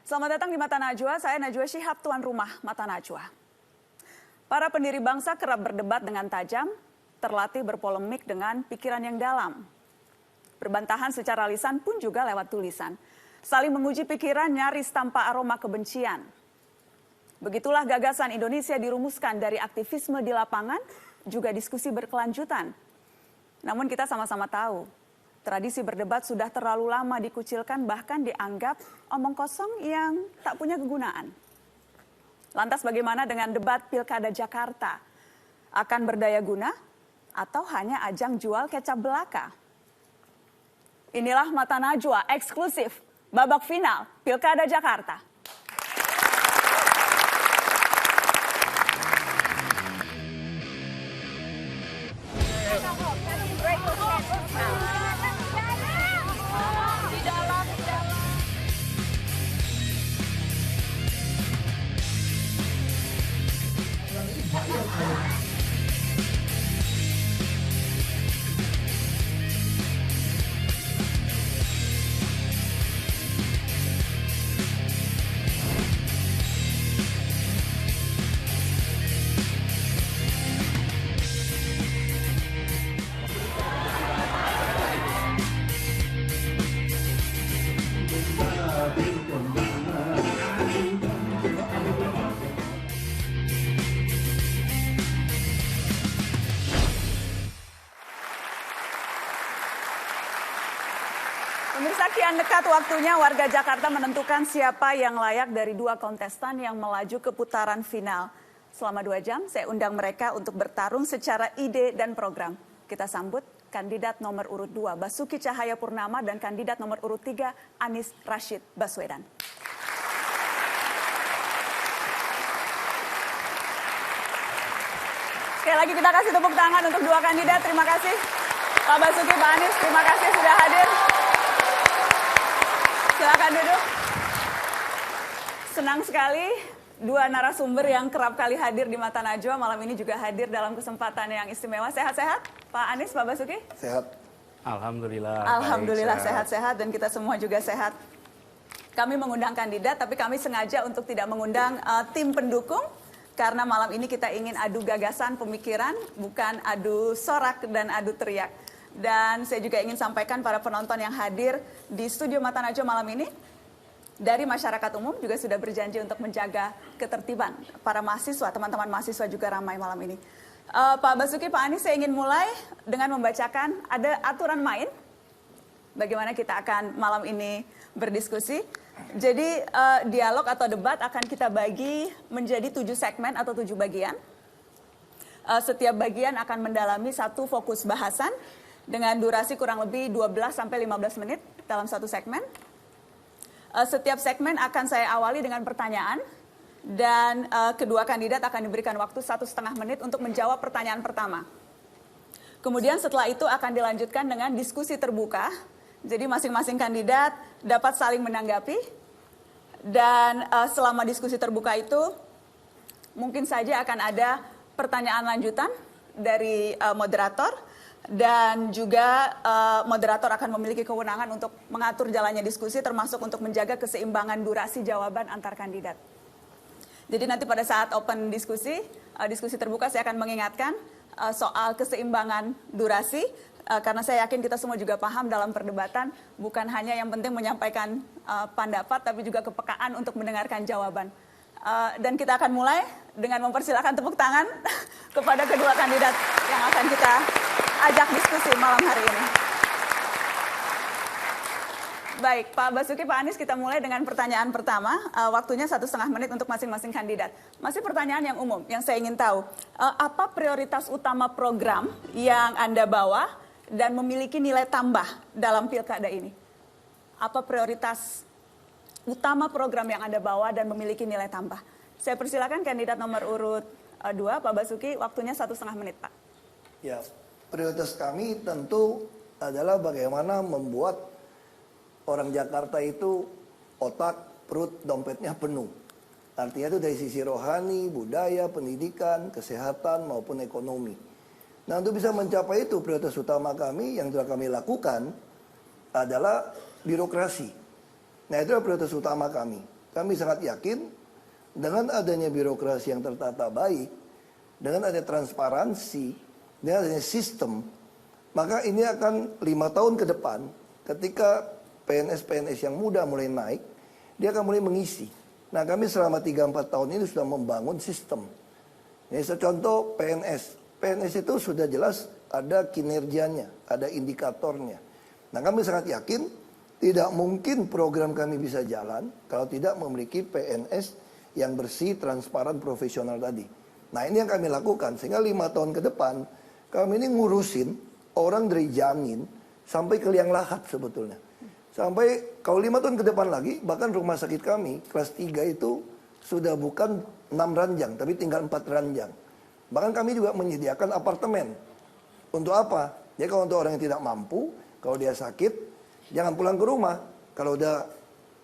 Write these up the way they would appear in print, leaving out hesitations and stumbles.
Selamat datang di Mata Najwa, saya Najwa Shihab, tuan rumah Mata Najwa. Para pendiri bangsa kerap berdebat dengan tajam, terlatih berpolemik dengan pikiran yang dalam. Berbantahan secara lisan pun juga lewat tulisan. Saling menguji pikiran nyaris tanpa aroma kebencian. Begitulah gagasan Indonesia dirumuskan dari aktivisme di lapangan, juga diskusi berkelanjutan. Namun kita sama-sama tahu, tradisi berdebat sudah terlalu lama dikucilkan, bahkan dianggap omong kosong yang tak punya kegunaan. Lantas bagaimana dengan debat Pilkada Jakarta? Akan berdaya guna atau hanya ajang jual kecap belaka? Inilah Mata Najwa eksklusif babak final Pilkada Jakarta. Pemirsa, kian dekat waktunya warga Jakarta menentukan siapa yang layak dari dua kontestan yang melaju ke putaran final. Selama 2 jam, saya undang mereka untuk bertarung secara ide dan program. Kita sambut kandidat nomor urut 2, Basuki Cahayapurnama, dan kandidat nomor urut 3, Anies Rashid Baswedan. Sekali lagi kita kasih tepuk tangan untuk dua kandidat. Terima kasih Pak Basuki, Pak Anies, terima kasih sudah hadir. Silakan duduk. Senang sekali dua narasumber yang kerap kali hadir di Mata Najwa malam ini juga hadir dalam kesempatan yang istimewa. Sehat-sehat Pak Anies, Pak Basuki? Sehat. Alhamdulillah. Alhamdulillah sehat-sehat dan kita semua juga sehat. Kami mengundang kandidat tapi kami sengaja untuk tidak mengundang tim pendukung karena malam ini kita ingin adu gagasan pemikiran, bukan adu sorak dan adu teriak. Dan saya juga ingin sampaikan para penonton yang hadir di studio Mata Najwa malam ini, dari masyarakat umum juga sudah berjanji untuk menjaga ketertiban. Para mahasiswa, teman-teman mahasiswa juga ramai malam ini. Pak Basuki, Pak Anies, saya ingin mulai dengan membacakan ada aturan main. Bagaimana kita akan malam ini berdiskusi. Jadi dialog atau debat akan kita bagi menjadi 7 segmen atau 7 bagian. Setiap bagian akan mendalami satu fokus bahasan dengan durasi kurang lebih 12-15 menit dalam satu segmen. Setiap segmen akan saya awali dengan pertanyaan dan kedua kandidat akan diberikan waktu 1,5 menit untuk menjawab pertanyaan pertama. Kemudian setelah itu akan dilanjutkan dengan diskusi terbuka. Jadi masing-masing kandidat dapat saling menanggapi dan selama diskusi terbuka itu mungkin saja akan ada pertanyaan lanjutan dari moderator. Dan juga moderator akan memiliki kewenangan untuk mengatur jalannya diskusi, termasuk untuk menjaga keseimbangan durasi jawaban antar kandidat. Jadi nanti pada saat open diskusi terbuka, saya akan mengingatkan soal keseimbangan durasi, karena saya yakin kita semua juga paham dalam perdebatan, bukan hanya yang penting menyampaikan pendapat, tapi juga kepekaan untuk mendengarkan jawaban. Dan kita akan mulai dengan mempersilakan tepuk tangan kepada kedua kandidat yang akan kita ajak diskusi malam hari ini. Baik, Pak Basuki, Pak Anies, kita mulai dengan pertanyaan pertama. Waktunya 1,5 menit untuk masing-masing kandidat. Masih pertanyaan yang umum, yang saya ingin tahu. Apa prioritas utama program yang Anda bawa dan memiliki nilai tambah dalam pilkada ini? Apa prioritas utama program yang Anda bawa dan memiliki nilai tambah? Saya persilakan kandidat nomor urut 2, Pak Basuki, waktunya 1,5 menit, Pak. Ya, prioritas kami tentu adalah bagaimana membuat orang Jakarta itu otak, perut, dompetnya penuh. Artinya itu dari sisi rohani, budaya, pendidikan, kesehatan maupun ekonomi. Nah, untuk bisa mencapai itu, prioritas utama kami yang sudah kami lakukan adalah birokrasi. Nah, itu adalah prioritas utama kami. Kami sangat yakin dengan adanya birokrasi yang tertata baik, dengan adanya transparansi, dengan adanya sistem, maka ini akan 5 tahun ke depan ketika PNS-PNS yang muda mulai naik, dia akan mulai mengisi. Nah, kami selama 3-4 tahun ini sudah membangun sistem. Ini contoh PNS. PNS itu sudah jelas ada kinerjanya, ada indikatornya. Nah, kami sangat yakin tidak mungkin program kami bisa jalan kalau tidak memiliki PNS yang bersih, transparan, profesional tadi. Nah, ini yang kami lakukan. Sehingga 5 tahun ke depan, kami ini ngurusin orang dari Jamin sampai ke Liang Lahat sebetulnya. Sampai kalau 5 tahun ke depan lagi, bahkan rumah sakit kami, kelas 3 itu sudah bukan 6 ranjang, tapi tinggal 4 ranjang. Bahkan kami juga menyediakan apartemen. Untuk apa? Ya kalau untuk orang yang tidak mampu, kalau dia sakit, jangan pulang ke rumah. Kalau udah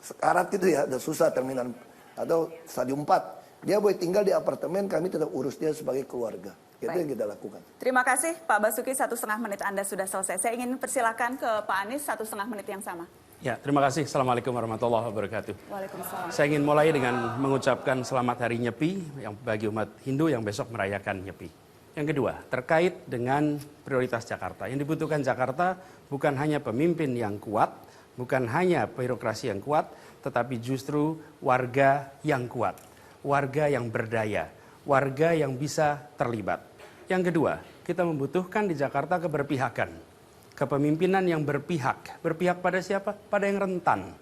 sekarat gitu ya, udah susah terminal atau stadium 4, dia boleh tinggal di apartemen, kami tetap urus dia sebagai keluarga. Itu yang kita lakukan. Terima kasih Pak Basuki, 1,5 menit Anda sudah selesai. Saya ingin persilakan ke Pak Anies 1,5 menit yang sama. Ya, terima kasih. Assalamualaikum warahmatullahi wabarakatuh. Waalaikumsalam. Saya ingin mulai dengan mengucapkan selamat hari Nyepi yang bagi umat Hindu yang besok merayakan Nyepi. Yang kedua, terkait dengan prioritas Jakarta. Yang dibutuhkan Jakarta bukan hanya pemimpin yang kuat, bukan hanya birokrasi yang kuat, tetapi justru warga yang kuat, warga yang berdaya, warga yang bisa terlibat. Yang kedua, kita membutuhkan di Jakarta keberpihakan. Kepemimpinan yang berpihak. Berpihak pada siapa? Pada yang rentan.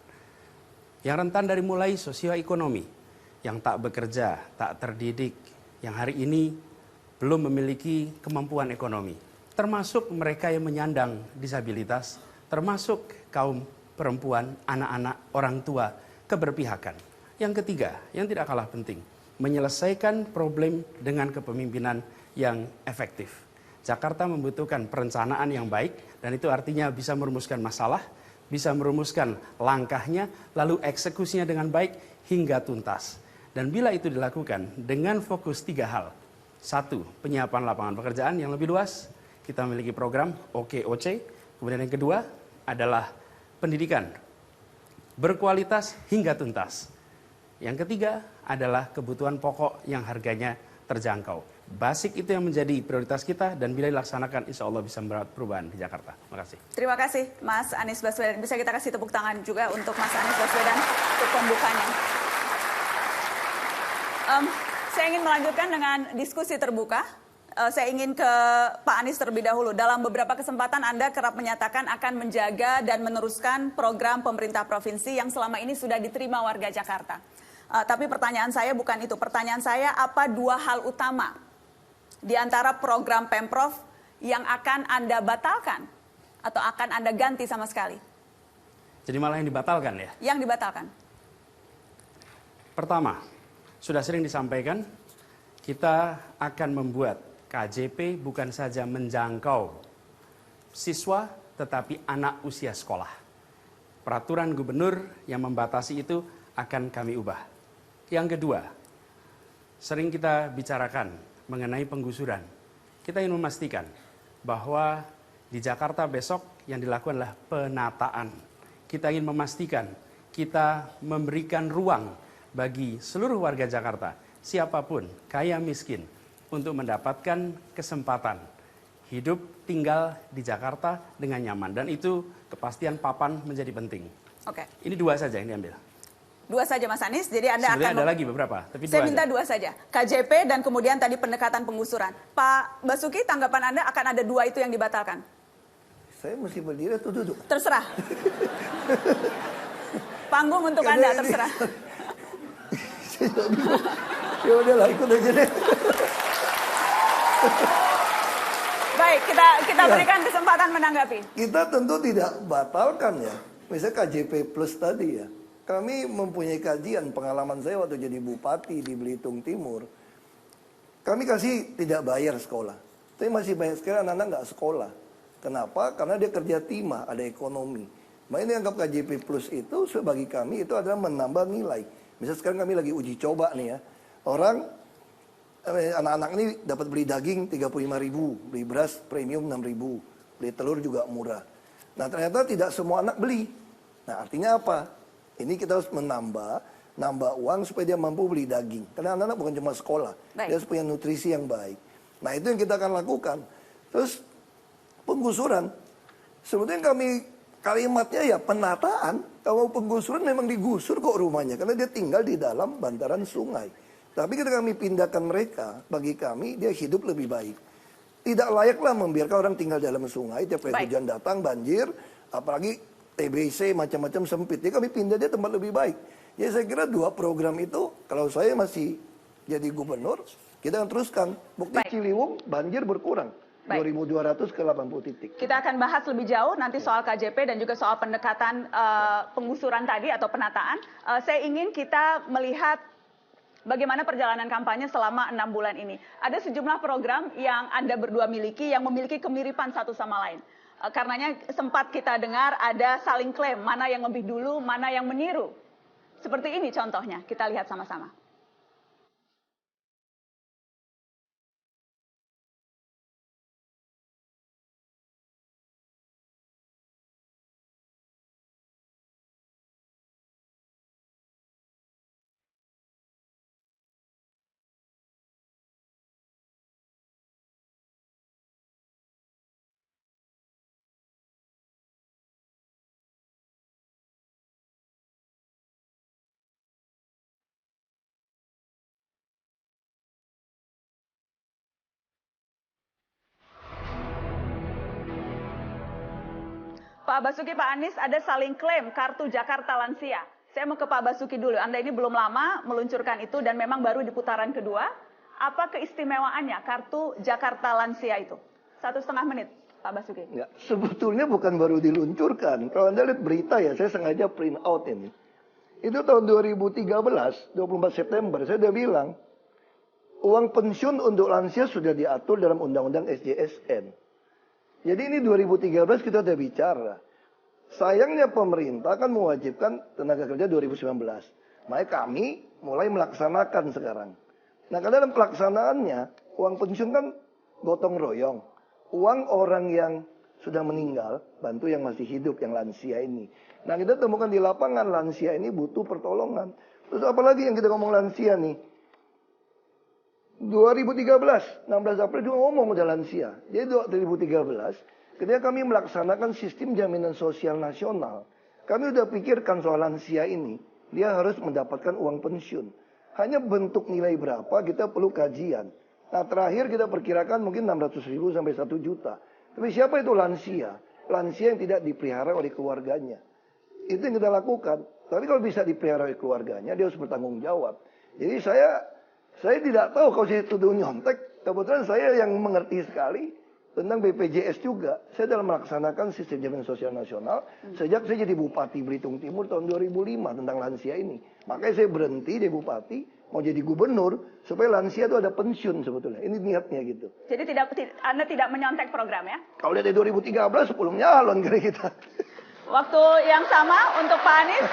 Yang rentan dari mulai sosioekonomi. Yang tak bekerja, tak terdidik. Yang hari ini belum memiliki kemampuan ekonomi. Termasuk mereka yang menyandang disabilitas. Termasuk kaum perempuan, anak-anak, orang tua. Keberpihakan. Yang ketiga, yang tidak kalah penting. Menyelesaikan problem dengan kepemimpinan yang efektif. Jakarta membutuhkan perencanaan yang baik, dan itu artinya bisa merumuskan masalah, bisa merumuskan langkahnya, lalu eksekusinya dengan baik hingga tuntas. Dan bila itu dilakukan dengan fokus 3 hal. 1, penyiapan lapangan pekerjaan yang lebih luas. Kita memiliki program OKOC. Kemudian yang kedua adalah pendidikan berkualitas hingga tuntas. Yang ketiga adalah kebutuhan pokok yang harganya terjangkau. Basic itu yang menjadi prioritas kita, dan bila dilaksanakan insya Allah bisa membuat perubahan di Jakarta. Terima kasih. Terima kasih Mas Anies Baswedan. Bisa kita kasih tepuk tangan juga untuk Mas Anies Baswedan untuk pembukanya. Saya ingin melanjutkan dengan diskusi terbuka. Saya ingin ke Pak Anies terlebih dahulu. Dalam beberapa kesempatan Anda kerap menyatakan akan menjaga dan meneruskan program pemerintah provinsi yang selama ini sudah diterima warga Jakarta. Tapi pertanyaan saya bukan itu. Pertanyaan saya, apa 2 hal utama di antara program Pemprov yang akan Anda batalkan atau akan Anda ganti sama sekali? Jadi malah yang dibatalkan ya? Yang dibatalkan. Pertama, sudah sering disampaikan, kita akan membuat KJP bukan saja menjangkau siswa, tetapi anak usia sekolah. Peraturan gubernur yang membatasi itu akan kami ubah. Yang kedua, sering kita bicarakan mengenai penggusuran. Kita ingin memastikan bahwa di Jakarta besok yang dilakukan adalah penataan. Kita ingin memastikan kita memberikan ruang bagi seluruh warga Jakarta, siapapun, kaya miskin, untuk mendapatkan kesempatan hidup tinggal di Jakarta dengan nyaman. Dan itu kepastian papan menjadi penting. Oke. Ini 2 saja yang diambil. 2 saja Mas Anies, jadi Anda Sebenarnya akan... ada lagi beberapa, tapi 2 Saya minta aja. 2 saja, KJP dan kemudian tadi pendekatan penggusuran. Pak Basuki, tanggapan Anda akan ada 2 itu yang dibatalkan? Saya mesti berdiri atau duduk? Terserah. Panggung untuk Anda, terserah. Ya udahlah, ikut aja deh. Baik, kita berikan kesempatan menanggapi. Kita tentu tidak batalkan ya. Misalnya KJP Plus tadi ya. Kami mempunyai kajian, pengalaman saya waktu jadi bupati di Belitung Timur. Kami kasih tidak bayar sekolah. Tapi masih banyak sekali anak-anak nggak sekolah. Kenapa? Karena dia kerja timah, ada ekonomi. Nah ini anggap KJP Plus itu bagi kami itu adalah menambah nilai. Misalnya sekarang kami lagi uji coba nih ya. Orang, anak-anak ini dapat beli daging 35.000, beli beras premium 6.000, beli telur juga murah. Nah ternyata tidak semua anak beli. Nah artinya apa? Ini kita harus menambah nambah uang supaya dia mampu beli daging. Karena anak-anak bukan cuma sekolah, Baik. dia harus punya nutrisi yang baik. Nah itu yang kita akan lakukan. Terus penggusuran, sebetulnya kalimatnya ya penataan. Kalau penggusuran memang digusur kok rumahnya, karena dia tinggal di dalam bantaran sungai. Tapi ketika kami pindahkan mereka, bagi kami dia hidup lebih baik. Tidak layaklah membiarkan orang tinggal dalam sungai, tiap kali hujan datang, banjir, apalagi TBC macam-macam sempit. Jadi kami pindah dia tempat lebih baik. Jadi saya kira 2 program itu, kalau saya masih jadi gubernur, kita akan teruskan. Bukti Ciliwung, banjir berkurang. 2.200 ke 80 titik. Kita akan bahas lebih jauh nanti soal KJP dan juga soal pendekatan penggusuran tadi atau penataan. Saya ingin kita melihat bagaimana perjalanan kampanye selama 6 bulan ini. Ada sejumlah program yang Anda berdua miliki yang memiliki kemiripan satu sama lain. Karenanya sempat kita dengar ada saling klaim, mana yang lebih dulu, mana yang meniru. Seperti ini contohnya, kita lihat sama-sama. Pak Basuki, Pak Anies, ada saling klaim kartu Jakarta Lansia. Saya mau ke Pak Basuki dulu. Anda ini belum lama meluncurkan itu dan memang baru di putaran kedua. Apa keistimewaannya kartu Jakarta Lansia itu? 1,5 menit, Pak Basuki. Ya, sebetulnya bukan baru diluncurkan. Kalau Anda lihat berita ya, saya sengaja print out ini. Itu tahun 2013, 24 September, saya udah bilang, uang pensiun untuk lansia sudah diatur dalam Undang-Undang SJSN. Jadi ini 2013 kita udah bicara. Sayangnya pemerintah kan mewajibkan tenaga kerja 2019. Makanya kami mulai melaksanakan sekarang. Nah, karena dalam pelaksanaannya, uang pensiun kan gotong royong. Uang orang yang sudah meninggal, bantu yang masih hidup, yang lansia ini. Nah, kita temukan di lapangan lansia ini butuh pertolongan. Terus apalagi yang kita ngomong lansia nih? 2013, 16 April juga ngomong udah lansia. Jadi 2013, ketika kami melaksanakan sistem jaminan sosial nasional, kami udah pikirkan soal lansia ini, dia harus mendapatkan uang pensiun. Hanya bentuk nilai berapa kita perlu kajian. Nah, terakhir kita perkirakan mungkin 600.000 sampai 1 juta. Tapi siapa itu lansia? Lansia yang tidak dipelihara oleh keluarganya. Itu yang kita lakukan. Tapi kalau bisa dipelihara oleh keluarganya, dia harus bertanggung jawab. Jadi saya tidak tahu kalau saya tuduh nyontek. Kebetulan saya yang mengerti sekali tentang BPJS juga. Saya dalam melaksanakan sistem jaminan sosial nasional sejak saya jadi Bupati Belitung Timur tahun 2005 tentang lansia ini. Makanya saya berhenti jadi Bupati, mau jadi gubernur supaya lansia itu ada pensiun sebetulnya. Ini niatnya gitu. Jadi Anda tidak menyontek program ya? Kalau dari 2013 sebelum nyalon kira kita. Waktu yang sama untuk Pak Anies.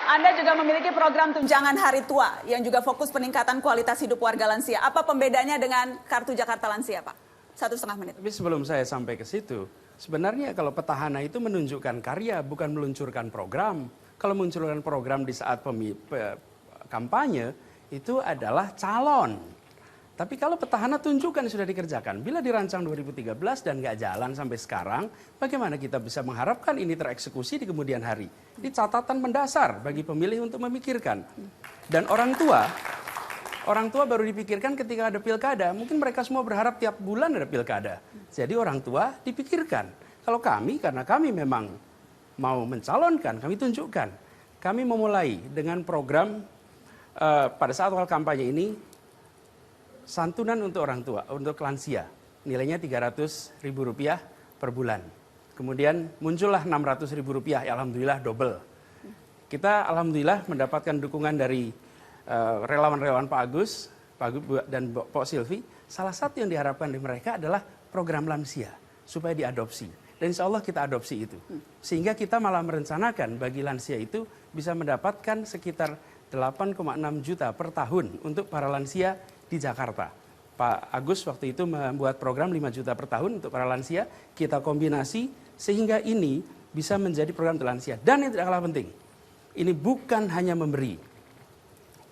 Anda juga memiliki program tunjangan hari tua yang juga fokus peningkatan kualitas hidup warga lansia. Apa pembedanya dengan kartu Jakarta Lansia, Pak? 1,5 menit. Tapi sebelum saya sampai ke situ, sebenarnya kalau petahana itu menunjukkan karya, bukan meluncurkan program. Kalau meluncurkan program di saat kampanye, itu adalah calon. Tapi kalau petahana tunjukkan sudah dikerjakan. Bila dirancang 2013 dan nggak jalan sampai sekarang, bagaimana kita bisa mengharapkan ini tereksekusi di kemudian hari? Ini catatan mendasar bagi pemilih untuk memikirkan. Dan orang tua baru dipikirkan ketika ada pilkada. Mungkin mereka semua berharap tiap bulan ada pilkada. Jadi orang tua dipikirkan. Kalau kami, karena kami memang mau mencalonkan, kami tunjukkan. Kami memulai dengan program pada saat awal kampanye ini, santunan untuk orang tua, untuk lansia. Nilainya Rp300.000 per bulan. Kemudian muncullah Rp600.000, ya alhamdulillah double. Kita alhamdulillah mendapatkan dukungan dari relawan-relawan Pak Agus dan Pak Silvi. Salah satu yang diharapkan dari mereka adalah program lansia, supaya diadopsi. Dan insya Allah kita adopsi itu. Sehingga kita malah merencanakan bagi lansia itu bisa mendapatkan sekitar 8,6 juta per tahun untuk para lansia di Jakarta. Pak Agus waktu itu membuat program 5 juta per tahun untuk para lansia. Kita kombinasi sehingga ini bisa menjadi program untuk lansia. Dan yang tidak kalah penting, ini bukan hanya memberi.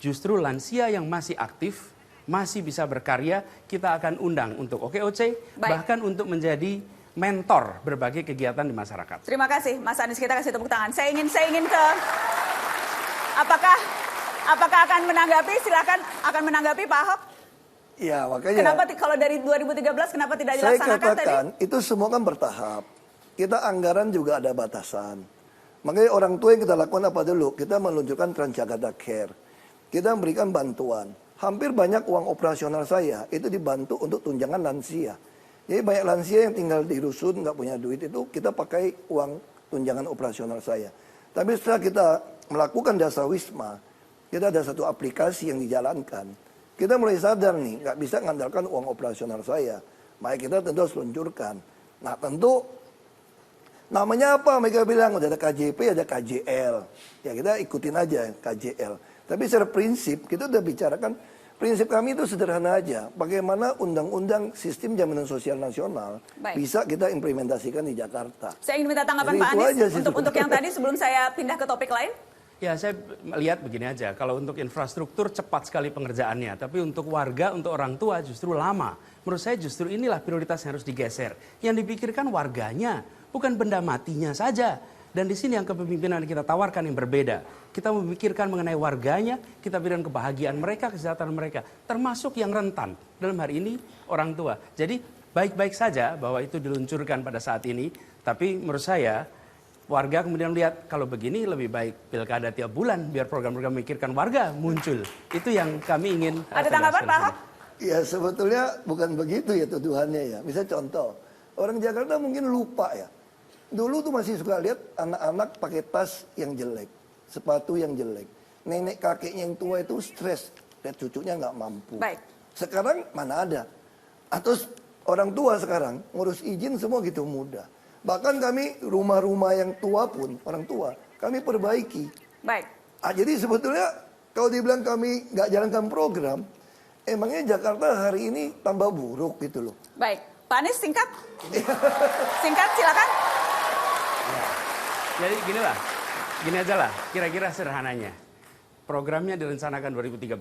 Justru lansia yang masih aktif, masih bisa berkarya, kita akan undang untuk OKOC, bahkan untuk menjadi mentor berbagai kegiatan di masyarakat. Terima kasih, Mas Anies. Kita kasih tepuk tangan. Saya ingin ke, apakah akan menanggapi? Silakan, akan menanggapi Pak Ahok. Ya, makanya. Kenapa kalau dari 2013 kenapa tidak Saya dilaksanakan katakan tadi? itu semua kan bertahap. Kita anggaran juga ada batasan. Makanya orang tua yang kita lakukan apa dulu? Kita meluncurkan Transjakarta Care. Kita memberikan bantuan. Hampir banyak uang operasional saya itu dibantu untuk tunjangan lansia. Jadi banyak lansia yang tinggal di rusun nggak punya duit itu kita pakai uang tunjangan operasional saya. Tapi setelah kita melakukan dasar wisma, kita ada satu aplikasi yang dijalankan. Kita mulai sadar nih nggak bisa mengandalkan uang operasional saya. Maka kita tentu harus luncurkan. Nah tentu namanya apa? Mereka bilang udah ada KJP, ada KJL. Ya kita ikutin aja KJL. Tapi secara prinsip kita udah bicarakan. Prinsip kami itu sederhana aja. Bagaimana undang-undang sistem jaminan sosial nasional bisa kita implementasikan di Jakarta. Saya ingin minta tanggapan Jadi Pak Anies untuk yang tadi sebelum saya pindah ke topik lain. Ya, saya melihat begini aja. Kalau untuk infrastruktur cepat sekali pengerjaannya, tapi untuk warga, untuk orang tua justru lama. Menurut saya justru inilah prioritas yang harus digeser. Yang dipikirkan warganya, bukan benda matinya saja. Dan di sini yang kepemimpinan kita tawarkan yang berbeda. Kita memikirkan mengenai warganya, kita berikan kebahagiaan mereka, kesejahteraan mereka. Termasuk yang rentan. Dalam hari ini orang tua. Jadi baik-baik saja bahwa itu diluncurkan pada saat ini. Tapi menurut saya warga kemudian lihat kalau begini lebih baik pilkada tiap bulan. Biar program-program memikirkan warga muncul. Itu yang kami ingin. Ada tanggapan Pak Ahok? Ya sebetulnya bukan begitu ya tuduhannya ya. Misalnya contoh, orang Jakarta mungkin lupa ya. Dulu tuh masih suka lihat anak-anak pakai tas yang jelek, sepatu yang jelek. Nenek kakeknya yang tua itu stres, lihat cucunya nggak mampu. Baik. Sekarang mana ada? Atau orang tua sekarang ngurus izin semua gitu mudah. Bahkan kami rumah-rumah yang tua pun, orang tua, kami perbaiki. Baik. Jadi sebetulnya kalau dibilang kami nggak jalankan program, emangnya Jakarta hari ini tambah buruk gitu loh. Baik. Pak Anies singkat. Singkat silakan. Jadi gini aja lah, kira-kira sederhananya. Programnya direncanakan 2013,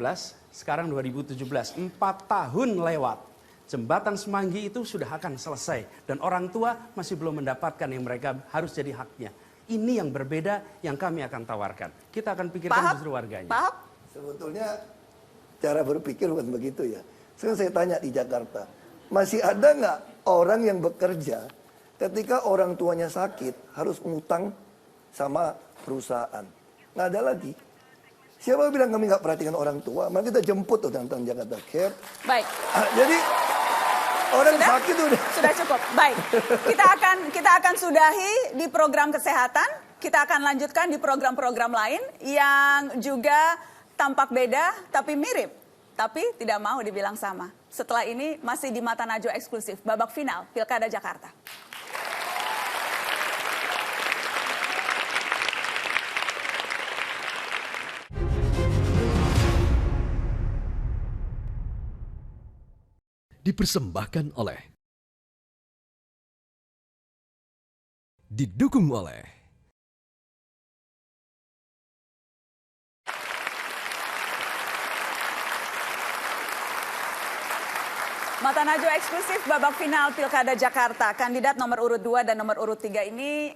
sekarang 2017, 4 tahun lewat. Jembatan Semanggi itu sudah akan selesai. Dan orang tua masih belum mendapatkan yang mereka harus jadi haknya. Ini yang berbeda yang kami akan tawarkan. Kita akan pikirkan justru warganya. Pak Ahok? Sebetulnya cara berpikir bukan begitu ya. Sekarang saya tanya di Jakarta, masih ada nggak orang yang bekerja ketika orang tuanya sakit harus ngutang sama perusahaan? Nggak ada lagi. Siapa bilang kami nggak perhatikan orang tua? Maka kita jemput tuh tentang Jakarta Care. Baik. Jadi orang sakit udah. Sudah cukup. Baik. Kita akan sudahi di program kesehatan. Kita akan lanjutkan di program-program lain yang juga tampak beda tapi mirip. Tapi tidak mau dibilang sama. Setelah ini masih di Mata Najwa eksklusif babak final Pilkada Jakarta. Dipersembahkan oleh, didukung oleh Mata Najwa eksklusif babak final Pilkada Jakarta. Kandidat nomor urut 2 dan nomor urut 3 ini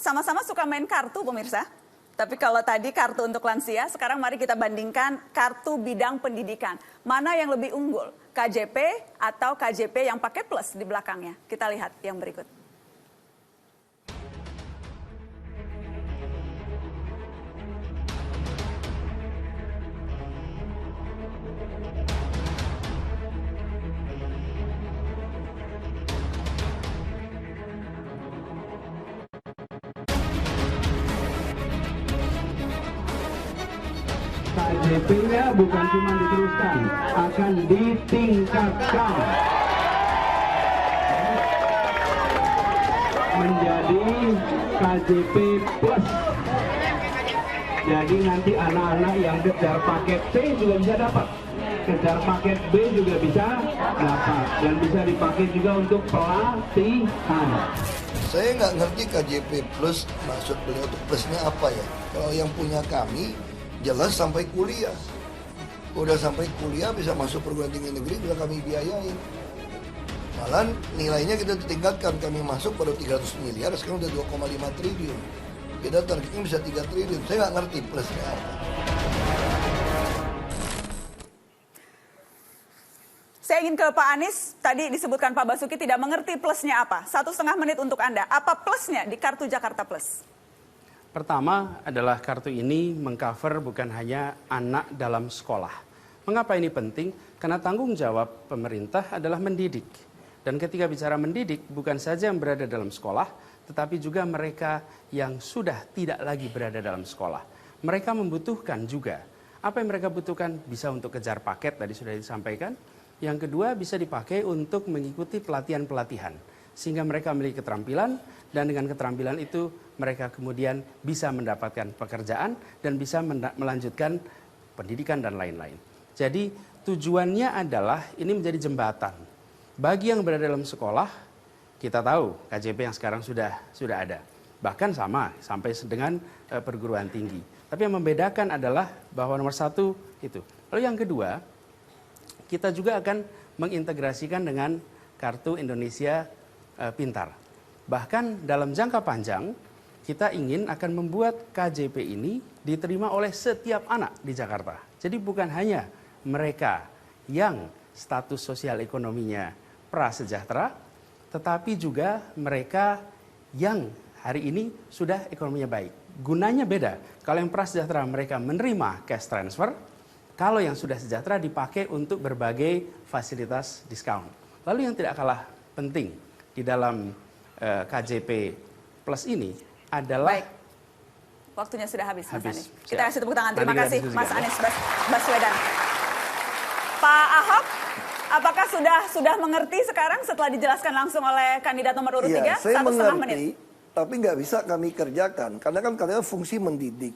sama-sama suka main kartu pemirsa. Tapi kalau tadi kartu untuk lansia, sekarang mari kita bandingkan kartu bidang pendidikan. Mana yang lebih unggul? KJP atau KJP yang pakai plus di belakangnya? Kita lihat yang berikut. KJP-nya bukan cuma diteruskan, akan ditingkatkan menjadi KJP plus. Jadi nanti anak-anak yang kejar paket C juga bisa dapat, kejar paket B juga bisa dapat, dan bisa dipakai juga untuk pelatihan. Saya nggak ngerti KJP Plus maksud beliau itu plusnya apa ya. Kalau yang punya kami jelas sampai kuliah. Udah sampai kuliah bisa masuk perguruan tinggi negeri udah kami biayain. Malah nilainya kita ditingkatkan, kami masuk pada 300 miliar, sekarang udah 2,5 triliun. Kita targetnya bisa 3 triliun. Saya nggak ngerti plusnya apa. Saya ingin ke Pak Anies, tadi disebutkan Pak Basuki tidak mengerti plusnya apa. 1,5 menit untuk Anda, apa plusnya di Kartu Jakarta Plus? Pertama adalah kartu ini mengcover bukan hanya anak dalam sekolah. Mengapa ini penting? Karena tanggung jawab pemerintah adalah mendidik. Dan ketika bicara mendidik, bukan saja yang berada dalam sekolah, tetapi juga mereka yang sudah tidak lagi berada dalam sekolah. Mereka membutuhkan juga. Apa yang mereka butuhkan? Bisa untuk kejar paket, tadi sudah disampaikan. Yang kedua, bisa dipakai untuk mengikuti pelatihan-pelatihan. Sehingga mereka memiliki keterampilan, dan dengan keterampilan itu mereka kemudian bisa mendapatkan pekerjaan dan bisa melanjutkan pendidikan dan lain-lain. Jadi tujuannya adalah ini menjadi jembatan. Bagi yang berada dalam sekolah, kita tahu KJP yang sekarang sudah ada. Bahkan sama sampai dengan perguruan tinggi. Tapi yang membedakan adalah bahwa nomor satu itu. Lalu yang kedua, kita juga akan mengintegrasikan dengan Kartu Indonesia Pintar. Bahkan dalam jangka panjang, kita ingin akan membuat KJP ini diterima oleh setiap anak di Jakarta. Jadi bukan hanya mereka yang status sosial ekonominya prasejahtera, tetapi juga mereka yang hari ini sudah ekonominya baik. Gunanya beda. Kalau yang prasejahtera mereka menerima cash transfer, kalau yang sudah sejahtera dipakai untuk berbagai fasilitas diskon. Lalu yang tidak kalah penting di dalam KJP Plus ini adalah... Baik, waktunya sudah habis, Mas Anies. Siap. Kita kasih tepuk tangan. Terima Nanti kita kasih, diskusikan. Mas Anies Baswedan. Pak Ahok, apakah sudah mengerti sekarang setelah dijelaskan langsung oleh kandidat nomor urut 3? Iya, saya 1,5 mengerti, menit. tapi nggak bisa kami kerjakan. Karena kan katanya fungsi mendidik.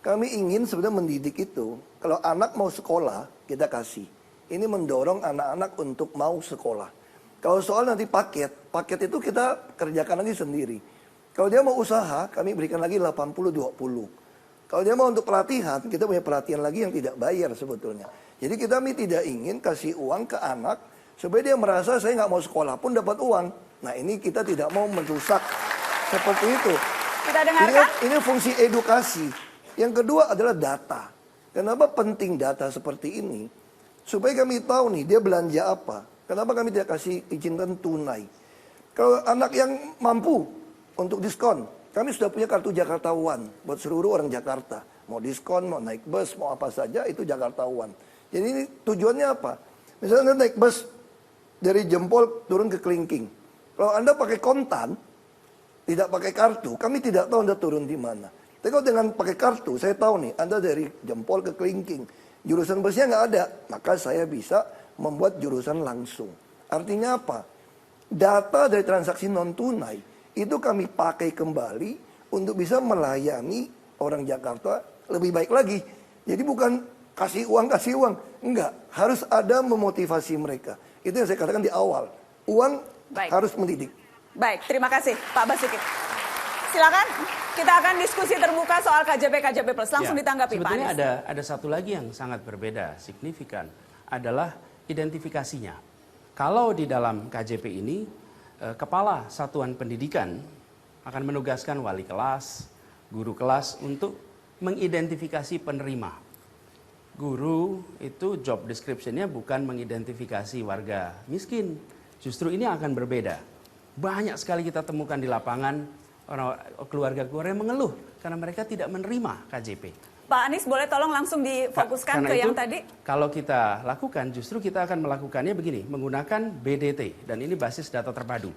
Kami ingin sebenarnya mendidik itu, kalau anak mau sekolah, kita kasih. Ini mendorong anak-anak untuk mau sekolah. Kalau soal nanti paket itu kita kerjakan lagi sendiri. Kalau dia mau usaha, kami berikan lagi 80-20. Kalau dia mau untuk pelatihan, kita punya pelatihan lagi yang tidak bayar sebetulnya. Jadi kami tidak ingin kasih uang ke anak, supaya dia merasa saya nggak mau sekolah pun dapat uang. Nah ini kita tidak mau merusak seperti itu. Kita dengarkan. Ini fungsi edukasi. Yang kedua adalah data. Kenapa penting data seperti ini? Supaya kami tahu nih dia belanja apa. Kenapa kami tidak kasih izinkan tunai? Kalau anak yang mampu untuk diskon, kami sudah punya kartu Jakarta One buat seluruh orang Jakarta. Mau diskon, mau naik bus, mau apa saja itu Jakarta One. Jadi ini tujuannya apa? Misalnya naik bus dari Jempol turun ke Kelingking. Kalau Anda pakai kontan, tidak pakai kartu, kami tidak tahu Anda turun di mana. Tapi kalau dengan pakai kartu, saya tahu nih, Anda dari Jempol ke Kelingking. Jurusan busnya nggak ada, maka saya bisa membuat jurusan langsung. Artinya apa? Data dari transaksi non tunai itu kami pakai kembali untuk bisa melayani orang Jakarta lebih baik lagi. Jadi bukan kasih uang, enggak. Harus ada memotivasi mereka. Itu yang saya katakan di awal. Uang harus mendidik. Baik, terima kasih Pak Basuki. Silakan, kita akan diskusi terbuka soal KJP Plus. Langsung ditanggapi Pak Anies. Sebetulnya ada satu lagi yang sangat berbeda, signifikan, adalah identifikasinya. Kalau di dalam KJP ini, kepala satuan pendidikan akan menugaskan wali kelas, guru kelas untuk mengidentifikasi penerima. Guru itu job description-nya bukan mengidentifikasi warga miskin. Justru ini akan berbeda. Banyak sekali kita temukan di lapangan keluarga-keluarga yang mengeluh karena mereka tidak menerima KJP. Pak Anies boleh tolong langsung difokuskan ke yang tadi? Kalau kita lakukan, justru kita akan melakukannya begini, menggunakan BDT, dan ini basis data terpadu,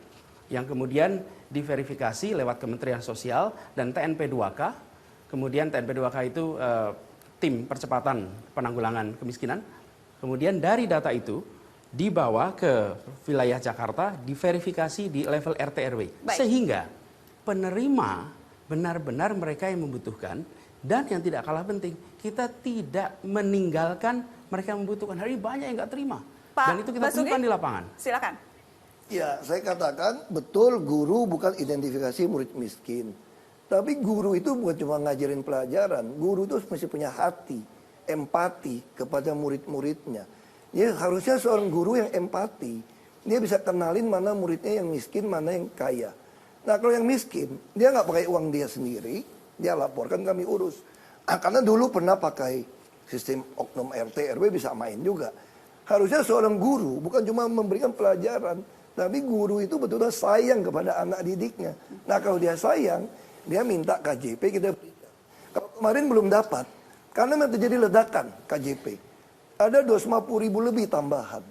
yang kemudian diverifikasi lewat Kementerian Sosial dan TNP2K, kemudian TNP2K itu tim percepatan penanggulangan kemiskinan, kemudian dari data itu dibawa ke wilayah Jakarta, diverifikasi di level RT RW, sehingga penerima benar-benar mereka yang membutuhkan. Dan yang tidak kalah penting, kita tidak meninggalkan mereka yang membutuhkan. Hari ini banyak yang nggak terima. Dan itu kita temukan di lapangan. Silakan. Ya, saya katakan betul guru bukan identifikasi murid miskin. Tapi guru itu bukan cuma ngajarin pelajaran. Guru itu mesti punya hati, empati kepada murid-muridnya. Ya, harusnya seorang guru yang empati. Dia bisa kenalin mana muridnya yang miskin, mana yang kaya. Nah, kalau yang miskin, dia nggak pakai uang dia sendiri, dia laporkan kami urus. Karena dulu pernah pakai sistem oknum RT, RW bisa main juga. Harusnya seorang guru bukan cuma memberikan pelajaran, tapi guru itu betul-betul sayang kepada anak didiknya. Nah, kalau dia sayang, dia minta KJP kita berikan. Kalau kemarin belum dapat, karena terjadi ledakan KJP. Ada 250.000 lebih tambahan.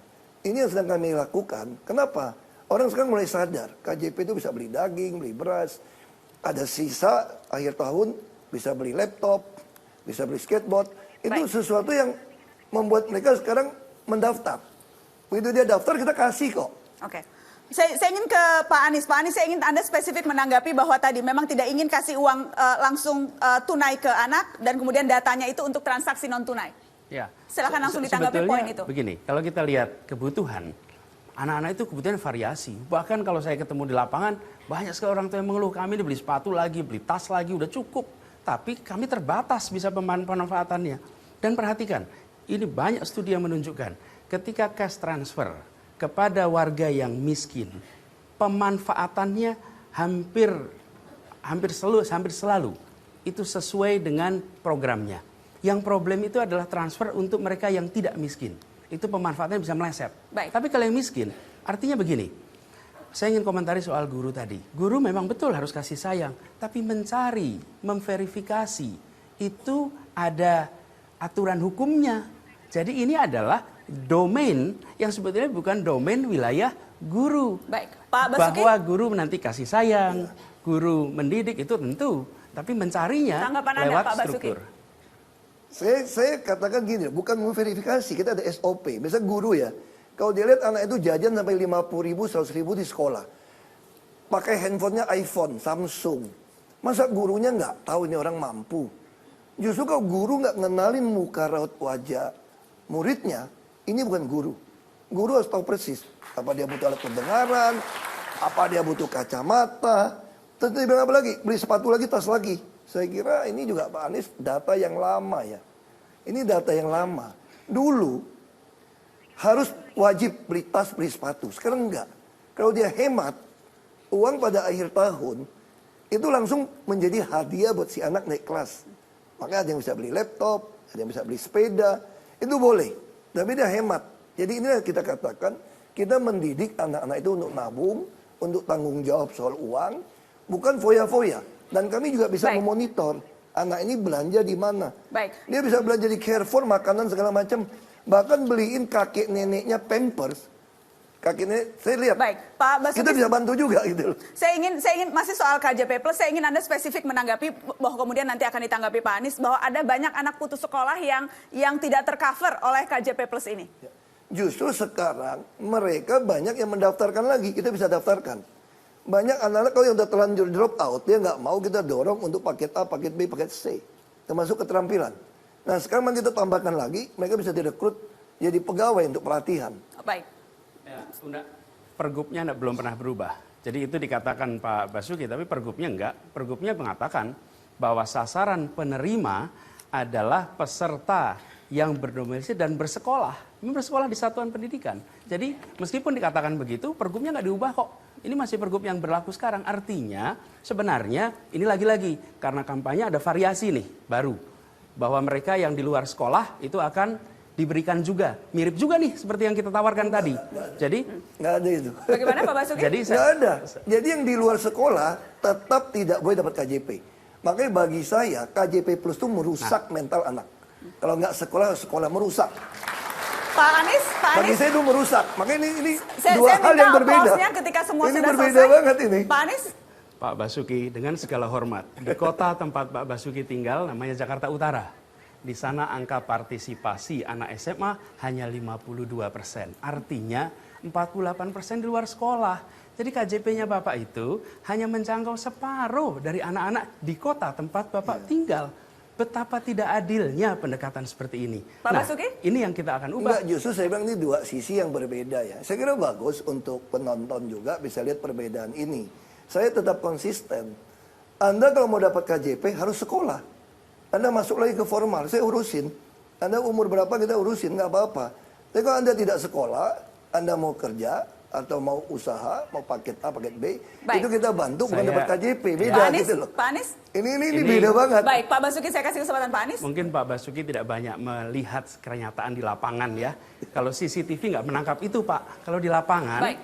Ini yang sedang kami lakukan. Kenapa? Orang sekarang mulai sadar, KJP itu bisa beli daging, beli beras. Ada sisa akhir tahun, bisa beli laptop, bisa beli skateboard. Itu sesuatu yang membuat mereka sekarang mendaftar. Begitu dia daftar, kita kasih kok. Oke. Saya ingin ke Pak Anies. Pak Anies, saya ingin Anda spesifik menanggapi bahwa tadi memang tidak ingin kasih uang langsung tunai ke anak dan kemudian datanya itu untuk transaksi non tunai. Ya. Silakan langsung ditanggapi poin itu. Begini, kalau kita lihat kebutuhan, anak-anak itu kebutuhan variasi. Bahkan kalau saya ketemu di lapangan, banyak sekali orang tua yang mengeluh, kami ini beli sepatu lagi, beli tas lagi, udah cukup. Tapi kami terbatas bisa pemanfaatannya. Dan perhatikan, ini banyak studi yang menunjukkan, ketika cash transfer kepada warga yang miskin, pemanfaatannya hampir selalu itu sesuai dengan programnya. Yang problem itu adalah transfer untuk mereka yang tidak miskin. Itu pemanfaatannya bisa meleset. Baik. Tapi kalau yang miskin, artinya begini. Saya ingin komentari soal guru tadi. Guru memang betul harus kasih sayang, tapi mencari, memverifikasi itu ada aturan hukumnya. Jadi ini adalah domain yang sebetulnya bukan domain wilayah guru. Baik, Pak Basuki. Bahwa guru nanti kasih sayang, guru mendidik itu tentu, tapi mencarinya Tanggapan Anda, lewat Pak Basuki. struktur. Saya katakan gini, bukan memverifikasi, kita ada SOP. Biasa guru ya, kalau dia lihat anak itu jajan sampai 50.000, 100.000 di sekolah. Pakai handphonenya iPhone, Samsung. Masa gurunya nggak tahu ini orang mampu? Justru kalau guru nggak ngenalin muka raut wajah muridnya, ini bukan guru. Guru harus tahu persis apa dia butuh alat pendengaran, apa dia butuh kacamata. Terus dia bilang apa lagi? Beli sepatu lagi, tas lagi. Saya kira ini juga Pak Anies data yang lama ya. Ini data yang lama. Dulu harus wajib beli tas, beli sepatu. Sekarang enggak. Kalau dia hemat, uang pada akhir tahun itu langsung menjadi hadiah buat si anak naik kelas. Makanya ada yang bisa beli laptop, ada yang bisa beli sepeda. Itu boleh. Tapi dia hemat. Jadi inilah kita katakan, kita mendidik anak-anak itu untuk nabung, untuk tanggung jawab soal uang, bukan foya-foya. Dan kami juga bisa memonitor anak ini belanja di mana. Dia bisa belanja di Carrefour, makanan segala macam. Bahkan beliin kakek neneknya Pampers. Kakek nenek, saya lihat. Pak Basuki, kita bisa bantu juga gitu. Saya ingin masih soal KJP Plus, saya ingin Anda spesifik menanggapi bahwa kemudian nanti akan ditanggapi Pak Anies bahwa ada banyak anak putus sekolah yang tidak tercover oleh KJP Plus ini. Justru sekarang mereka banyak yang mendaftarkan lagi, kita bisa daftarkan. Banyak anak-anak kalau yang udah terlanjur drop out, dia nggak mau, kita dorong untuk paket A, paket B, paket C. Termasuk keterampilan. Nah sekarang kita tambahkan lagi, mereka bisa direkrut jadi pegawai untuk pelatihan. Baik. Ya, pergubnya belum pernah berubah. Jadi itu dikatakan Pak Basuki, tapi pergubnya enggak. Pergubnya mengatakan bahwa sasaran penerima adalah peserta yang berdomisili dan bersekolah. Bersekolah di satuan pendidikan. Jadi meskipun dikatakan begitu, pergubnya nggak diubah kok. Ini masih pergub yang berlaku sekarang. Artinya sebenarnya ini lagi-lagi karena kampanye ada variasi nih baru. Bahwa mereka yang di luar sekolah itu akan diberikan juga. Mirip juga nih seperti yang kita tawarkan tadi. Jadi nggak ada itu. Bagaimana Pak Basuki? Jadi nggak ada. Jadi yang di luar sekolah tetap tidak boleh dapat KJP. Makanya bagi saya KJP Plus itu merusak mental anak. Kalau nggak sekolah merusak. Pak Anies. Bagi saya itu merusak. Makanya ini saya dua hal yang berbeda. Ketika semua ini sudah berbeda selesai. banget ini. Pak Anies. Pak Basuki, dengan segala hormat, di kota tempat Pak Basuki tinggal namanya Jakarta Utara. Di sana angka partisipasi anak SMA hanya 52%. Artinya 48% di luar sekolah. Jadi KJP-nya Bapak itu hanya menjangkau separuh dari anak-anak di kota tempat Bapak tinggal. Betapa tidak adilnya pendekatan seperti ini. Pak Basuki? Ini yang kita akan ubah. Enggak, justru saya bilang ini dua sisi yang berbeda ya. Saya kira bagus untuk penonton juga bisa lihat perbedaan ini. Saya tetap konsisten. Anda kalau mau dapat KJP harus sekolah. Anda masuk lagi ke formal, saya urusin. Anda umur berapa kita urusin, nggak apa-apa. Tapi kalau Anda tidak sekolah, Anda mau kerja, atau mau usaha, mau paket A, paket B, Baik. itu kita bantu bukan Saya- dapat KJP, Pak beda Anies, gitu loh. Pak Anies? Ini beda banget. Baik, Pak Basuki saya kasih kesempatan Pak Anies. Mungkin Pak Basuki tidak banyak melihat kenyataan di lapangan ya. Kalau CCTV nggak menangkap itu Pak. Kalau di lapangan, Baik.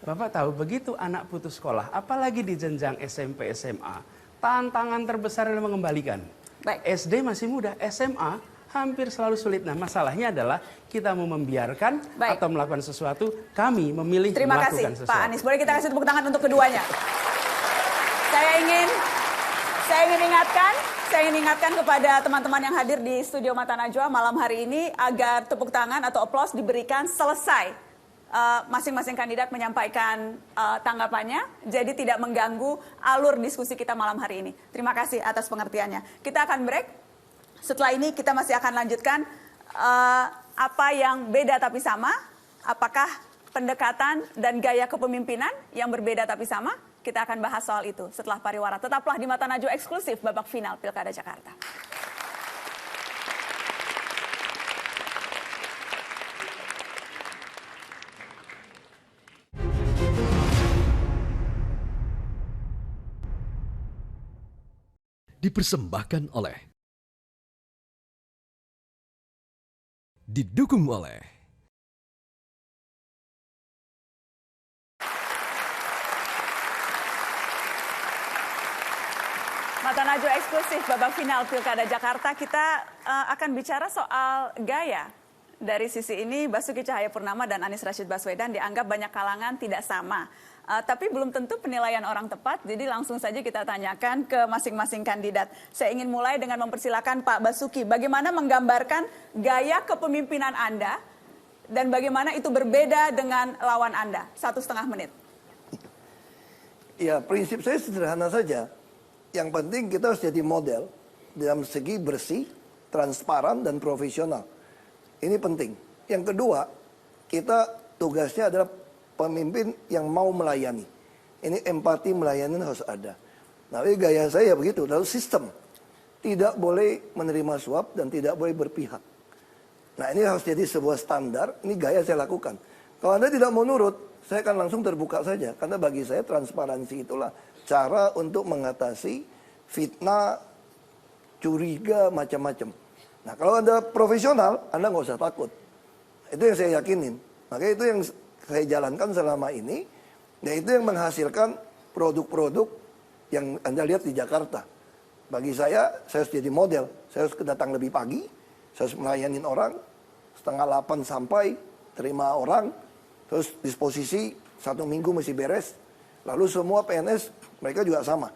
Bapak tahu begitu anak putus sekolah, apalagi di jenjang SMP, SMA, tantangan terbesar adalah mengembalikan. Baik. SD masih mudah, SMA hampir selalu sulit. Nah masalahnya adalah kita mau membiarkan Baik. atau melakukan sesuatu, kami memilih Terima kasih melakukan sesuatu. Pak Anies. Boleh kita kasih tepuk tangan untuk keduanya. Saya ingin ingatkan kepada teman-teman yang hadir di studio Mata Najwa malam hari ini agar tepuk tangan atau aplaus diberikan selesai masing-masing kandidat menyampaikan tanggapannya, jadi tidak mengganggu alur diskusi kita malam hari ini. Terima kasih atas pengertiannya. Kita akan break. Setelah ini kita masih akan lanjutkan apa yang beda tapi sama. Apakah pendekatan dan gaya kepemimpinan yang berbeda tapi sama? Kita akan bahas soal itu setelah pariwara. Tetaplah di Mata Najwa eksklusif babak final Pilkada Jakarta. Dipersembahkan oleh, didukung oleh Mata Najwa eksklusif babak final Pilkada Jakarta. Kita akan bicara soal gaya. Dari sisi ini Basuki Cahayapurnama dan Anies Rashid Baswedan dianggap banyak kalangan tidak sama. Tapi belum tentu penilaian orang tepat, jadi langsung saja kita tanyakan ke masing-masing kandidat. Saya ingin mulai dengan mempersilakan Pak Basuki. Bagaimana menggambarkan gaya kepemimpinan Anda dan bagaimana itu berbeda dengan lawan Anda? 1,5 menit. Ya, prinsip saya sederhana saja. Yang penting kita harus jadi model dalam segi bersih, transparan, dan profesional. Ini penting. Yang kedua, kita tugasnya adalah pemimpin yang mau melayani. Ini empati melayani harus ada. Nah, ini gaya saya begitu. Lalu sistem. Tidak boleh menerima suap dan tidak boleh berpihak. Nah, ini harus jadi sebuah standar. Ini gaya saya lakukan. Kalau Anda tidak mau nurut, saya akan langsung terbuka saja. Karena bagi saya transparansi itulah cara untuk mengatasi fitnah, curiga, macam-macam. Nah, kalau Anda profesional, Anda nggak usah takut. Itu yang saya yakinin. Makanya itu yang saya jalankan selama ini, yaitu yang menghasilkan produk-produk yang Anda lihat di Jakarta. Bagi saya harus jadi model. Saya harus datang lebih pagi, saya harus melayani orang, 7:30 sampai, terima orang, terus disposisi 1 minggu mesti beres. Lalu semua PNS, mereka juga sama.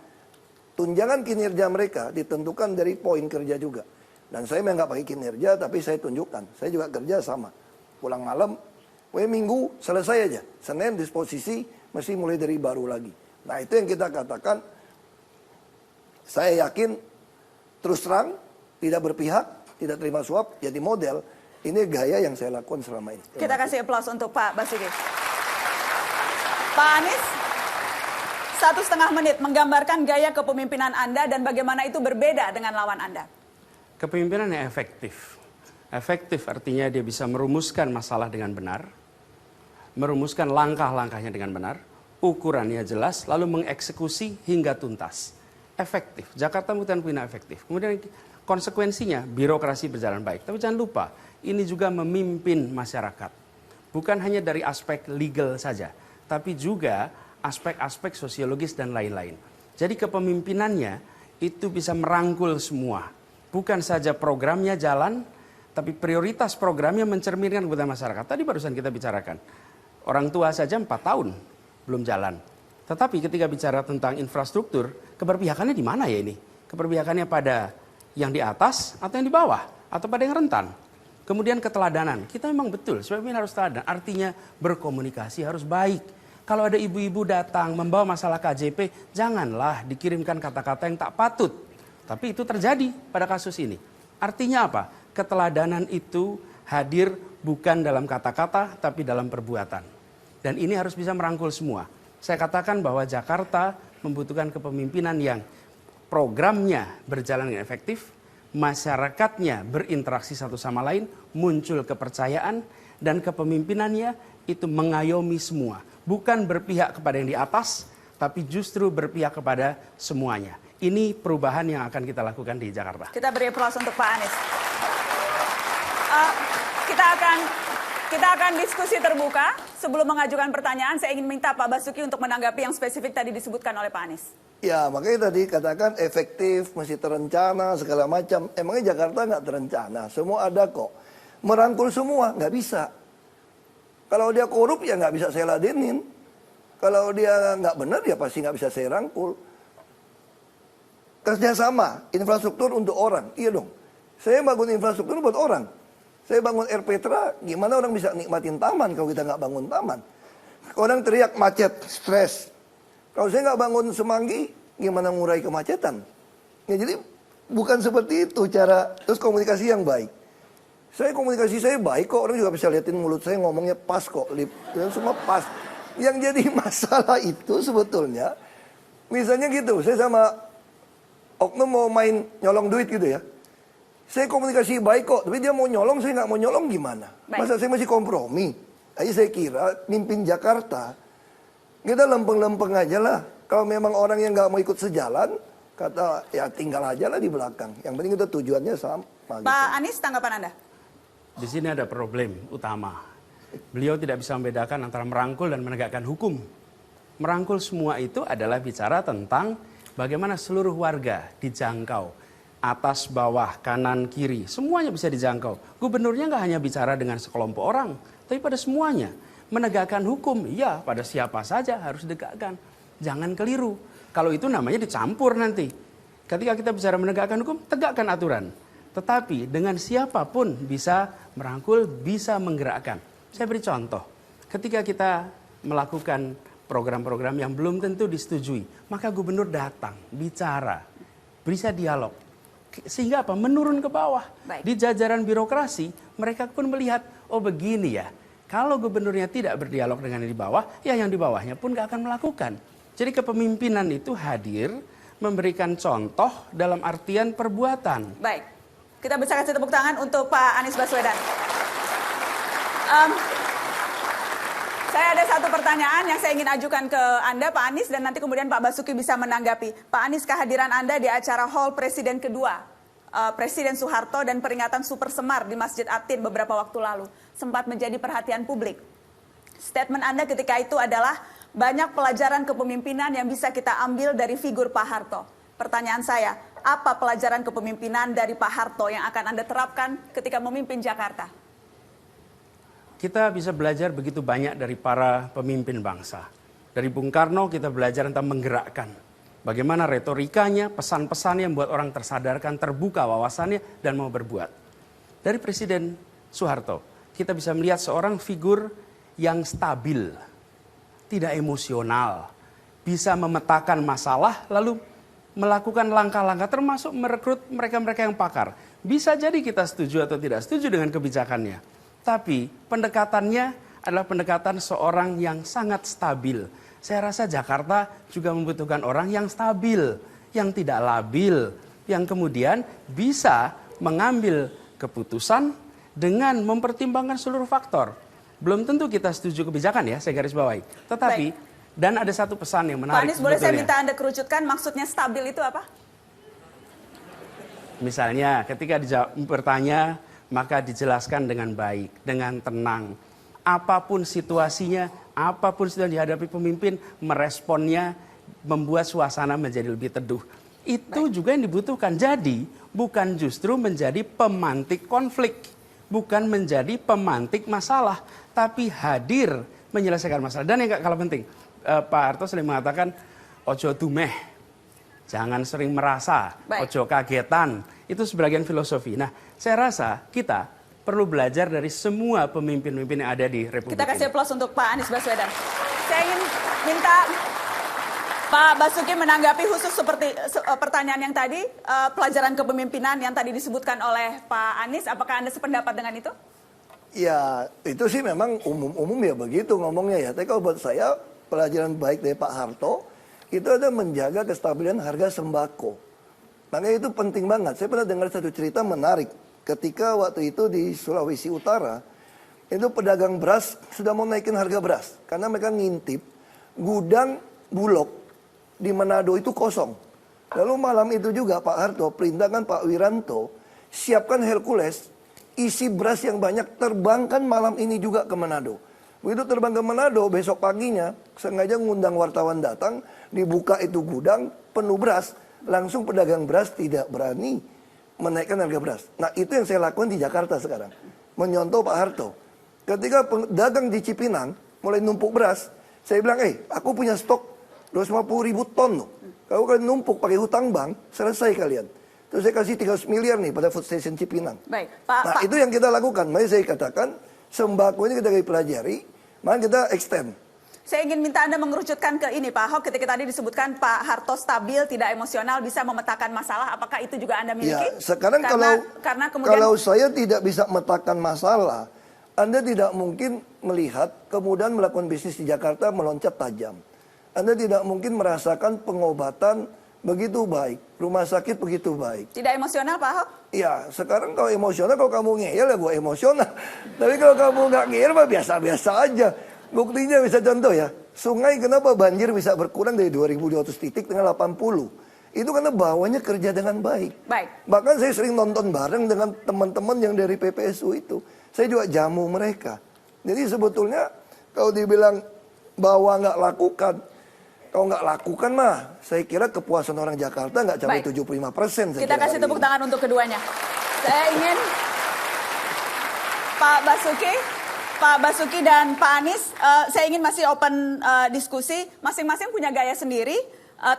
Tunjangan kinerja mereka ditentukan dari poin kerja juga. Dan saya memang nggak pakai kinerja, tapi saya tunjukkan. Saya juga kerja sama. Pulang malam, minggu selesai aja. Senin disposisi, mesti mulai dari baru lagi. Nah, itu yang kita katakan. Saya yakin, terus terang, tidak berpihak, tidak terima suap, jadi model. Ini gaya yang saya lakukan selama ini. Kita kasih aplaus untuk Pak Basuki. Pak Anies, 1,5 menit menggambarkan gaya kepemimpinan Anda dan bagaimana itu berbeda dengan lawan Anda. Kepemimpinan yang efektif. Efektif artinya dia bisa merumuskan masalah dengan benar, merumuskan langkah-langkahnya dengan benar, ukurannya jelas, lalu mengeksekusi hingga tuntas. Efektif. Jakarta bukan punya efektif. Kemudian konsekuensinya birokrasi berjalan baik. Tapi jangan lupa, ini juga memimpin masyarakat. Bukan hanya dari aspek legal saja, tapi juga aspek-aspek sosiologis dan lain-lain. Jadi kepemimpinannya itu bisa merangkul semua. Bukan saja programnya jalan, tapi prioritas programnya mencerminkan kepada masyarakat. Tadi barusan kita bicarakan, orang tua saja 4 tahun belum jalan. Tetapi ketika bicara tentang infrastruktur, keberpihakannya di mana ya ini? Keberpihakannya pada yang di atas atau yang di bawah? Atau pada yang rentan? Kemudian keteladanan, kita memang betul, sebabnya harus teladan. Artinya berkomunikasi harus baik. Kalau ada ibu-ibu datang membawa masalah KJP, janganlah dikirimkan kata-kata yang tak patut. Tapi itu terjadi pada kasus ini. Artinya apa? Keteladanan itu hadir bukan dalam kata-kata, tapi dalam perbuatan. Dan ini harus bisa merangkul semua. Saya katakan bahwa Jakarta membutuhkan kepemimpinan yang programnya berjalan dengan efektif, masyarakatnya berinteraksi satu sama lain, muncul kepercayaan, dan kepemimpinannya itu mengayomi semua. Bukan berpihak kepada yang di atas, tapi justru berpihak kepada semuanya. Ini perubahan yang akan kita lakukan di Jakarta. Kita beri aplaus untuk Pak Anies. Kita akan diskusi terbuka. Sebelum mengajukan pertanyaan, saya ingin minta Pak Basuki untuk menanggapi yang spesifik tadi disebutkan oleh Pak Anies. Ya, makanya tadi katakan efektif, mesti terencana, segala macam. Emangnya Jakarta nggak terencana? Semua ada kok. Merangkul semua, nggak bisa. Kalau dia korup, ya nggak bisa saya ladenin. Kalau dia nggak benar, ya pasti nggak bisa saya rangkul. Kerjasama, infrastruktur untuk orang. Iya dong. Saya bangun infrastruktur buat orang. Saya bangun Air Petra, gimana orang bisa nikmatin taman kalau kita nggak bangun taman? Orang teriak macet, stres. Kalau saya nggak bangun Semanggi, gimana ngurai kemacetan? Ya, jadi bukan seperti itu cara, terus komunikasi yang baik. Komunikasi saya baik kok, orang juga bisa liatin mulut saya ngomongnya pas kok, dan semua pas. Yang jadi masalah itu sebetulnya, misalnya gitu, saya sama oknum mau main nyolong duit gitu ya. Saya komunikasi baik kok, tapi dia mau nyolong, saya nggak mau nyolong gimana? Baik. Masa saya masih kompromi? Jadi saya kira mimpin Jakarta, kita lempeng-lempeng aja lah. Kalau memang orang yang nggak mau ikut sejalan, kata ya tinggal aja lah di belakang. Yang penting kita tujuannya sama. Gitu. Pak Anies, tanggapan Anda? Di sini ada problem utama. Beliau tidak bisa membedakan antara merangkul dan menegakkan hukum. Merangkul semua itu adalah bicara tentang bagaimana seluruh warga dijangkau. Atas, bawah, kanan, kiri, semuanya bisa dijangkau. Gubernurnya nggak hanya bicara dengan sekelompok orang, tapi pada semuanya. Menegakkan hukum, ya pada siapa saja harus ditegakkan. Jangan keliru. Kalau itu namanya dicampur nanti. Ketika kita bicara menegakkan hukum, tegakkan aturan. Tetapi dengan siapapun bisa merangkul, bisa menggerakkan. Saya beri contoh. Ketika kita melakukan program-program yang belum tentu disetujui, maka gubernur datang, bicara, bisa dialog. Sehingga apa? Menurun ke bawah. Baik. Di jajaran birokrasi, mereka pun melihat, oh begini ya. Kalau gubernurnya tidak berdialog dengan yang di bawah, ya yang di bawahnya pun gak akan melakukan. Jadi kepemimpinan itu hadir, memberikan contoh dalam artian perbuatan. Baik, kita bisa kasih tepuk tangan untuk Pak Anies Baswedan. Saya ada satu pertanyaan yang saya ingin ajukan ke Anda, Pak Anies, dan nanti kemudian Pak Basuki bisa menanggapi. Pak Anies, kehadiran Anda di acara Hall Presiden kedua, Presiden Soeharto dan peringatan Super Semar di Masjid Atin beberapa waktu lalu, sempat menjadi perhatian publik. Statement Anda ketika itu adalah banyak pelajaran kepemimpinan yang bisa kita ambil dari figur Pak Harto. Pertanyaan saya, apa pelajaran kepemimpinan dari Pak Harto yang akan Anda terapkan ketika memimpin Jakarta? Kita bisa belajar begitu banyak dari para pemimpin bangsa. Dari Bung Karno kita belajar tentang menggerakkan. Bagaimana retorikanya, pesan-pesannya membuat orang tersadarkan, terbuka wawasannya, dan mau berbuat. Dari Presiden Soeharto, kita bisa melihat seorang figur yang stabil, tidak emosional, bisa memetakan masalah, lalu melakukan langkah-langkah, termasuk merekrut mereka-mereka yang pakar. Bisa jadi kita setuju atau tidak setuju dengan kebijakannya. Tapi pendekatannya adalah pendekatan seorang yang sangat stabil. Saya rasa Jakarta juga membutuhkan orang yang stabil, yang tidak labil, yang kemudian bisa mengambil keputusan dengan mempertimbangkan seluruh faktor. Belum tentu kita setuju kebijakan ya, saya garis bawahi. Tetapi, dan ada satu pesan yang menarik. Pak Anies, boleh saya minta Anda kerucutkan maksudnya stabil itu apa? Misalnya ketika bertanya, maka dijelaskan dengan baik, dengan tenang. Apapun situasinya, apapun yang dihadapi pemimpin, meresponnya, membuat suasana menjadi lebih teduh. Itu juga yang dibutuhkan. Jadi bukan justru menjadi pemantik konflik, bukan menjadi pemantik masalah, tapi hadir menyelesaikan masalah. Dan yang gak kalah penting, Pak Harto sering mengatakan, ojo dumeh, jangan sering merasa, ojo kagetan. Itu sebagian filosofi. Nah, saya rasa kita perlu belajar dari semua pemimpin-pemimpin yang ada di Republik Kita kasih ini. aplaus untuk Pak Anies Baswedan. Saya ingin minta Pak Basuki menanggapi khusus seperti pertanyaan yang tadi, pelajaran kepemimpinan yang tadi disebutkan oleh Pak Anies, apakah Anda sependapat dengan itu? Ya, itu sih memang umum-umum ya begitu ngomongnya ya. Tapi kalau buat saya, pelajaran baik dari Pak Harto, itu ada menjaga kestabilan harga sembako. Makanya itu penting banget. Saya pernah dengar satu cerita menarik. Ketika waktu itu di Sulawesi Utara, itu pedagang beras sudah mau naikin harga beras. Karena mereka ngintip gudang Bulog di Manado itu kosong. Lalu malam itu juga Pak Harto perintahkan Pak Wiranto, siapkan Hercules, isi beras yang banyak, terbangkan malam ini juga ke Manado. Begitu terbang ke Manado, besok paginya sengaja ngundang wartawan datang, dibuka itu gudang penuh beras, langsung pedagang beras tidak berani menaikkan harga beras. Nah itu yang saya lakukan di Jakarta sekarang, menyontoh Pak Harto. Ketika pedagang di Cipinang mulai numpuk beras, saya bilang, aku punya stok 250.000 ton loh. Kalau kalian numpuk pakai hutang bank, selesai kalian. Terus saya kasih 300 miliar nih pada food station Cipinang. Baik, Pak. Itu yang kita lakukan. Makanya saya katakan, sembako ini kita pelajari, maka kita extend. Saya ingin minta Anda mengerucutkan ke ini, Pak Ahok. Ketika tadi disebutkan Pak Harto stabil, tidak emosional, bisa memetakan masalah. Apakah itu juga Anda miliki? Ya, sekarang karena kemudian, kalau saya tidak bisa memetakan masalah, Anda tidak mungkin melihat kemudian melakukan bisnis di Jakarta meloncat tajam. Anda tidak mungkin merasakan pengobatan begitu baik, rumah sakit begitu baik. Tidak emosional, Pak Ahok? Ya, sekarang kalau emosional, kalau kamu ngeyel ya gue emosional. Tapi kalau kamu nggak ngeyel, mah biasa-biasa aja. Buktinya bisa contoh ya, sungai kenapa banjir bisa berkurang dari 2.200 titik dengan 80? Itu karena bawahnya kerja dengan baik. Baik. Bahkan saya sering nonton bareng dengan teman-teman yang dari PPSU itu. Saya juga jamu mereka. Jadi sebetulnya kalau dibilang bahwa nggak lakukan, kalau nggak lakukan mah, saya kira kepuasan orang Jakarta nggak sampai 75%. Kita kasih tepuk tangan untuk keduanya. Saya ingin Pak Basuki dan Pak Anies, saya ingin masih open diskusi. Masing-masing punya gaya sendiri,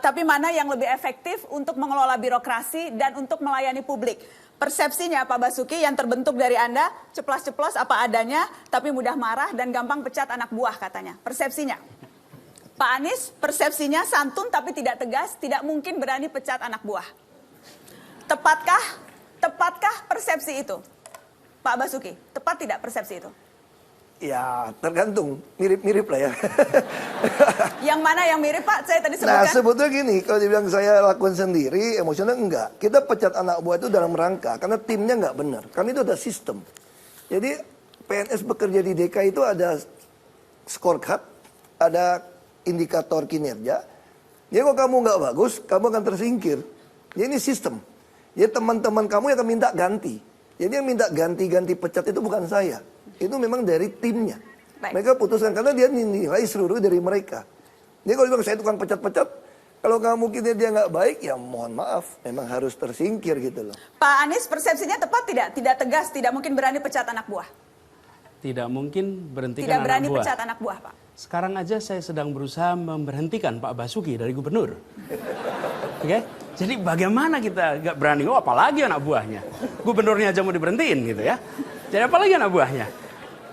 tapi mana yang lebih efektif untuk mengelola birokrasi dan untuk melayani publik. Persepsinya Pak Basuki yang terbentuk dari Anda, ceplas-ceplos apa adanya, tapi mudah marah dan gampang pecat anak buah katanya. Persepsinya. Pak Anies, persepsinya santun tapi tidak tegas, tidak mungkin berani pecat anak buah. Tepatkah persepsi itu? Pak Basuki, tepat tidak persepsi itu? Ya, tergantung. Mirip-mirip lah ya. Yang mana yang mirip, Pak? Saya tadi sebutkan. Nah, sebetulnya gini, kalau dibilang saya lakukan sendiri, emosional enggak. Kita pecat anak buah itu dalam rangka, karena timnya enggak benar. Karena itu ada sistem. Jadi, PNS bekerja di DKI itu ada scorecard, ada indikator kinerja. Jadi kalau kamu nggak bagus, kamu akan tersingkir. Jadi ini sistem. Jadi teman-teman kamu yang akan minta ganti. Jadi yang minta ganti-ganti pecat itu bukan saya. Itu memang dari timnya. Baik. Mereka putuskan karena dia nilai seluruh dari mereka. Jadi kalau bilang saya tukang pecat-pecat, kalau kamu kira dia nggak baik, ya mohon maaf, memang harus tersingkir gitu loh. Pak Anies, persepsinya tepat tidak? Tidak tegas, tidak mungkin berani pecat anak buah. Tidak mungkin berhentikan Tidak berani anak buah. pecat anak buah, Pak. Sekarang aja saya sedang berusaha memberhentikan Pak Basuki dari gubernur. Oke? Jadi bagaimana kita gak berani? Oh, apalagi anak buahnya. Gubernurnya aja mau diberhentiin gitu ya. Jadi apalagi anak buahnya?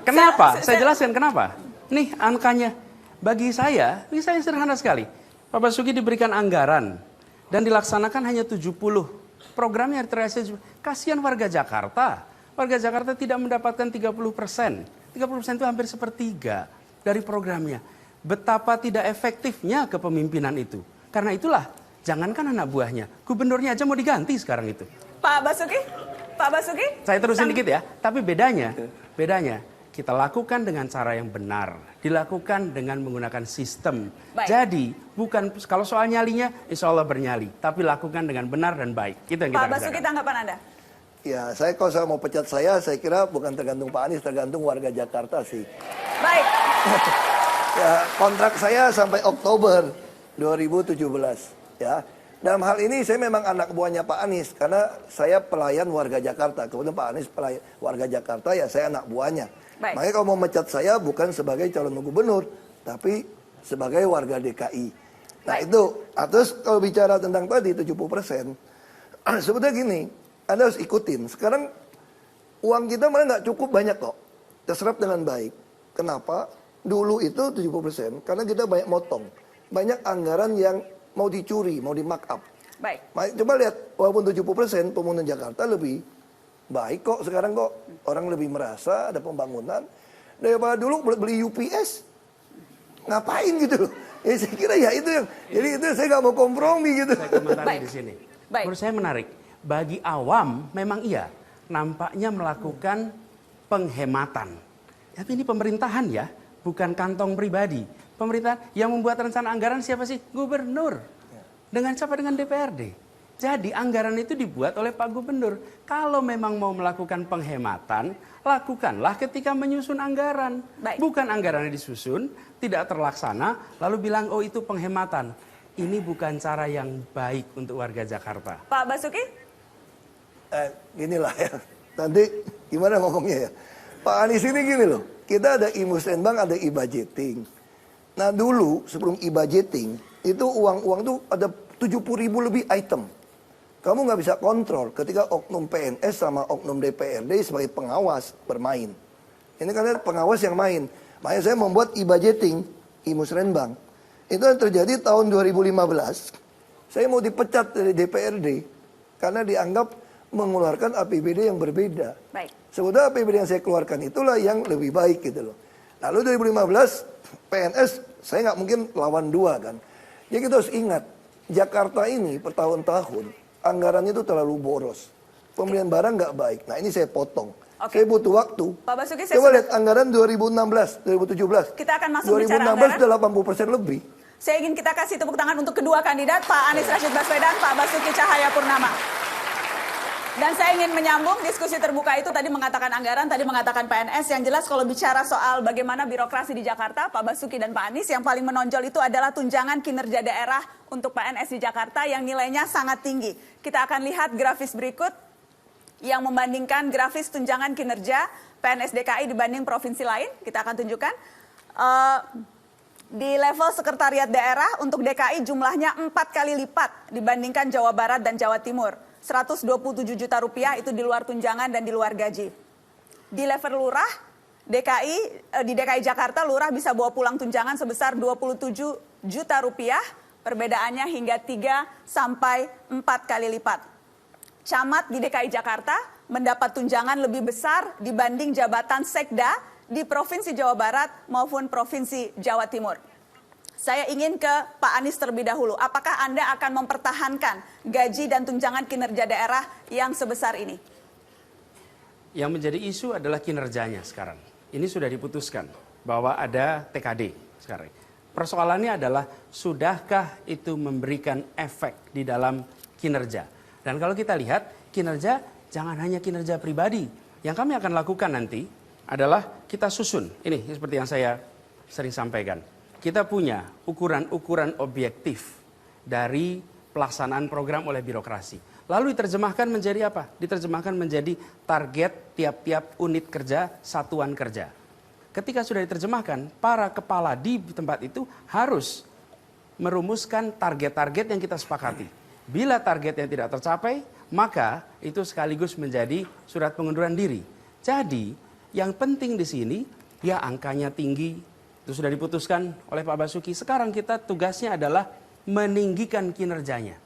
Kenapa? Saya jelaskan kenapa. Nih angkanya. Bagi saya sederhana sekali. Pak Basuki diberikan anggaran dan dilaksanakan hanya 70. Programnya terrealisasi. Kasihan warga Jakarta. Warga Jakarta tidak mendapatkan 30%. 30% itu hampir sepertiga dari programnya. Betapa tidak efektifnya kepemimpinan itu. Karena itulah, jangankan anak buahnya, gubernurnya aja mau diganti sekarang itu. Pak Basuki? Saya terusin dikit ya, tapi bedanya kita lakukan dengan cara yang benar, dilakukan dengan menggunakan sistem. Baik. Jadi bukan kalau soal nyalinya, insya Allah bernyali, tapi lakukan dengan benar dan baik. Itu yang kita Pak Basuki, kerjakan. tanggapan Anda? Ya, kalau saya mau pecat saya kira bukan tergantung Pak Anies, tergantung warga Jakarta sih. Baik. Ya, kontrak saya sampai Oktober 2017. Ya, dalam hal ini saya memang anak buahnya Pak Anies karena saya pelayan warga Jakarta. Kemudian Pak Anies pelayan warga Jakarta, ya saya anak buahnya. Baik. Makanya kalau mau mecat saya bukan sebagai calon gubernur, tapi sebagai warga DKI. Nah Baik. itu, terus kalau bicara tentang tadi 70%, sebetulnya gini, Anda harus ikutin. Sekarang uang kita malah nggak cukup banyak kok, terserap dengan baik. Kenapa? Dulu itu 70%, karena kita banyak motong. banyak anggaran yang mau dicuri, mau di markup. Baik. Coba lihat, walaupun 70% pembangunan Jakarta lebih baik kok sekarang kok. Orang lebih merasa ada pembangunan. Daripada dulu beli UPS. Ngapain gitu loh. Ya saya kira ya itu yang, jadi itu saya nggak mau kompromi gitu. Saya komentari Baik. di sini. Baik. Menurut saya menarik. Bagi awam memang iya, nampaknya melakukan penghematan. Tapi ini pemerintahan ya, bukan kantong pribadi. Pemerintahan yang membuat rencana anggaran siapa sih? Gubernur. Dengan siapa? Dengan DPRD. Jadi anggaran itu dibuat oleh Pak Gubernur. Kalau memang mau melakukan penghematan, lakukanlah ketika menyusun anggaran. Baik. Bukan anggarannya disusun, tidak terlaksana, lalu bilang, oh itu penghematan. Ini bukan cara yang baik untuk warga Jakarta. Pak Basuki? Ginilah ya, nanti gimana ngomongnya ya. Pak Anies ini gini loh, kita ada e-musrenbang, ada e-budgeting. Nah dulu sebelum e-budgeting, itu uang-uang tuh ada 70.000 lebih item. Kamu nggak bisa kontrol ketika oknum PNS sama oknum DPRD sebagai pengawas bermain. Ini kan pengawas yang main. Makanya saya membuat e-budgeting, e-musrenbang. Itu yang terjadi tahun 2015. Saya mau dipecat dari DPRD karena dianggap mengeluarkan APBD yang berbeda. Baik. Sebetulnya APBD yang saya keluarkan itulah yang lebih baik gitu loh. Lalu 2015 PNS saya nggak mungkin lawan dua kan. Jadi kita harus ingat Jakarta ini per tahun-tahun anggarannya itu terlalu boros. Pembelian barang nggak baik. Nah ini saya potong. Oke. Saya butuh waktu. Pak Basuki, saya Coba sudah- lihat anggaran 2016, 2017. Kita akan masuk bicara 2016 anggaran. sudah 80% lebih. Saya ingin kita kasih tepuk tangan untuk kedua kandidat, Pak Anies Rashid Baswedan, Pak Basuki Cahayapurnama. Dan saya ingin menyambung diskusi terbuka itu tadi mengatakan anggaran, tadi mengatakan PNS. Yang jelas kalau bicara soal bagaimana birokrasi di Jakarta, Pak Basuki dan Pak Anies, yang paling menonjol itu adalah tunjangan kinerja daerah untuk PNS di Jakarta yang nilainya sangat tinggi. Kita akan lihat grafis berikut yang membandingkan grafis tunjangan kinerja PNS DKI dibanding provinsi lain. Kita akan tunjukkan. Di level sekretariat daerah untuk DKI jumlahnya 4 kali lipat dibandingkan Jawa Barat dan Jawa Timur. 127 juta rupiah itu di luar tunjangan dan di luar gaji. Di level lurah, di DKI Jakarta lurah bisa bawa pulang tunjangan sebesar 27 juta rupiah. Perbedaannya hingga 3 sampai 4 kali lipat. Camat di DKI Jakarta mendapat tunjangan lebih besar dibanding jabatan sekda di Provinsi Jawa Barat maupun Provinsi Jawa Timur. Saya ingin ke Pak Anies terlebih dahulu. Apakah Anda akan mempertahankan gaji dan tunjangan kinerja daerah yang sebesar ini? Yang menjadi isu adalah kinerjanya sekarang. Ini sudah diputuskan bahwa ada TKD sekarang. Persoalannya adalah sudahkah itu memberikan efek di dalam kinerja. Dan kalau kita lihat kinerja jangan hanya kinerja pribadi. Yang kami akan lakukan nanti adalah kita susun. Ini seperti yang saya sering sampaikan. Kita punya ukuran-ukuran objektif dari pelaksanaan program oleh birokrasi. Lalu diterjemahkan menjadi apa? Diterjemahkan menjadi target tiap-tiap unit kerja, satuan kerja. Ketika sudah diterjemahkan, para kepala di tempat itu harus merumuskan target-target yang kita sepakati. Bila target yang tidak tercapai, maka itu sekaligus menjadi surat pengunduran diri. Jadi, yang penting di sini, ya angkanya tinggi, itu sudah diputuskan oleh Pak Basuki. Sekarang kita tugasnya adalah meninggikan kinerjanya.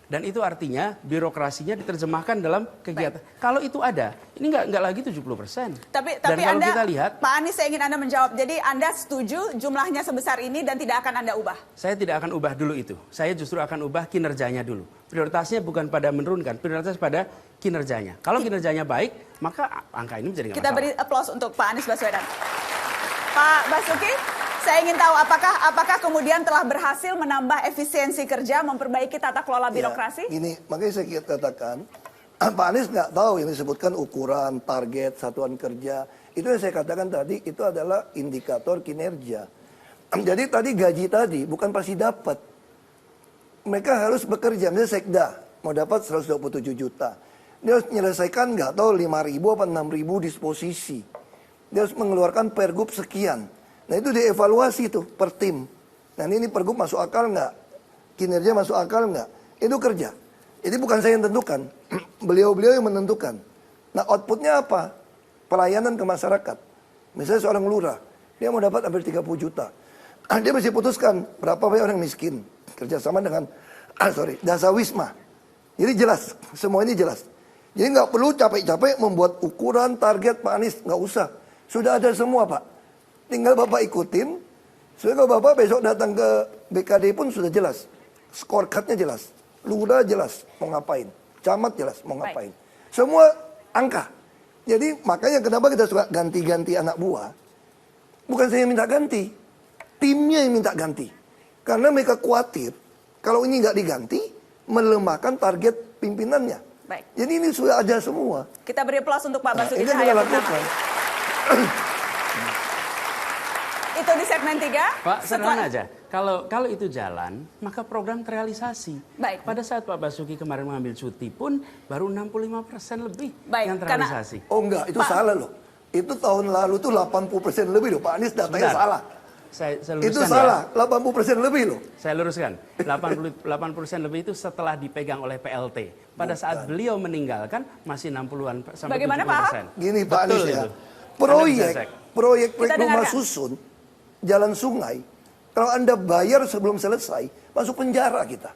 Dan itu artinya birokrasinya diterjemahkan dalam kegiatan. Baik. Kalau itu ada, ini nggak lagi 70%. Tapi dan kalau Anda, kita lihat, Pak Anies, saya ingin Anda menjawab. Jadi Anda setuju jumlahnya sebesar ini dan tidak akan Anda ubah? Saya tidak akan ubah dulu itu. Saya justru akan ubah kinerjanya dulu. Prioritasnya bukan pada menurunkan, prioritas pada kinerjanya. Kalau kinerjanya baik, maka angka ini menjadi nggak Kita masalah. beri aplaus untuk Pak Anies Baswedan. Pak Basuki, saya ingin tahu apakah kemudian telah berhasil menambah efisiensi kerja, memperbaiki tata kelola birokrasi? Ya, gini, makanya saya katakan, Pak Anies nggak tahu yang disebutkan ukuran, target, satuan kerja. Itu yang saya katakan tadi, itu adalah indikator kinerja. Jadi tadi gaji tadi bukan pasti dapat. Mereka harus bekerja, misalnya sekda, mau dapat 127 juta. Dia harus menyelesaikan nggak tahu 5.000 apa 6.000 disposisi. Dia harus mengeluarkan pergub sekian. Nah itu dievaluasi tuh per tim. Nah ini pergub masuk akal nggak? Kinerja masuk akal nggak? Itu kerja. Jadi bukan saya yang tentukan. Beliau-beliau yang menentukan. Nah outputnya apa? Pelayanan ke masyarakat. Misalnya seorang lurah. Dia mau dapat hampir 30 juta. dia mesti putuskan berapa banyak orang miskin. Kerjasama dengan, Dasar Wisma. Jadi jelas, semua ini jelas. Jadi nggak perlu capek-capek membuat ukuran, target Pak Anies, nggak usah. Sudah ada semua Pak. Tinggal Bapak ikutin. Soalnya kalau Bapak besok datang ke BKD pun sudah jelas. Scorecardnya jelas. Lurah jelas mau ngapain. Camat jelas mau ngapain. Semua angka. Jadi makanya kenapa kita suka ganti-ganti anak buah. Bukan saya yang minta ganti. Timnya yang minta ganti. Karena mereka khawatir kalau ini nggak diganti, melemahkan target pimpinannya. Baik. Jadi ini sudah ada semua. Kita beri aplaus untuk Pak Basuki Ini yang kita Cahayapurnama. lakukan. Itu di segmen 3. Pak, sederhana aja. Kalau itu jalan, maka program terrealisasi. Baik. Pada saat Pak Basuki kemarin mengambil cuti pun baru 65% lebih Baik, yang terrealisasi. Oh enggak, itu salah loh. Itu tahun lalu tuh 80% lebih loh. Pak Anies datanya Sebentar. salah. Saya luruskan Itu ya. salah, 80% lebih loh. Saya luruskan. 80% lebih itu setelah dipegang oleh PLT. Pada saat beliau meninggalkan masih 60-an sampai Bagaimana, 70%. Gini Pak Betul Anies ya, itu. proyek Kita rumah dengarkan. susun, jalan sungai, kalau Anda bayar sebelum selesai, masuk penjara kita.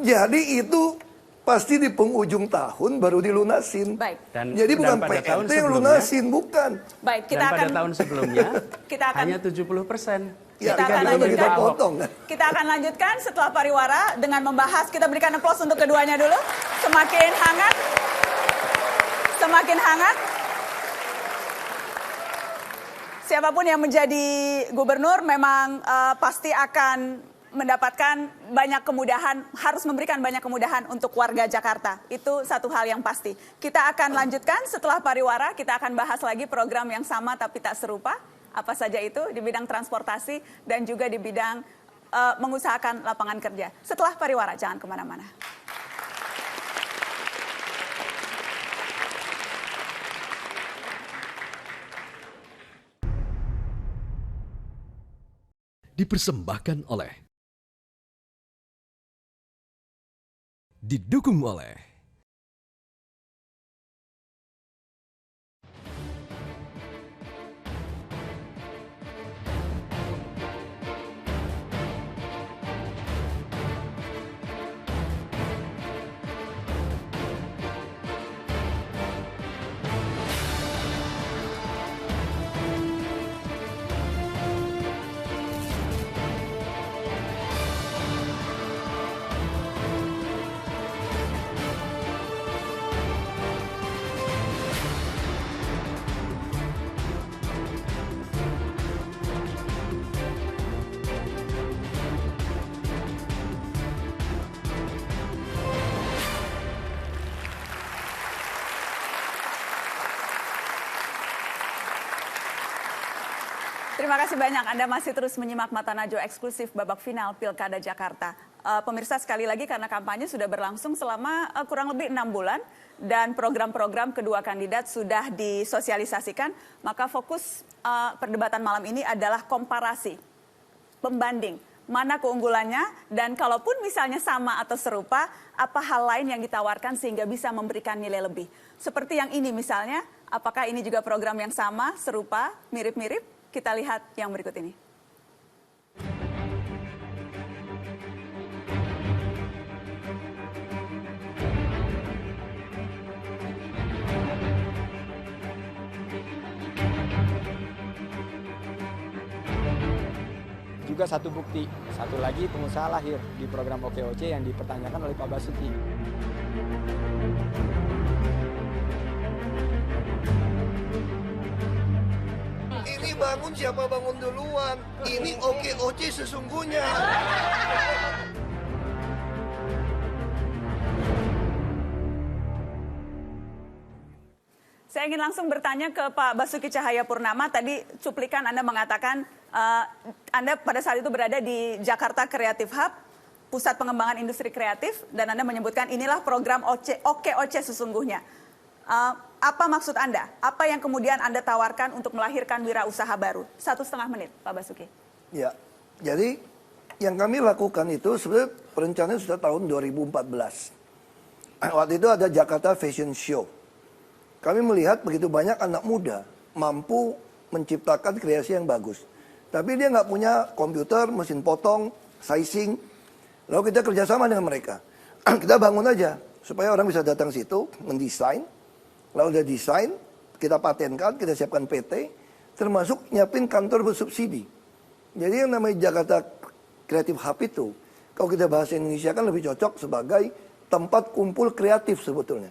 Jadi itu pasti di penghujung tahun baru dilunasin. Baik. Jadi bukan pada tahun PLT yang sebelumnya- lunasin, bukan. Baik, kita Dan pada akan tahun sebelumnya kita akan hanya 70%. Ya, Kita akan kita lanjutkan. potong kan. Kita akan lanjutkan setelah pariwara dengan membahas. Kita berikan aplaus untuk keduanya dulu. Semakin hangat. Semakin hangat. Siapapun yang menjadi gubernur memang pasti akan mendapatkan banyak kemudahan, harus memberikan banyak kemudahan untuk warga Jakarta. Itu satu hal yang pasti. Kita akan lanjutkan setelah pariwara, kita akan bahas lagi program yang sama tapi tak serupa. Apa saja itu di bidang transportasi dan juga di bidang mengusahakan lapangan kerja. Setelah pariwara, jangan kemana-mana. Dipersembahkan oleh, didukung oleh Terima kasih banyak Anda masih terus menyimak Mata Najwa eksklusif babak final Pilkada Jakarta. Pemirsa sekali lagi karena kampanye sudah berlangsung selama kurang lebih 6 bulan dan program-program kedua kandidat sudah disosialisasikan, maka fokus perdebatan malam ini adalah komparasi, pembanding, mana keunggulannya dan kalaupun misalnya sama atau serupa, apa hal lain yang ditawarkan sehingga bisa memberikan nilai lebih. Seperti yang ini misalnya, apakah ini juga program yang sama, serupa, mirip-mirip? Kita lihat yang berikut ini. Juga satu bukti, satu lagi pengusaha lahir di program OKOC yang dipertanyakan oleh Pak Basuki. Ini bangun siapa bangun duluan? Ini OKOC sesungguhnya. Saya ingin langsung bertanya ke Pak Basuki Cahayapurnama. Tadi cuplikan Anda mengatakan Anda pada saat itu berada di Jakarta Creative Hub, pusat pengembangan industri kreatif, dan Anda menyebutkan inilah program OKOC sesungguhnya. Apa maksud Anda? Apa yang kemudian Anda tawarkan untuk melahirkan wirausaha baru? 1,5 menit, Pak Basuki. Ya, jadi yang kami lakukan itu sebenarnya perencanaan sudah tahun 2014. Waktu itu ada Jakarta Fashion Show. Kami melihat begitu banyak anak muda mampu menciptakan kreasi yang bagus. Tapi dia nggak punya komputer, mesin potong, sizing. Lalu kita kerjasama dengan mereka. Kita bangun aja supaya orang bisa datang situ, mendesain. Lalu udah desain, kita patenkan, kita siapkan PT, termasuk nyiapin kantor bersubsidi. Jadi yang namanya Jakarta Creative Hub itu, kalau kita bahasa Indonesia kan lebih cocok sebagai tempat kumpul kreatif sebetulnya.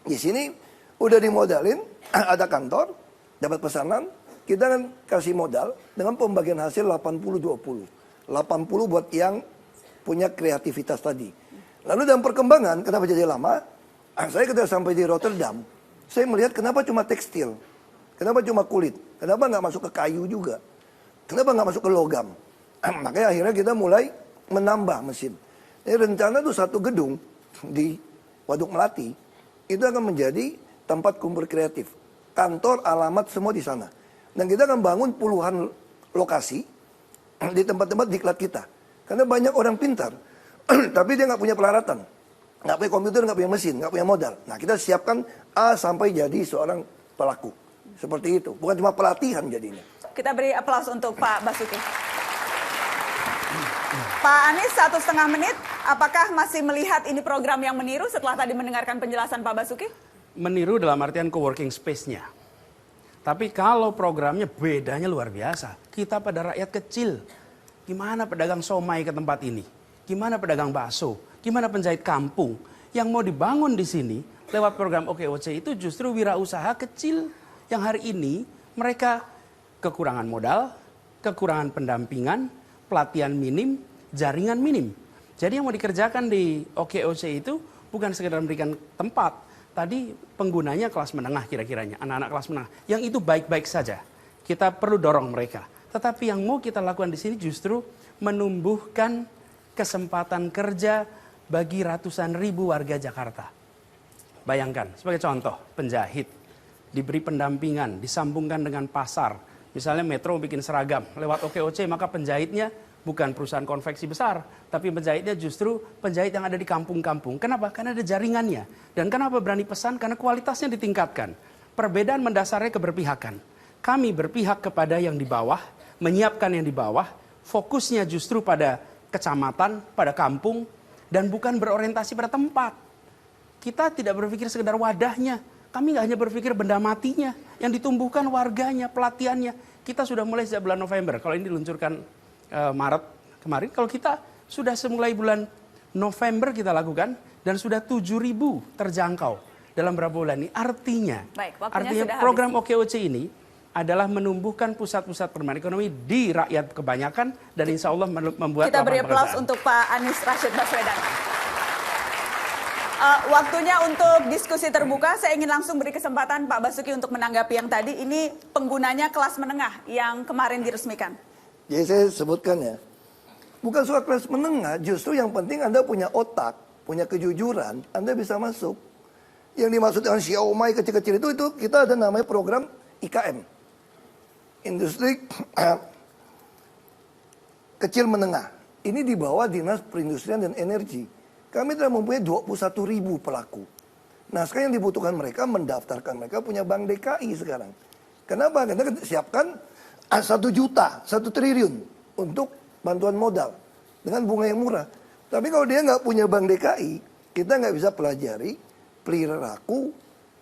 Di sini udah dimodalin, ada kantor, dapat pesanan, kita kan kasih modal dengan pembagian hasil 80-20. 80 buat yang punya kreativitas tadi. Lalu dalam perkembangan, kenapa jadi lama? Saya ketika sampai di Rotterdam, saya melihat kenapa cuma tekstil, kenapa cuma kulit, kenapa nggak masuk ke kayu juga, kenapa nggak masuk ke logam. Makanya akhirnya kita mulai menambah mesin. Jadi rencana tuh satu gedung di Waduk Melati, itu akan menjadi tempat kumpul kreatif. Kantor, alamat, semua di sana. Dan kita akan bangun puluhan lokasi di tempat-tempat diklat kita. Karena banyak orang pintar, tapi dia nggak punya peralatan. Nggak punya komputer, nggak punya mesin, nggak punya modal. Nah kita siapkan A sampai jadi seorang pelaku. Seperti itu. Bukan cuma pelatihan jadinya. Kita beri aplaus untuk Pak Basuki. Pak Anies, 1,5 menit. Apakah masih melihat ini program yang meniru setelah tadi mendengarkan penjelasan Pak Basuki? Meniru dalam artian co-working space-nya. Tapi kalau programnya bedanya luar biasa. Kita pada rakyat kecil. Gimana pedagang somai ke tempat ini? Gimana pedagang bakso? Gimana penjahit kampung? Yang mau dibangun di sini lewat program OKOC itu justru wirausaha kecil. Yang hari ini mereka kekurangan modal, kekurangan pendampingan, pelatihan minim, jaringan minim. Jadi yang mau dikerjakan di OKOC itu bukan sekedar memberikan tempat. Tadi penggunanya kelas menengah kira-kiranya, anak-anak kelas menengah. Yang itu baik-baik saja. Kita perlu dorong mereka. Tetapi yang mau kita lakukan di sini justru menumbuhkan kesempatan kerja bagi ratusan ribu warga Jakarta. Bayangkan, sebagai contoh, penjahit diberi pendampingan, disambungkan dengan pasar. Misalnya Metro bikin seragam lewat OKOC, maka penjahitnya bukan perusahaan konveksi besar, tapi penjahitnya justru penjahit yang ada di kampung-kampung. Kenapa? Karena ada jaringannya. Dan kenapa berani pesan? Karena kualitasnya ditingkatkan. Perbedaan mendasarnya keberpihakan. Kami berpihak kepada yang di bawah, menyiapkan yang di bawah, fokusnya justru pada kecamatan, pada kampung, dan bukan berorientasi pada tempat. Kita tidak berpikir sekedar wadahnya. Kami nggak hanya berpikir benda matinya, yang ditumbuhkan warganya, pelatihannya. Kita sudah mulai sejak bulan November. Kalau ini diluncurkan Maret kemarin, kalau kita sudah semulai bulan November kita lakukan, dan sudah 7.000 terjangkau dalam beberapa bulan ini. Artinya program OKOC ini adalah menumbuhkan pusat-pusat pertumbuhan ekonomi di rakyat kebanyakan dan insya Allah membuat kita beri aplaus untuk Pak Anies Rashid Baswedan. Waktunya untuk diskusi terbuka. Saya ingin langsung beri kesempatan Pak Basuki untuk menanggapi yang tadi. Ini penggunanya kelas menengah yang kemarin diresmikan. Jadi saya sebutkan ya, bukan soal kelas menengah, justru yang penting Anda punya otak, punya kejujuran, Anda bisa masuk. Yang dimaksud dengan Xiaomai kecil-kecil itu kita ada namanya program IKM. Industri kecil menengah. Ini di bawah Dinas Perindustrian dan Energi. Kami telah mempunyai 21.000 pelaku. Nah sekarang yang dibutuhkan mereka, mendaftarkan mereka punya Bank DKI sekarang. Kenapa? Karena kita siapkan 1 juta, 1 triliun untuk bantuan modal. Dengan bunga yang murah. Tapi kalau dia nggak punya Bank DKI, kita nggak bisa pelajari perilaku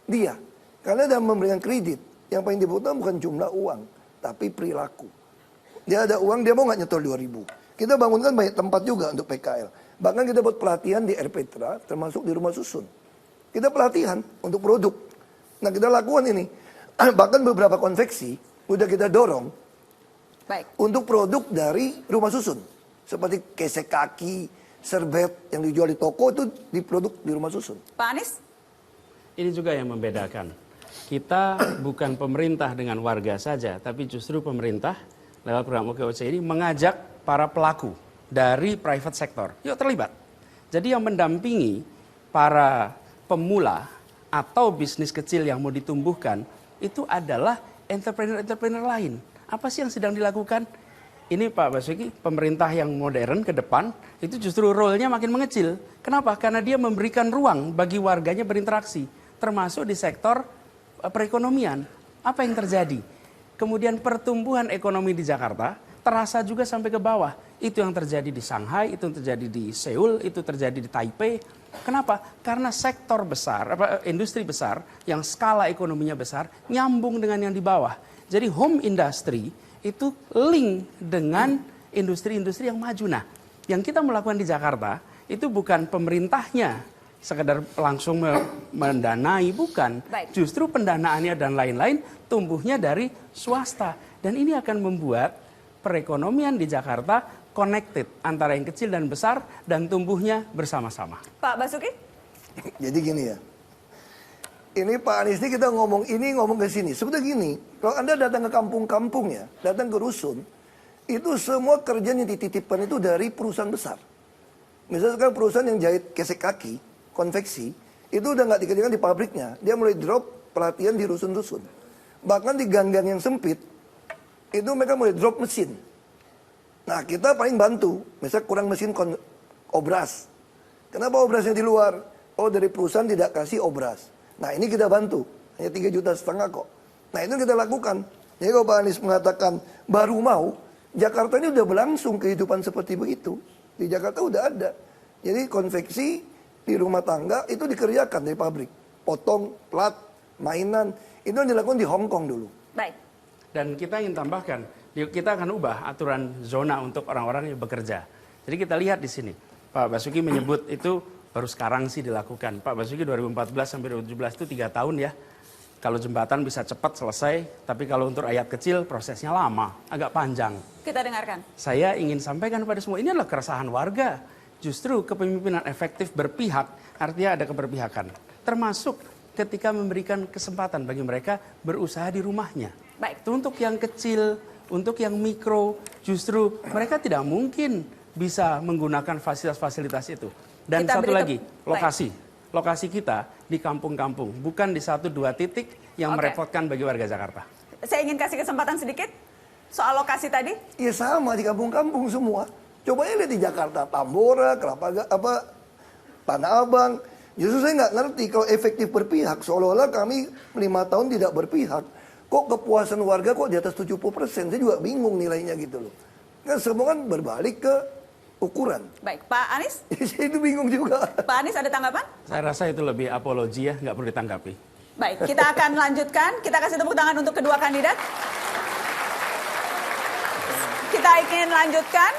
dia. Karena dalam memberikan kredit, yang paling dibutuhkan bukan jumlah uang, tapi perilaku. Dia ada uang, dia mau nggak nyetor 2.000. Kita bangunkan banyak tempat juga untuk PKL. Bahkan kita buat pelatihan di RPTRA, termasuk di rumah susun. Kita pelatihan untuk produk. Nah kita lakukan ini. Bahkan beberapa konveksi, udah kita dorong. Baik. Untuk produk dari rumah susun. Seperti kesek kaki, serbet yang dijual di toko itu di produk di rumah susun. Pak Anies? Ini juga yang membedakan. Kita bukan pemerintah dengan warga saja, tapi justru pemerintah lewat program OKOC ini mengajak para pelaku dari private sector, yuk terlibat. Jadi yang mendampingi para pemula atau bisnis kecil yang mau ditumbuhkan itu adalah entrepreneur-entrepreneur lain. Apa sih yang sedang dilakukan? Ini Pak Basuki, pemerintah yang modern ke depan, itu justru role-nya makin mengecil. Kenapa? Karena dia memberikan ruang bagi warganya berinteraksi, termasuk di sektor perekonomian. Apa yang terjadi? kemudian pertumbuhan ekonomi di Jakarta terasa juga sampai ke bawah. Itu yang terjadi di Shanghai, itu yang terjadi di Seoul, itu terjadi di Taipei. Kenapa? Karena sektor besar, industri besar yang skala ekonominya besar nyambung dengan yang di bawah. Jadi home industry itu link dengan industri-industri yang maju. Nah, yang kita melakukan di Jakarta itu bukan pemerintahnya sekedar langsung mendanai, bukan. Baik. Justru pendanaannya dan lain-lain tumbuhnya dari swasta. Dan ini akan membuat perekonomian di Jakarta connected antara yang kecil dan besar dan tumbuhnya bersama-sama. Pak Basuki? Jadi gini ya. Ini Pak Anies ini kita ngomong ke sini. Sebetulnya gini, kalau Anda datang ke kampung-kampung ya, datang ke rusun, itu semua kerjaan yang dititipkan itu dari perusahaan besar. Misalnya sekarang perusahaan yang jahit gesek kaki, konveksi, itu udah nggak dikerjakan di pabriknya. Dia mulai drop pelatihan di rusun-rusun. Bahkan di gang-gang yang sempit, itu mereka mulai drop mesin. Nah kita paling bantu, misalnya kurang mesin obras. Kenapa obrasnya di luar? Oh dari perusahaan tidak kasih obras. Nah ini kita bantu, hanya 3,5 juta kok. Nah itu kita lakukan. Jadi kalau Pak Anies mengatakan baru mau, Jakarta ini udah berlangsung kehidupan seperti begitu. Di Jakarta udah ada. Jadi konveksi di rumah tangga itu dikerjakan dari pabrik. Potong, plat, mainan. Itu yang dilakukan di Hong Kong dulu. Baik. Dan kita ingin tambahkan, kita akan ubah aturan zona untuk orang-orang yang bekerja. Jadi kita lihat di sini, Pak Basuki menyebut itu baru sekarang sih dilakukan. Pak Basuki 2014 sampai 2017 itu 3 tahun ya. Kalau jembatan bisa cepat selesai, tapi kalau untuk rakyat kecil prosesnya lama, agak panjang. Kita dengarkan. Saya ingin sampaikan kepada semua, ini adalah keresahan warga. Justru kepemimpinan efektif berpihak, artinya ada keberpihakan. Termasuk ketika memberikan kesempatan bagi mereka berusaha di rumahnya. Baik. Untuk yang kecil, untuk yang mikro, justru mereka tidak mungkin bisa menggunakan fasilitas-fasilitas itu. Dan Kita satu beri lagi, lokasi. Lokasi kita di kampung-kampung, bukan di 1-2 titik yang Oke. merepotkan bagi warga Jakarta. Saya ingin kasih kesempatan sedikit soal lokasi tadi. Ya sama di kampung-kampung semua. Coba lihat di Jakarta, Tambora, Tanah Abang. Justru saya nggak ngerti kalau efektif berpihak, seolah-olah kami 5 tahun tidak berpihak. Kok kepuasan warga kok di atas 70%? Saya juga bingung nilainya gitu loh. Kan semua kan berbalik ke ukuran. Baik, Pak Anies? Saya itu bingung juga. Pak Anies ada tanggapan? Saya rasa itu lebih apologi ya, nggak perlu ditanggapi. Baik, kita akan lanjutkan. Kita kasih tepuk tangan untuk kedua kandidat. Kita ingin lanjutkan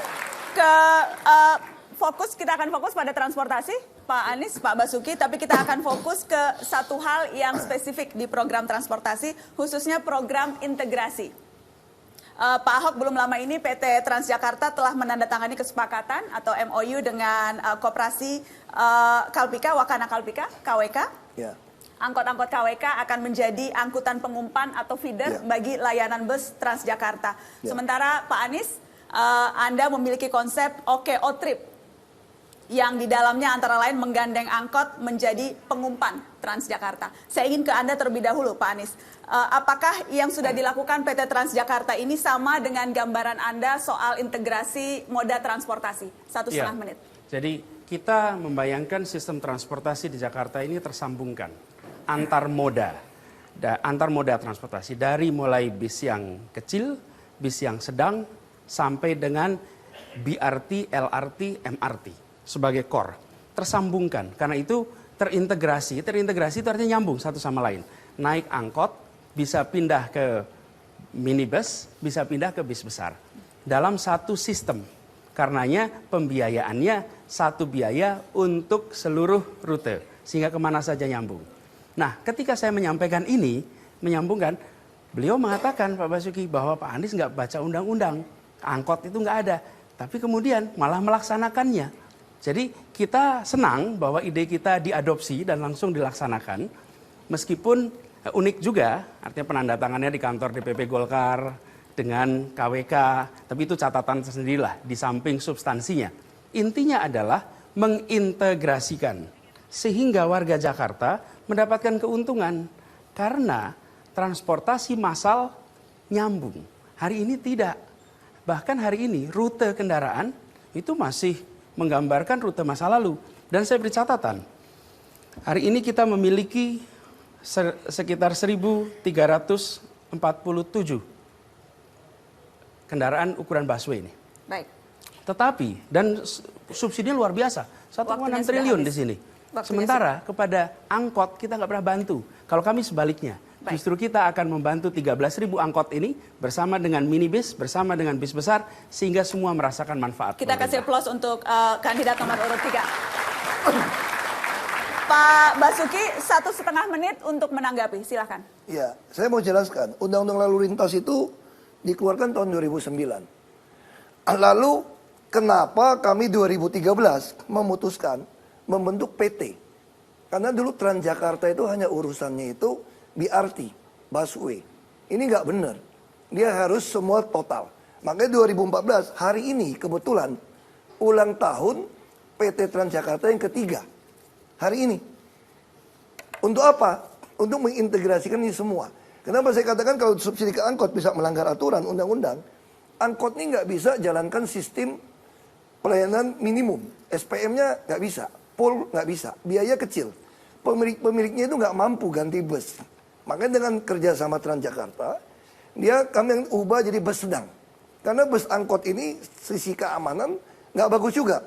ke kita akan fokus pada transportasi, Pak Anies, Pak Basuki, tapi kita akan fokus ke satu hal yang spesifik di program transportasi, khususnya program integrasi. Pak Ahok belum lama ini PT Transjakarta telah menandatangani kesepakatan atau MOU dengan koperasi Kalpika, Wakana Kalpika, KWK. Ya. Angkot-angkot KWK akan menjadi angkutan pengumpan atau feeder bagi layanan bus Transjakarta. Sementara Pak Anies, Anda memiliki konsep OKO Trip yang di dalamnya antara lain menggandeng angkot menjadi pengumpan Transjakarta. Saya ingin ke Anda terlebih dahulu, Pak Anies. Apakah yang sudah dilakukan PT Transjakarta ini sama dengan gambaran Anda soal integrasi moda transportasi? 1,5 menit. Jadi kita membayangkan sistem transportasi di Jakarta ini tersambungkan antar moda transportasi dari mulai bis yang kecil, bis yang sedang sampai dengan BRT, LRT, MRT sebagai core tersambungkan. Karena itu terintegrasi itu artinya nyambung satu sama lain. Naik angkot bisa pindah ke minibus, bisa pindah ke bis besar dalam satu sistem. Karenanya pembiayaannya satu biaya untuk seluruh rute sehingga kemana saja nyambung. Nah, ketika saya menyampaikan ini, menyambungkan, beliau mengatakan Pak Basuki bahwa Pak Anies nggak baca undang-undang, angkot itu nggak ada, tapi kemudian malah melaksanakannya. Jadi kita senang bahwa ide kita diadopsi dan langsung dilaksanakan, meskipun unik juga, artinya penandatangannya di kantor DPP Golkar dengan KWK, tapi itu catatan tersendirilah di samping substansinya. Intinya adalah mengintegrasikan sehingga warga Jakarta mendapatkan keuntungan karena transportasi massal nyambung. Hari ini tidak. Bahkan hari ini rute kendaraan itu masih menggambarkan rute masa lalu. Dan saya beri catatan, hari ini kita memiliki sekitar 1.347 kendaraan ukuran busway ini. Baik. Tetapi, dan subsidinya luar biasa, 1,6 Waktunya sudah triliun habis. di sini. Waktunya Sementara kepada angkot kita nggak pernah bantu. Kalau kami sebaliknya, Baik. justru kita akan membantu 13.000 angkot ini bersama dengan minibus, bersama dengan bis besar, sehingga semua merasakan manfaat. Kita kasih pemerintah. applause untuk kandidat nomor urut 3. Pak Basuki, 1,5 menit untuk menanggapi, silahkan. Ya, saya mau jelaskan. Undang-undang lalu lintas itu dikeluarkan tahun 2009. Lalu kenapa kami 2013 memutuskan membentuk PT? Karena dulu Transjakarta itu hanya urusannya itu BRT, busway. Ini nggak benar. Dia harus semua total. Makanya 2014 hari ini kebetulan ulang tahun PT Transjakarta yang ketiga. Hari ini. Untuk apa? Untuk mengintegrasikan ini semua. Kenapa saya katakan kalau subsidi ke angkot bisa melanggar aturan undang-undang, angkot ini nggak bisa jalankan sistem pelayanan minimum. SPM-nya nggak bisa, pol nggak bisa, biaya kecil. Pemiliknya itu nggak mampu ganti bus. Makanya dengan kerjasama Transjakarta, kami yang ubah jadi bus sedang. Karena bus angkot ini sisi keamanan nggak bagus juga.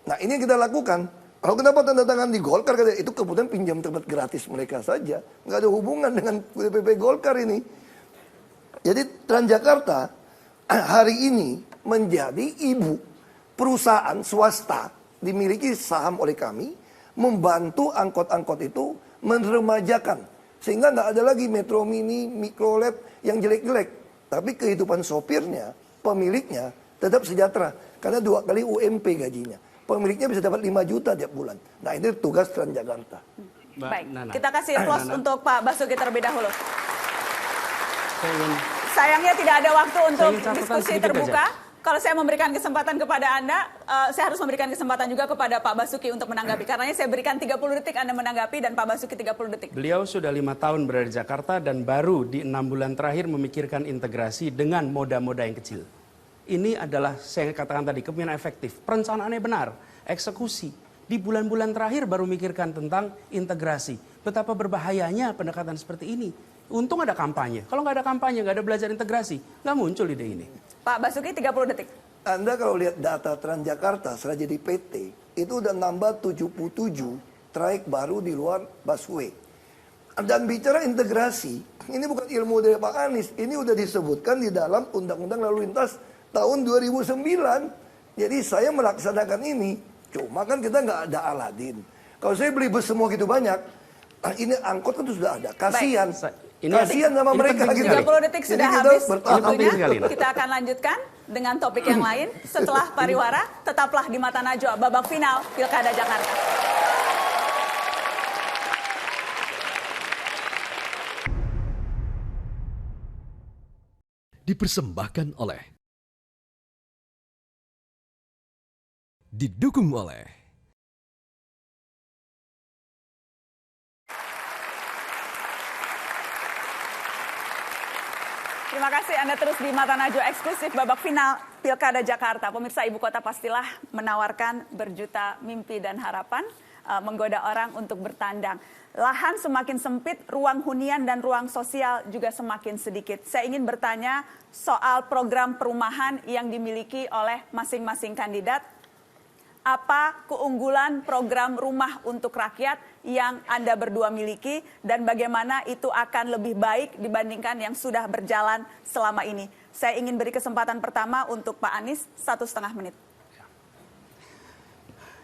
Nah ini yang kita lakukan. Kalau kenapa tanda tangan di Golkar, itu kemudian pinjam tempat gratis mereka saja. Nggak ada hubungan dengan DPP Golkar ini. Jadi Transjakarta hari ini menjadi ibu perusahaan swasta dimiliki saham oleh kami, membantu angkot-angkot itu meremajakan. Sehingga nggak ada lagi Metro Mini, Mikrolet yang jelek-jelek. Tapi kehidupan sopirnya, pemiliknya tetap sejahtera. Karena 2 kali UMP gajinya. Pemiliknya bisa dapat 5 juta tiap bulan. Nah ini tugas Transjakarta. Mbak Baik, Nana. kita kasih applause Nana. untuk Pak Basuki terlebih dahulu. Saya ingin Sayangnya tidak ada waktu untuk ingin catatan diskusi sedikit terbuka. Kalau saya memberikan kesempatan kepada Anda, saya harus memberikan kesempatan juga kepada Pak Basuki untuk menanggapi. Karena saya berikan 30 detik Anda menanggapi dan Pak Basuki 30 detik. Beliau sudah 5 tahun berada di Jakarta dan baru di 6 bulan terakhir memikirkan integrasi dengan moda-moda yang kecil. Ini adalah, saya katakan tadi, kepemimpinan efektif. Perencanaannya benar, eksekusi. Di bulan-bulan terakhir baru mikirkan tentang integrasi. Betapa berbahayanya pendekatan seperti ini. Untung ada kampanye. Kalau nggak ada kampanye, nggak ada belajar integrasi, nggak muncul ide ini. Pak Basuki 30 detik. Anda kalau lihat data Transjakarta setelah jadi PT, itu udah nambah 77 trayek baru di luar busway. Dan bicara integrasi, ini bukan ilmu dari Pak Anies, ini udah disebutkan di dalam Undang-Undang Lalu Lintas tahun 2009. Jadi saya melaksanakan ini, cuma kan kita nggak ada Aladin. Kalau saya beli bus semua gitu banyak, ini angkot kan sudah ada. Kasihan. Kasihan sama mereka penting gitu. sekali. 30 detik sudah Jadi kita habis bertahan. Ini penting sekali, waktunya. Nak. Kita akan lanjutkan dengan topik yang lain. Setelah pariwara, tetaplah di Mata Najwa, babak final Pilkada Jakarta. Dipersembahkan oleh, didukung oleh Terima kasih Anda terus di Mata Najwa eksklusif babak final Pilkada Jakarta. Pemirsa, ibu kota pastilah menawarkan berjuta mimpi dan harapan, menggoda orang untuk bertandang. Lahan semakin sempit, ruang hunian dan ruang sosial juga semakin sedikit. Saya ingin bertanya soal program perumahan yang dimiliki oleh masing-masing kandidat. Apa keunggulan program rumah untuk rakyat yang Anda berdua miliki dan bagaimana itu akan lebih baik dibandingkan yang sudah berjalan selama ini? Saya ingin beri kesempatan pertama untuk Pak Anies, 1,5 menit.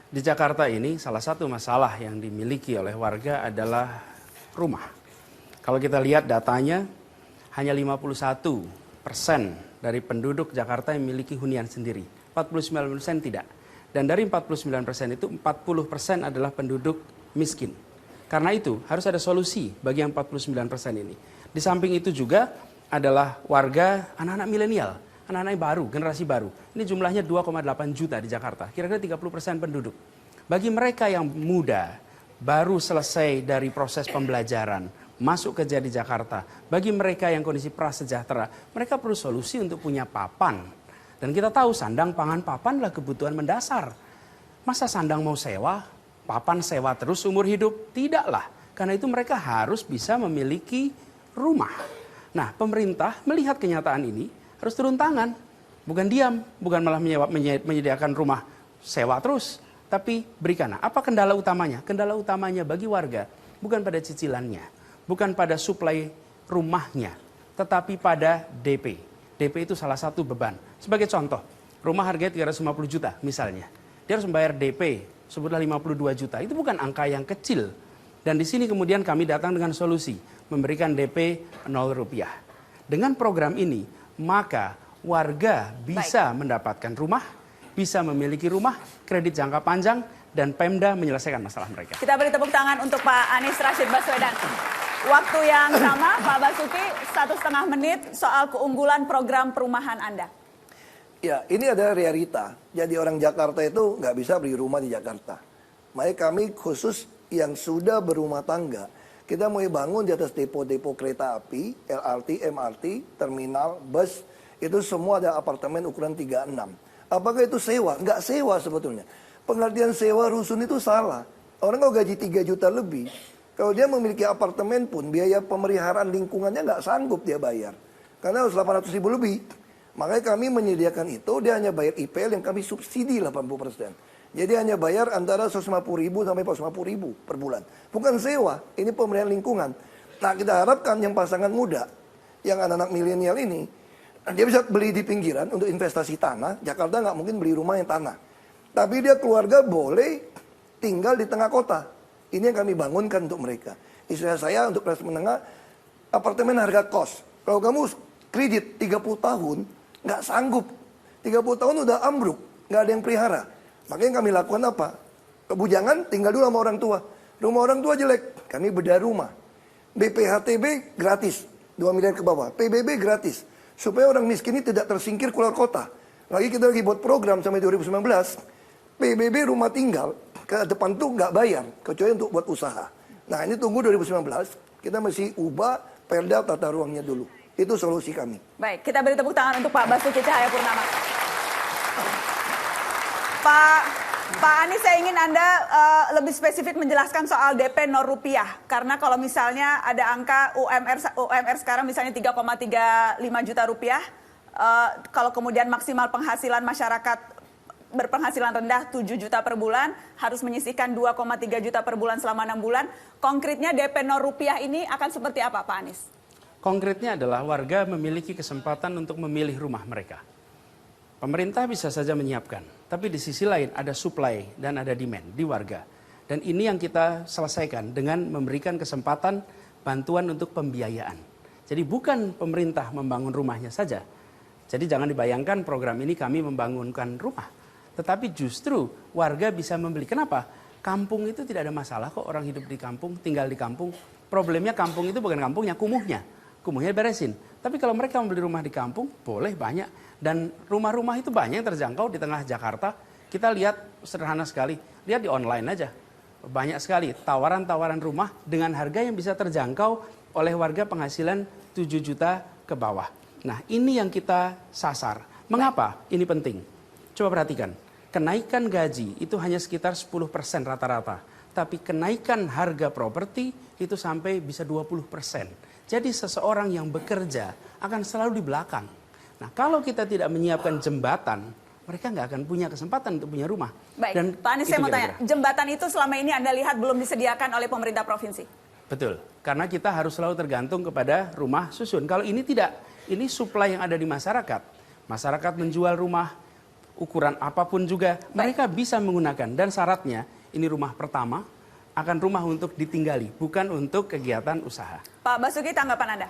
Di Jakarta ini salah satu masalah yang dimiliki oleh warga adalah rumah. Kalau kita lihat datanya, hanya 51% dari penduduk Jakarta yang memiliki hunian sendiri. 49% tidak. Dan dari 49% itu 40% adalah penduduk miskin. Karena itu harus ada solusi bagi yang 49% ini. Di samping itu juga adalah warga anak-anak milenial, anak-anak baru, generasi baru. Ini jumlahnya 2,8 juta di Jakarta, kira-kira 30% penduduk. Bagi mereka yang muda, baru selesai dari proses pembelajaran, masuk kerja di Jakarta. Bagi mereka yang kondisi prasejahtera, mereka perlu solusi untuk punya papan. Dan kita tahu sandang, pangan, papan adalah kebutuhan mendasar. Masa sandang mau sewa, papan sewa terus umur hidup? Tidaklah. Karena itu mereka harus bisa memiliki rumah. Nah, pemerintah melihat kenyataan ini, harus turun tangan. Bukan diam, bukan malah menyediakan rumah sewa terus. Tapi berikan. Apa kendala utamanya? Kendala utamanya bagi warga bukan pada cicilannya, bukan pada suplai rumahnya, tetapi pada DP. DP itu salah satu beban. Sebagai contoh, rumah harganya 350 juta misalnya. Dia harus membayar DP, sebutlah 52 juta. Itu bukan angka yang kecil. Dan di sini kemudian kami datang dengan solusi, memberikan DP 0 rupiah. Dengan program ini, maka warga bisa mendapatkan rumah, bisa memiliki rumah, kredit jangka panjang, dan Pemda menyelesaikan masalah mereka. Kita beri tepuk tangan untuk Pak Anies Rashid Baswedan. Waktu yang sama, Pak Basuki, 1,5 menit soal keunggulan program perumahan Anda. Ya, ini ada realita. Jadi orang Jakarta itu nggak bisa beli rumah di Jakarta. Makanya kami khusus yang sudah berumah tangga, kita mau bangun di atas depo-depo kereta api, LRT, MRT, terminal, bus, itu semua ada apartemen ukuran 36. Apakah itu sewa? Nggak sewa sebetulnya. Pengertian sewa rusun itu salah. Orang kalau gaji 3 juta lebih, kalau dia memiliki apartemen pun, biaya pemeliharaan lingkungannya nggak sanggup dia bayar. Karena harus 800 ribu lebih. Makanya kami menyediakan itu, dia hanya bayar IPL yang kami subsidi 80%. Jadi hanya bayar antara 150 ribu sampai 450 ribu per bulan. Bukan sewa, ini pemeliharaan lingkungan. Nah, kita harapkan yang pasangan muda, yang anak-anak milenial ini, dia bisa beli di pinggiran untuk investasi tanah. Jakarta nggak mungkin beli rumah yang tanah. Tapi dia keluarga boleh tinggal di tengah kota. Ini yang kami bangunkan untuk mereka. Istilah saya untuk kelas menengah, apartemen harga kos. Kalau kamu kredit 30 tahun, nggak sanggup. 30 tahun udah ambruk, nggak ada yang pelihara. Makanya kami lakukan apa? Kebujangan tinggal dulu sama orang tua. Rumah orang tua jelek, kami bedah rumah. BPHTB gratis, 2 miliar ke bawah. PBB gratis. Supaya orang miskin ini tidak tersingkir keluar kota. Lagi kita lagi buat program sampai 2019, PBB rumah tinggal ke depan tuh nggak bayar, kecuali untuk buat usaha. Nah ini tunggu 2019, kita mesti ubah perda tata ruangnya dulu. Itu solusi kami. Baik, kita beri tepuk tangan untuk Pak Basuki Cahayapurnama. Pak Anies, saya ingin Anda lebih spesifik menjelaskan soal DP 0 rupiah. Karena kalau misalnya ada angka UMR sekarang misalnya 3,35 juta rupiah. Kalau kemudian maksimal penghasilan masyarakat berpenghasilan rendah 7 juta per bulan, harus menyisihkan 2,3 juta per bulan selama 6 bulan. Konkretnya DP 0 rupiah ini akan seperti apa, Pak Anies? Konkretnya adalah warga memiliki kesempatan untuk memilih rumah mereka. Pemerintah bisa saja menyiapkan, tapi di sisi lain ada supply dan ada demand di warga. Dan ini yang kita selesaikan dengan memberikan kesempatan bantuan untuk pembiayaan. Jadi bukan pemerintah membangun rumahnya saja. Jadi jangan dibayangkan program ini kami membangunkan rumah. Tetapi justru warga bisa membeli. Kenapa? Kampung itu tidak ada masalah kok, orang hidup di kampung, tinggal di kampung. Problemnya kampung itu bukan kampungnya, kumuhnya. Kumuhnya beresin. Tapi kalau mereka membeli rumah di kampung, boleh banyak. Dan rumah-rumah itu banyak yang terjangkau di tengah Jakarta. Kita lihat sederhana sekali, lihat di online aja. Banyak sekali tawaran-tawaran rumah dengan harga yang bisa terjangkau oleh warga penghasilan 7 juta ke bawah. Nah ini yang kita sasar. Mengapa ini penting? Coba perhatikan, kenaikan gaji itu hanya sekitar 10% rata-rata. Tapi kenaikan harga properti itu sampai bisa 20%. Jadi seseorang yang bekerja akan selalu di belakang. Nah kalau kita tidak menyiapkan jembatan, mereka nggak akan punya kesempatan untuk punya rumah. Baik, Dan Pak Anies saya mau tanya, jembatan itu selama ini Anda lihat belum disediakan oleh pemerintah provinsi? Betul, karena kita harus selalu tergantung kepada rumah susun. Kalau ini tidak, ini supply yang ada di masyarakat. Masyarakat menjual rumah, ukuran apapun juga, mereka bisa menggunakan. Dan syaratnya, ini rumah pertama, akan rumah untuk ditinggali, bukan untuk kegiatan usaha. Pak Basuki, tanggapan Anda?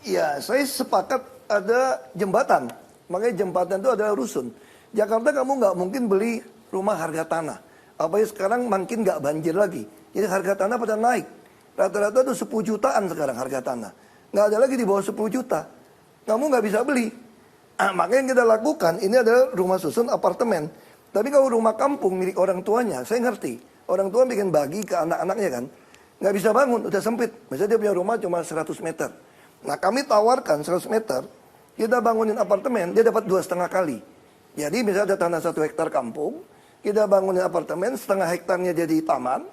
Ya, saya sepakat ada jembatan. Makanya jembatan itu adalah rusun. Jakarta kamu nggak mungkin beli rumah harga tanah. Apalagi sekarang makin nggak banjir lagi. Jadi harga tanah pada naik. Rata-rata itu 10 jutaan sekarang harga tanah. Nggak ada lagi di bawah 10 juta. Kamu nggak bisa beli. Makanya yang kita lakukan ini adalah rumah susun apartemen. Tapi kalau rumah kampung milik orang tuanya, saya ngerti. Orang tua bikin bagi ke anak-anaknya kan. Nggak bisa bangun, udah sempit. Misalnya dia punya rumah cuma 100 meter. Nah kami tawarkan 100 meter, kita bangunin apartemen, dia dapat 2,5 kali. Jadi misalnya ada tanah 1 hektar kampung, kita bangunin apartemen, setengah hektarnya jadi taman,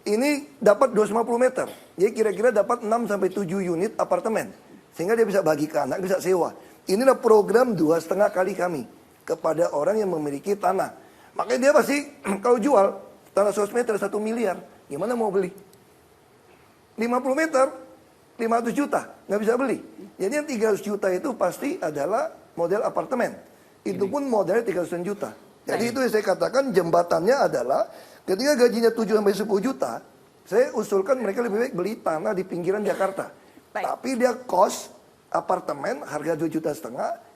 ini dapat 250 meter. Jadi kira-kira dapat 6-7 unit apartemen. Sehingga dia bisa bagi ke anak, bisa sewa. Inilah program 2,5 kali kami kepada orang yang memiliki tanah. Makanya dia pasti kalau jual tanah 100 meter 1 miliar, gimana mau beli? 50 meter 500 juta, nggak bisa beli. Jadi yang 300 juta itu pasti adalah model apartemen. Itu pun modalnya 300 juta. Jadi itu yang saya katakan jembatannya adalah ketika gajinya 7 sampai 10 juta, saya usulkan mereka lebih baik beli tanah di pinggiran Jakarta. Baik. Tapi dia kos apartemen harga 2,5 juta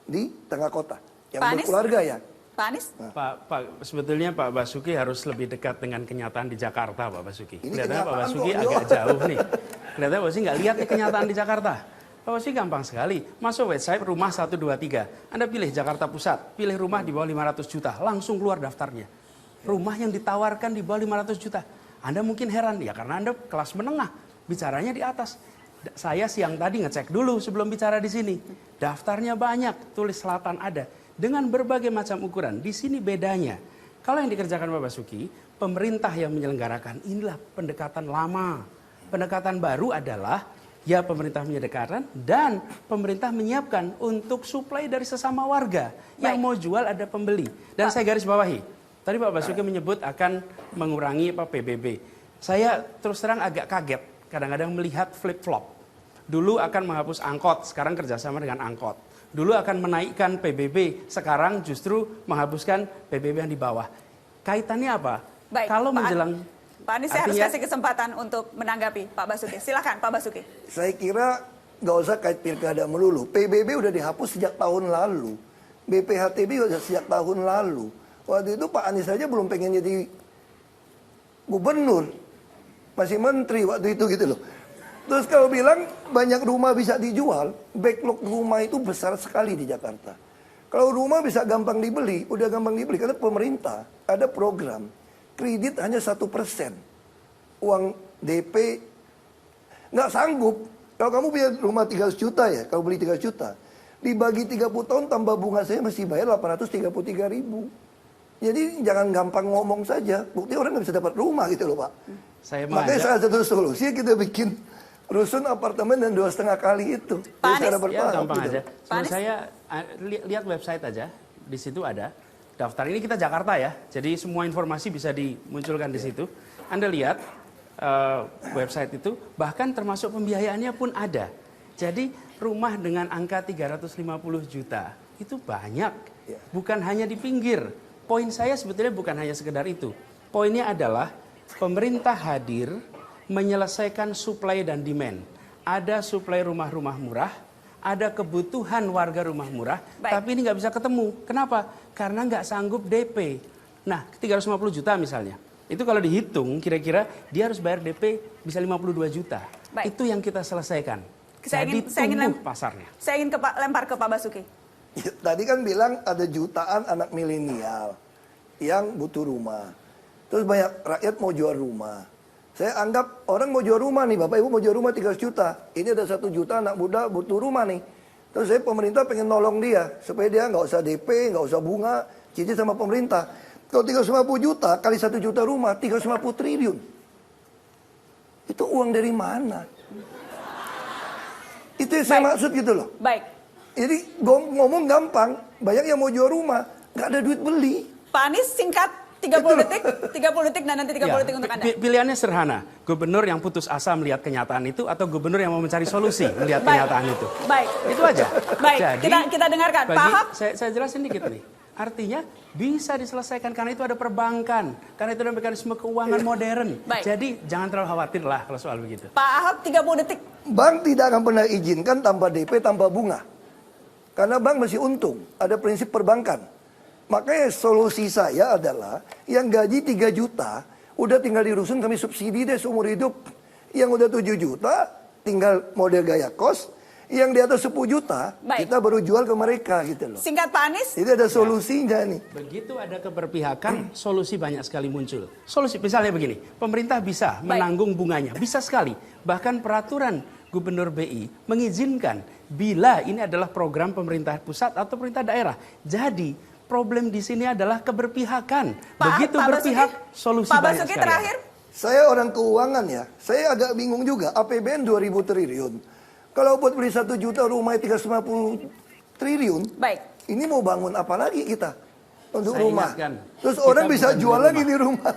di tengah kota. Yang Pak Anies? berkeluarga ya. Pak Anies? Sebetulnya Pak Basuki harus lebih dekat dengan kenyataan di Jakarta, Pak Basuki. Ini Kelihatannya Pak kenyataan Basuki kok, agak jauh nih. Kelihatannya Pak Basuki nggak lihat nih kenyataan di Jakarta. Pak Basuki gampang sekali. Masuk website rumah 123. Anda pilih Jakarta Pusat, pilih rumah di bawah 500 juta, langsung keluar daftarnya. Rumah yang ditawarkan di bawah 500 juta. Anda mungkin heran, ya karena Anda kelas menengah, bicaranya di atas. Saya siang tadi ngecek dulu sebelum bicara di sini. Daftarnya banyak, tulis selatan ada. Dengan berbagai macam ukuran. Di sini bedanya. Kalau yang dikerjakan Pak Basuki, pemerintah yang menyelenggarakan, inilah pendekatan lama. Pendekatan baru adalah, ya pemerintah menyediakan dan pemerintah menyiapkan untuk suplai dari sesama warga. Yang mau jual ada pembeli. Dan saya garis bawahi. Tadi Pak Basuki menyebut akan mengurangi PBB. Saya terus terang agak kaget. Kadang-kadang melihat flip-flop. Dulu akan menghapus angkot, sekarang kerjasama dengan angkot. Dulu akan menaikkan PBB, sekarang justru menghapuskan PBB yang di bawah. Kaitannya apa? Baik, Kalau menjelang... Pak Anies, saya harus kasih kesempatan untuk menanggapi Pak Basuki. Silakan Pak Basuki. Saya kira nggak usah kait pilkada melulu. PBB udah dihapus sejak tahun lalu. BPHTB udah sejak tahun lalu. Waktu itu Pak Anies saja belum pengen jadi gubernur. Masih menteri waktu itu gitu loh. Terus kalau bilang banyak rumah bisa dijual, backlog rumah itu besar sekali di Jakarta. Kalau rumah bisa gampang dibeli, udah gampang dibeli. Karena pemerintah ada program, kredit hanya 1%. Uang DP nggak sanggup. Kalau kamu punya rumah 300 juta ya, kalau beli 300 juta, dibagi 30 tahun tambah bunga saya mesti bayar 833 ribu. Jadi jangan gampang ngomong saja. Bukti orang nggak bisa dapat rumah gitu loh Pak. Makanya salah satu solusi kita bikin rusun apartemen dan 2,5 kali itu. Pak Anies, ya, gampang gitu. aja. Saya lihat website aja, di situ ada daftar. Ini kita Jakarta ya, jadi semua informasi bisa dimunculkan di situ. Anda lihat website itu, bahkan termasuk pembiayaannya pun ada. Jadi rumah dengan angka 350 juta itu banyak, bukan hanya di pinggir. Poin saya sebetulnya bukan hanya sekedar itu. Poinnya adalah pemerintah hadir menyelesaikan supply dan demand. Ada supply rumah-rumah murah, ada kebutuhan warga rumah murah, tapi ini nggak bisa ketemu. Kenapa? Karena nggak sanggup DP. Nah, 350 juta misalnya. Itu kalau dihitung, kira-kira dia harus bayar DP bisa 52 juta. Baik. Itu yang kita selesaikan. Saya Jadi tumbuh pasarnya. Saya ingin lempar ke Pak Basuki. Ya, tadi kan bilang ada jutaan anak milenial yang butuh rumah. Terus banyak rakyat mau jual rumah. Saya anggap orang mau jual rumah nih, Bapak Ibu mau jual rumah 300 juta. Ini ada 1 juta anak muda butuh rumah nih. Terus saya pemerintah pengen nolong dia. Supaya dia nggak usah DP, nggak usah bunga, cicil sama pemerintah. Kalau 350 juta kali 1 juta rumah, 350 triliun. Itu uang dari mana? Itu yang saya maksud gitu loh. Baik. Jadi ngomong gampang, banyak yang mau jual rumah, nggak ada duit beli. Pak Anies singkat 30 detik dan nanti 30 detik untuk Anda. Pilihannya sederhana, gubernur yang putus asa melihat kenyataan itu atau gubernur yang mau mencari solusi melihat kenyataan itu. Baik. Itu aja. Baik, Jadi, kita dengarkan. Pak Ahok. Saya jelasin dikit nih. Artinya bisa diselesaikan karena itu ada perbankan, karena itu ada mekanisme keuangan modern. Baik. Jadi jangan terlalu khawatir lah kalau soal begitu. Pak Ahok 30 detik. Bank tidak akan pernah izinkan tanpa DP, tanpa bunga. Karena bank masih untung, ada prinsip perbankan. Makanya solusi saya adalah yang gaji 3 juta, udah tinggal di rusun kami subsidi deh seumur hidup. Yang udah 7 juta, tinggal model gaya kos. Yang di atas 10 juta, kita baru jual ke mereka gitu loh. Singkat Pak Anies. Jadi ada solusinya nih. Begitu ada keberpihakan, solusi banyak sekali muncul. Solusi misalnya begini, pemerintah bisa menanggung bunganya, bisa sekali. Bahkan peraturan Gubernur BI mengizinkan bila ini adalah program pemerintah pusat atau pemerintah daerah. Jadi problem di sini adalah keberpihakan. Begitu berpihak, solusi Pak banyak Basuki sekali. terakhir. Saya orang keuangan ya, saya agak bingung juga. APBN 2000 triliun. Kalau buat beli 1 juta rumah 350 triliun. Baik. Ini mau bangun apa lagi kita untuk Saya rumah? ingatkan, Terus kita orang bisa bukan jual beli lagi di rumah.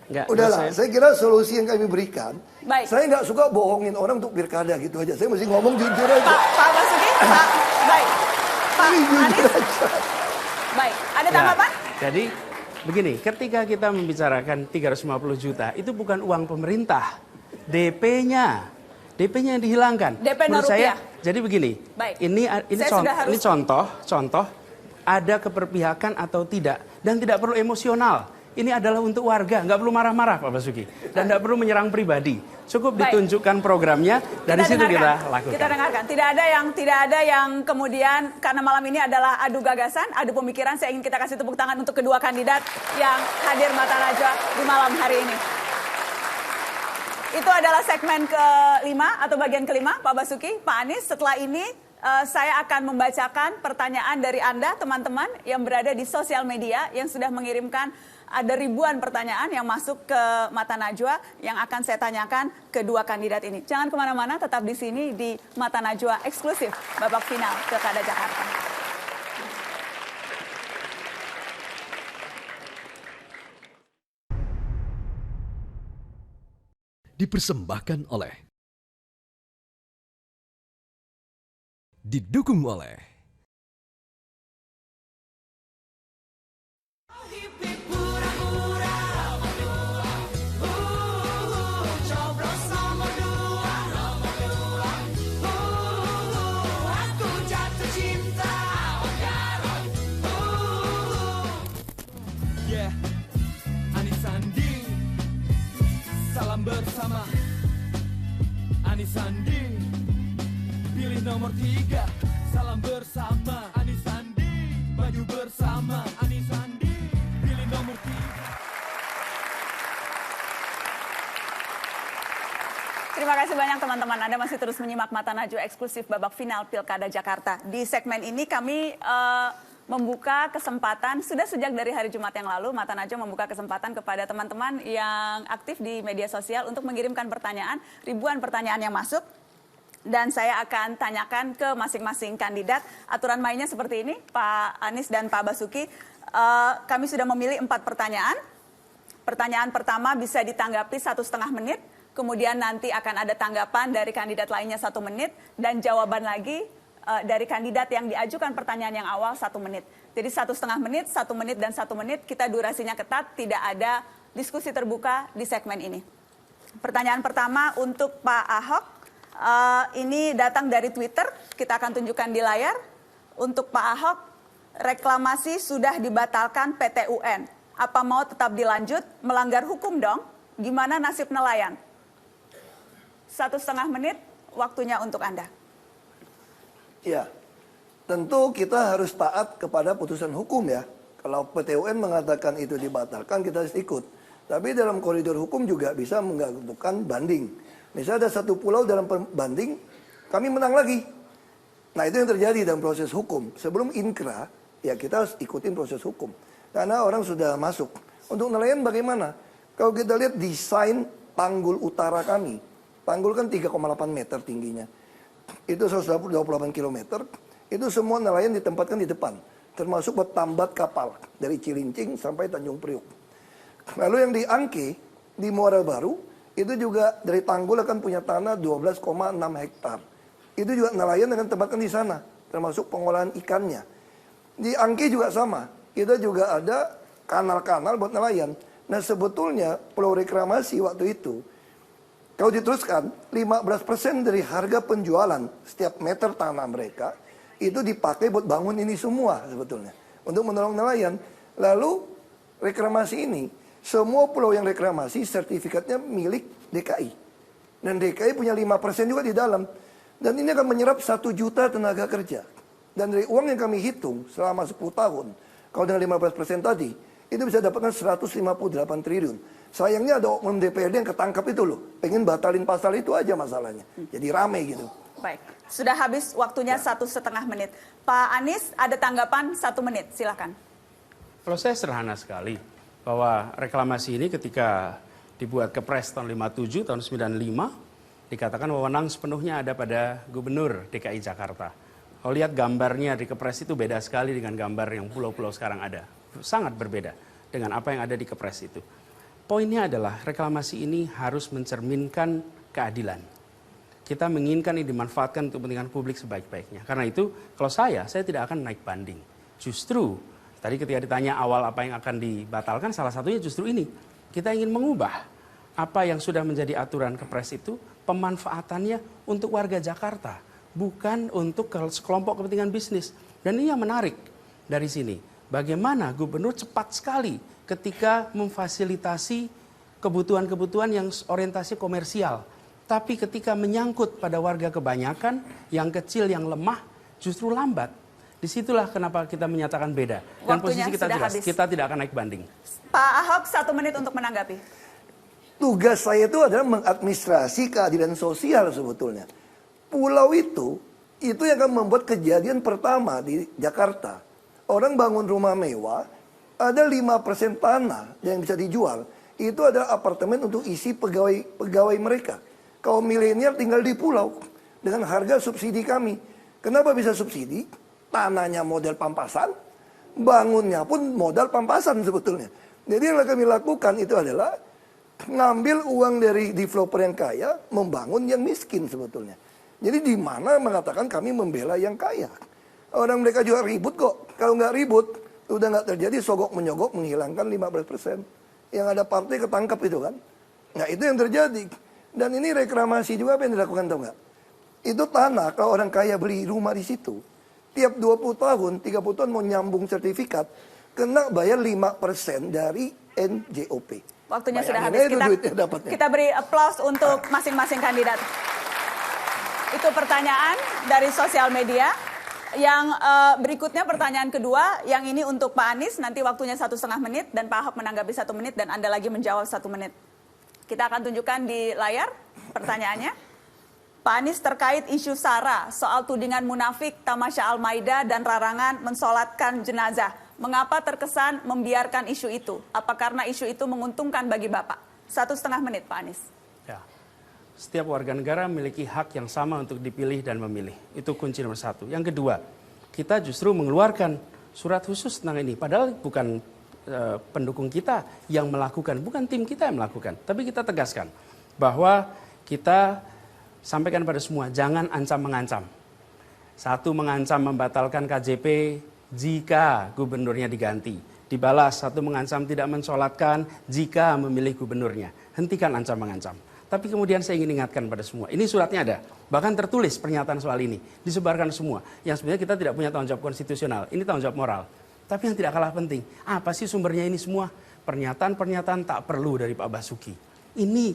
Enggak, Udahlah, saya kira solusi yang kami berikan. Baik. Saya nggak suka bohongin orang untuk pilkada gitu aja. Saya mesti ngomong jujur aja. Pak Basuki, baik. Pak Ini jujur Anies, aja. baik. Ada Ya, tanggapan? jadi begini, ketika kita membicarakan 350 juta, itu bukan uang pemerintah. DP-nya yang dihilangkan. DP Menurut rupiah. saya, jadi begini. Baik. Ini Saya sudah harus- ini contoh ada keberpihakan atau tidak, dan tidak perlu emosional. Ini adalah untuk warga, nggak perlu marah-marah Pak Basuki, dan nggak perlu menyerang pribadi. Cukup Baik. ditunjukkan programnya, dari situ kita lakukan. Kita dengarkan. Tidak ada yang kemudian, karena malam ini adalah adu gagasan, adu pemikiran. Saya ingin kita kasih tepuk tangan untuk kedua kandidat yang hadir Mata Najwa di malam hari ini. Itu adalah segmen kelima atau bagian kelima, Pak Basuki, Pak Anies. Setelah ini saya akan membacakan pertanyaan dari Anda, teman-teman yang berada di sosial media yang sudah mengirimkan. Ada ribuan pertanyaan yang masuk ke Mata Najwa yang akan saya tanyakan kedua kandidat ini. Jangan kemana-mana, tetap di sini di Mata Najwa eksklusif babak final Pilkada Jakarta. Dipersembahkan oleh, didukung oleh Yeah, Anies Sandi, salam bersama. Anies Sandi, pilih nomor 3, salam bersama. Anies Sandi, maju bersama. Anies Sandi, pilih nomor 3. Terima kasih banyak teman-teman. Anda masih terus menyimak Mata Najwa eksklusif babak final Pilkada Jakarta. Di segmen ini kami membuka kesempatan, sudah sejak dari hari Jumat yang lalu, Mata Najwa membuka kesempatan kepada teman-teman yang aktif di media sosial untuk mengirimkan pertanyaan, ribuan pertanyaan yang masuk. Dan saya akan tanyakan ke masing-masing kandidat. Aturan mainnya seperti ini, Pak Anies dan Pak Basuki. Kami sudah memilih 4 pertanyaan. Pertanyaan pertama bisa ditanggapi 1,5 menit. Kemudian nanti akan ada tanggapan dari kandidat lainnya 1 menit. Dan jawaban lagi dari kandidat yang diajukan pertanyaan yang awal 1 menit. Jadi 1,5 menit, 1 menit, dan 1 menit. Kita durasinya ketat, tidak ada diskusi terbuka di segmen ini. Pertanyaan pertama untuk Pak Ahok. Ini datang dari Twitter, kita akan tunjukkan di layar. Untuk Pak Ahok, reklamasi sudah dibatalkan PT UN. Apa mau tetap dilanjut? Melanggar hukum dong. Gimana nasib nelayan? 1,5 menit, waktunya untuk Anda. Ya, tentu kita harus taat kepada putusan hukum ya. Kalau PT UN mengatakan itu dibatalkan, kita harus ikut. Tapi dalam koridor hukum juga bisa mengajukan banding. Misalnya ada satu pulau dalam banding, kami menang lagi. Nah itu yang terjadi dalam proses hukum. Sebelum inkrah, ya kita harus ikutin proses hukum. Karena orang sudah masuk. Untuk nelayan bagaimana? Kalau kita lihat desain tanggul utara kami, tanggul kan 3,8 meter tingginya. Itu 128 km, itu semua nelayan ditempatkan di depan. Termasuk buat tambat kapal, dari Cilincing sampai Tanjung Priuk. Lalu yang di Angke, di Muara Baru, itu juga dari tanggul akan punya tanah 12,6 hektar. Itu juga nelayan dengan tempatkan di sana, termasuk pengolahan ikannya. Di Angke juga sama, kita juga ada kanal-kanal buat nelayan. Nah sebetulnya pulau reklamasi waktu itu, kalau diteruskan, 15% dari harga penjualan setiap meter tanah mereka, itu dipakai buat bangun ini semua sebetulnya. Untuk menolong nelayan. Lalu reklamasi ini, semua pulau yang reklamasi sertifikatnya milik DKI. Dan DKI punya 5% juga di dalam. Dan ini akan menyerap 1 juta tenaga kerja. Dan dari uang yang kami hitung selama 10 tahun, kalau dengan 15% tadi, itu bisa dapatkan 158 triliun. Sayangnya ada oknum DPRD yang ketangkap itu loh. Pengen batalin pasal itu aja masalahnya. Jadi rame gitu. Baik, sudah habis waktunya 1,5 menit. Pak Anies, ada tanggapan 1 menit, silakan. Kalau saya sederhana sekali, bahwa reklamasi ini ketika dibuat Kepres tahun 57, tahun 95, dikatakan wewenang sepenuhnya ada pada Gubernur DKI Jakarta. Kalau lihat gambarnya di Kepres itu beda sekali dengan gambar yang pulau-pulau sekarang ada. Sangat berbeda dengan apa yang ada di Kepres itu. Poinnya adalah reklamasi ini harus mencerminkan keadilan. Kita menginginkan ini dimanfaatkan untuk kepentingan publik sebaik-baiknya. Karena itu kalau saya tidak akan naik banding. Justru tadi ketika ditanya awal apa yang akan dibatalkan, salah satunya justru ini. Kita ingin mengubah apa yang sudah menjadi aturan Kepres itu, pemanfaatannya untuk warga Jakarta. Bukan untuk sekelompok kepentingan bisnis. Dan ini yang menarik dari sini. Bagaimana gubernur cepat sekali ketika memfasilitasi kebutuhan-kebutuhan yang orientasi komersial. Tapi ketika menyangkut pada warga kebanyakan, yang kecil, yang lemah, justru lambat. Disitulah kenapa kita menyatakan beda. Dan Waktunya posisi kita jelas, habis. kita tidak akan naik banding. Pak Ahok 1 menit untuk menanggapi. Tugas saya itu adalah mengadministrasi keadilan sosial sebetulnya. Pulau itu yang akan membuat kejadian pertama di Jakarta. Orang bangun rumah mewah, ada 5% tanah yang bisa dijual. Itu adalah apartemen untuk isi pegawai mereka. Kaum milenial tinggal di pulau dengan harga subsidi kami. Kenapa bisa subsidi? Tanahnya model pampasan, bangunnya pun modal pampasan sebetulnya. Jadi yang kami lakukan itu adalah ngambil uang dari developer yang kaya, membangun yang miskin sebetulnya. Jadi di mana mengatakan kami membela yang kaya. Orang mereka juga ribut kok. Kalau nggak ribut, udah nggak terjadi sogok menyogok menghilangkan 15%. Yang ada partai ketangkap itu kan. Nah itu yang terjadi. Dan ini reklamasi juga apa yang dilakukan tahu nggak? Itu tanah kalau orang kaya beli rumah di situ. Tiap 20 tahun, 30 tahun mau nyambung sertifikat, kena bayar 5% dari NJOP. Waktunya sudah Bayangin habis. aja Kita beri aplaus untuk masing-masing kandidat. Itu pertanyaan dari sosial media. Yang berikutnya pertanyaan kedua, yang ini untuk Pak Anies, nanti waktunya 1,5 menit dan Pak Ahok menanggapi 1 menit dan Anda lagi menjawab 1 menit. Kita akan tunjukkan di layar pertanyaannya. Pak Anies terkait isu SARA soal tudingan munafik, tamasya Al-Maida dan larangan mensolatkan jenazah. Mengapa terkesan membiarkan isu itu? Apa karena isu itu menguntungkan bagi Bapak? 1,5 menit Pak Anies. Ya. Setiap warga negara memiliki hak yang sama untuk dipilih dan memilih. Itu kunci nomor 1. Yang kedua, kita justru mengeluarkan surat khusus tentang ini. Padahal bukan pendukung kita yang melakukan, bukan tim kita yang melakukan. Tapi kita tegaskan bahwa kita sampaikan pada semua, jangan ancam-mengancam. 1, mengancam membatalkan KJP jika gubernurnya diganti. Dibalas, 1 mengancam tidak mensolatkan jika memilih gubernurnya. Hentikan ancam-mengancam. Tapi kemudian saya ingin ingatkan pada semua, ini suratnya ada, bahkan tertulis pernyataan soal ini, disebarkan semua. Yang sebenarnya kita tidak punya tanggung jawab konstitusional, ini tanggung jawab moral. Tapi yang tidak kalah penting, apa sih sumbernya ini semua? Pernyataan-pernyataan tak perlu dari Pak Basuki. Ini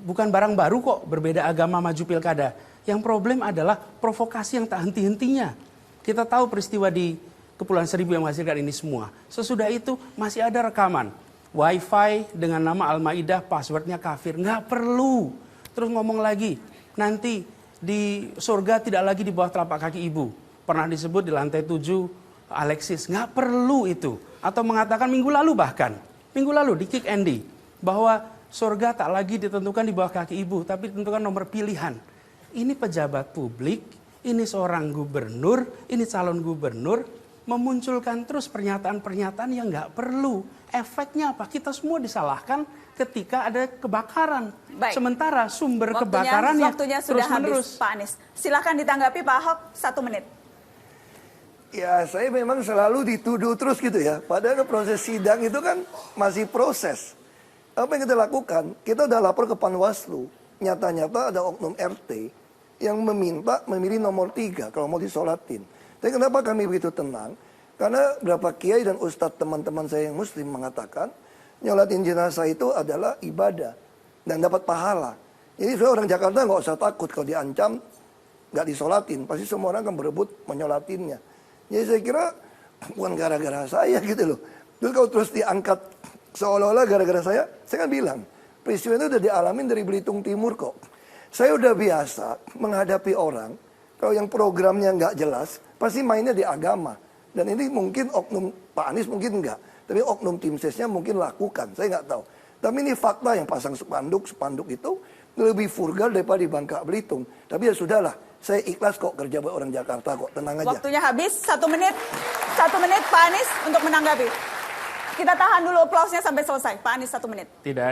bukan barang baru kok, berbeda agama maju pilkada. Yang problem adalah provokasi yang tak henti-hentinya. Kita tahu peristiwa di Kepulauan Seribu yang menghasilkan ini semua. Sesudah itu masih ada rekaman. Wi-Fi dengan nama Al-Maidah, passwordnya kafir. Nggak perlu. Terus ngomong lagi, nanti di surga tidak lagi di bawah telapak kaki ibu. Pernah disebut di lantai 7 Alexis. Nggak perlu itu. Atau mengatakan minggu lalu bahkan. Minggu lalu di Kick Andy. Bahwa surga tak lagi ditentukan di bawah kaki ibu. Tapi ditentukan nomor pilihan. Ini pejabat publik. Ini seorang gubernur. Ini calon gubernur. Memunculkan terus pernyataan-pernyataan yang nggak perlu. Efeknya apa? Kita semua disalahkan ketika ada kebakaran. Baik. Sementara sumber kebakarannya waktunya sudah terus-menerus. habis, Pak Anies. Silakan ditanggapi Pak Ahok 1 menit. Ya, saya memang selalu dituduh terus gitu ya. Padahal proses sidang itu kan masih proses. Apa yang kita lakukan? Kita udah lapor ke Panwaslu. Nyata-nyata ada oknum RT yang meminta memilih nomor 3 kalau mau disolatin. Tapi kenapa kami begitu tenang? Karena berapa kiai dan ustadz teman-teman saya yang muslim mengatakan nyolatin jenazah itu adalah ibadah dan dapat pahala. Jadi orang Jakarta nggak usah takut kalau diancam nggak disolatin. Pasti semua orang akan berebut menyolatinnya. Jadi saya kira bukan gara-gara saya gitu loh. Terus kalau terus diangkat seolah-olah gara-gara saya kan bilang peristiwa itu udah dialamin dari Belitung Timur kok. Saya udah biasa menghadapi orang kalau yang programnya nggak jelas pasti mainnya di agama. Dan ini mungkin oknum Pak Anies mungkin enggak. Tapi oknum tim sesnya mungkin lakukan. Saya nggak tahu. Tapi ini fakta yang pasang spanduk itu lebih vulgar daripada di Bangka Belitung. Tapi ya sudahlah. Saya ikhlas kok kerja buat orang Jakarta kok, tenang aja. Waktunya habis, 1 menit. 1 menit Pak Anies untuk menanggapi. Kita tahan dulu aplausnya sampai selesai. Pak Anies 1 menit. Tidak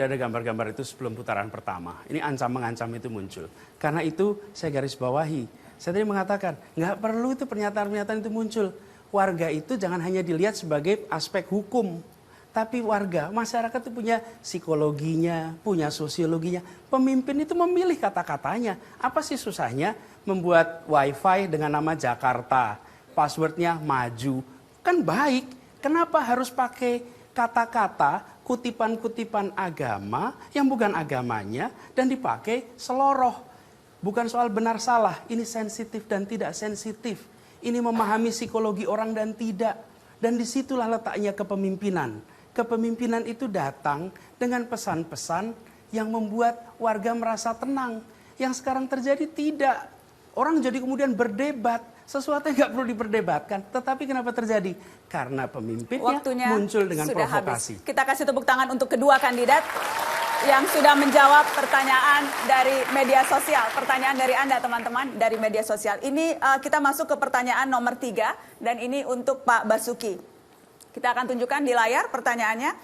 ada gambar-gambar itu sebelum putaran pertama. Ini ancam-mengancam itu muncul. Karena itu saya garis bawahi. Saya tadi mengatakan, nggak perlu itu pernyataan-pernyataan itu muncul. Warga itu jangan hanya dilihat sebagai aspek hukum. Tapi warga, masyarakat itu punya psikologinya, punya sosiologinya. Pemimpin itu memilih kata-katanya. Apa sih susahnya membuat wifi dengan nama Jakarta? Passwordnya maju. Kan baik. Kenapa harus pakai kata-kata, kutipan-kutipan agama yang bukan agamanya dan dipakai seloroh? Bukan soal benar salah, ini sensitif dan tidak sensitif. Ini memahami psikologi orang dan tidak. Dan disitulah letaknya kepemimpinan. Kepemimpinan itu datang dengan pesan-pesan yang membuat warga merasa tenang. Yang sekarang terjadi tidak. Orang jadi kemudian berdebat. Sesuatu yang nggak perlu diperdebatkan. Tetapi kenapa terjadi? Karena pemimpinnya muncul dengan provokasi. Habis. Kita kasih tepuk tangan untuk kedua kandidat yang sudah menjawab pertanyaan dari media sosial. Pertanyaan dari Anda teman-teman dari media sosial. Ini kita masuk ke pertanyaan nomor 3 dan ini untuk Pak Basuki. Kita akan tunjukkan di layar pertanyaannya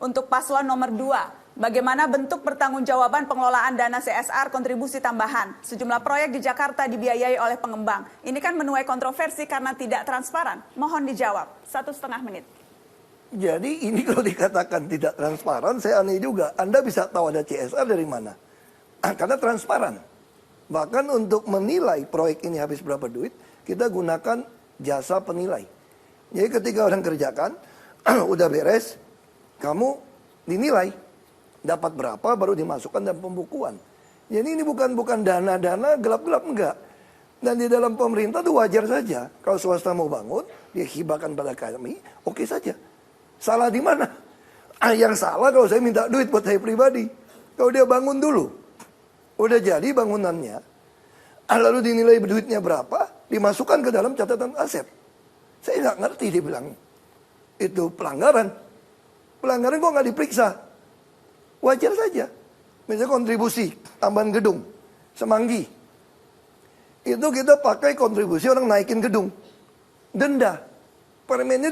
untuk paslon nomor 2. Bagaimana bentuk pertanggungjawaban pengelolaan dana CSR kontribusi tambahan? Sejumlah proyek di Jakarta dibiayai oleh pengembang. Ini kan menuai kontroversi karena tidak transparan. Mohon dijawab. 1,5 menit. Jadi ini kalau dikatakan tidak transparan, saya aneh juga. Anda bisa tahu ada CSR dari mana? Karena transparan. Bahkan untuk menilai proyek ini habis berapa duit, kita gunakan jasa penilai. Jadi ketika orang kerjakan, udah beres, kamu dinilai. Dapat berapa baru dimasukkan dalam pembukuan. Jadi ini bukan dana-dana gelap-gelap, enggak. Dan di dalam pemerintah itu wajar saja. Kalau swasta mau bangun, dia hibahkan pada kami, oke saja. Salah di mana? Yang salah kalau saya minta duit buat saya pribadi. Kalau dia bangun dulu, udah jadi bangunannya, lalu dinilai duitnya berapa, dimasukkan ke dalam catatan aset. Saya nggak ngerti dia bilang itu pelanggaran. Pelanggaran kok nggak diperiksa? Wajar saja. Misalnya kontribusi tambahan gedung, Semanggi. Itu kita pakai kontribusi orang naikin gedung. Denda. Permennya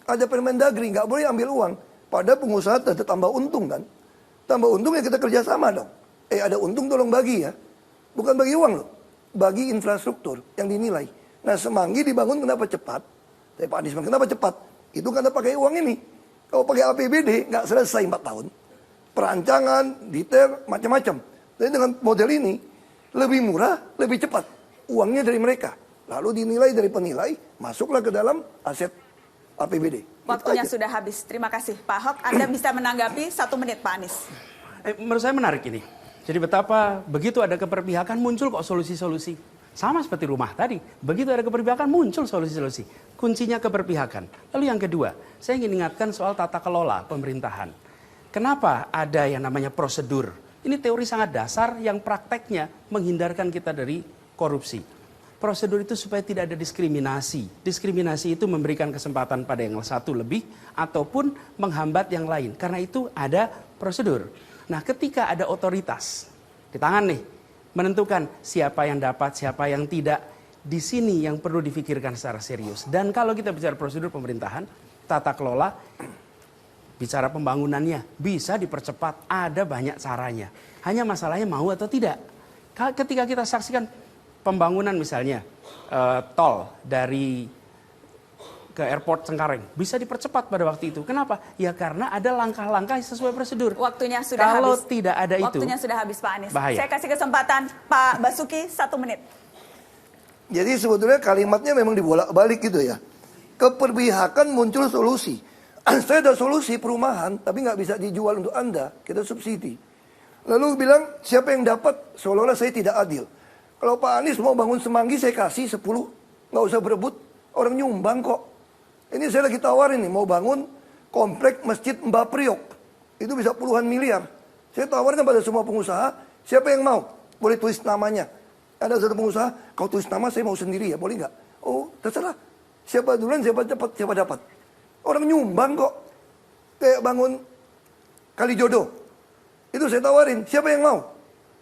ada Permendagri, nggak boleh ambil uang. Padahal pengusaha tetap tambah untung kan. Tambah untung ya kita kerjasama dong. Ada untung tolong bagi ya. Bukan bagi uang loh. Bagi infrastruktur yang dinilai. Nah Semanggi dibangun kenapa cepat? Tapi Pak Anies kenapa cepat? Itu karena pakai uang ini. Kalau pakai APBD nggak selesai 4 tahun. Perancangan, detail, macam-macam. Tapi dengan model ini, lebih murah, lebih cepat. Uangnya dari mereka. Lalu dinilai dari penilai, masuklah ke dalam aset APBD. Waktunya sudah habis. Terima kasih Pak Ahok. Anda bisa menanggapi 1 menit Pak Anies. Menurut saya menarik ini. Jadi betapa begitu ada keperpihakan muncul kok solusi-solusi. Sama seperti rumah tadi. Begitu ada keperpihakan muncul solusi-solusi. Kuncinya keperpihakan. Lalu yang kedua, saya ingin ingatkan soal tata kelola pemerintahan. Kenapa ada yang namanya prosedur? Ini teori sangat dasar yang prakteknya menghindarkan kita dari korupsi. Prosedur itu supaya tidak ada diskriminasi. Diskriminasi itu memberikan kesempatan pada yang satu lebih ataupun menghambat yang lain. Karena itu ada prosedur. Nah ketika ada otoritas di tangan nih, menentukan siapa yang dapat, siapa yang tidak. Di sini yang perlu difikirkan secara serius. Dan kalau kita bicara prosedur pemerintahan, tata kelola, bicara pembangunannya bisa dipercepat, ada banyak caranya. Hanya masalahnya mau atau tidak. Ketika kita saksikan pembangunan misalnya tol dari ke airport Cengkareng bisa dipercepat pada waktu itu. Kenapa? Ya karena ada langkah-langkah sesuai prosedur. Waktunya sudah Kalau habis. Tidak ada itu. Waktunya sudah habis Pak Anies. Bahaya. Saya kasih kesempatan Pak Basuki 1 menit. Jadi sebetulnya kalimatnya memang dibolak-balik gitu ya. Keperpihakan muncul solusi. Saya ada solusi perumahan, tapi nggak bisa dijual untuk Anda. Kita subsidi. Lalu bilang, siapa yang dapat? Seolah-olah saya tidak adil. Kalau Pak Anies mau bangun Semanggi, saya kasih 10. Nggak usah berebut. Orang nyumbang kok. Ini saya lagi tawarin nih, mau bangun komplek Masjid Mbak Priok. Itu bisa puluhan miliar. Saya tawarkan pada semua pengusaha, siapa yang mau? Boleh tulis namanya. Ada satu pengusaha, kau tulis nama, saya mau sendiri ya, boleh nggak? Oh, terserah. Siapa duluan, siapa cepat, siapa dapat. Orang nyumbang kok. Kayak bangun Kalijodo. Itu saya tawarin. Siapa yang mau?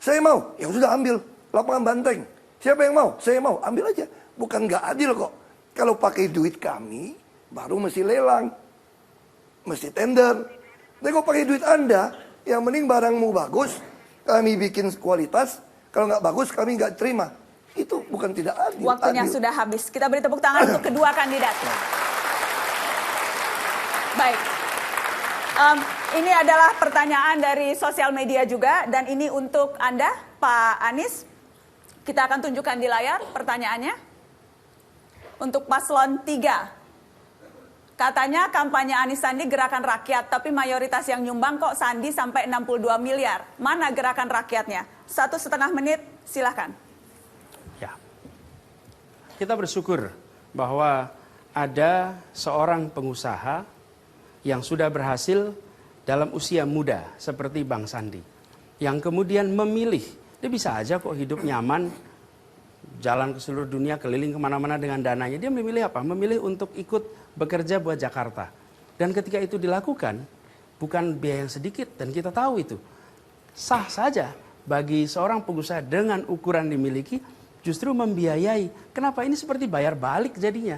Saya mau. Ya sudah ambil. Lapangan Banteng. Siapa yang mau? Saya mau, ambil aja. Bukan nggak adil kok. Kalau pakai duit kami, baru mesti lelang. Mesti tender. Tapi kalau pakai duit Anda, yang mending barangmu bagus, kami bikin kualitas, kalau nggak bagus kami nggak terima. Itu bukan tidak adil. Waktunya adil. sudah habis. Kita beri tepuk tangan untuk kedua kandidat. Baik. Ini adalah pertanyaan dari sosial media juga, dan ini untuk Anda, Pak Anies. Kita akan tunjukkan di layar pertanyaannya. Untuk paslon 3. Katanya kampanye Anies Sandi gerakan rakyat, tapi mayoritas yang nyumbang kok Sandi sampai 62 miliar. Mana gerakan rakyatnya? 1,5 menit, silahkan. Ya, kita bersyukur bahwa ada seorang pengusaha yang sudah berhasil dalam usia muda seperti Bang Sandi. Yang kemudian memilih, dia bisa aja kok hidup nyaman, jalan ke seluruh dunia, keliling kemana-mana dengan dananya. Dia memilih apa? Memilih untuk ikut bekerja buat Jakarta. Dan ketika itu dilakukan, bukan biaya yang sedikit, dan kita tahu itu. Sah saja bagi seorang pengusaha dengan ukuran dimiliki, justru membiayai. Kenapa? Ini seperti bayar balik jadinya.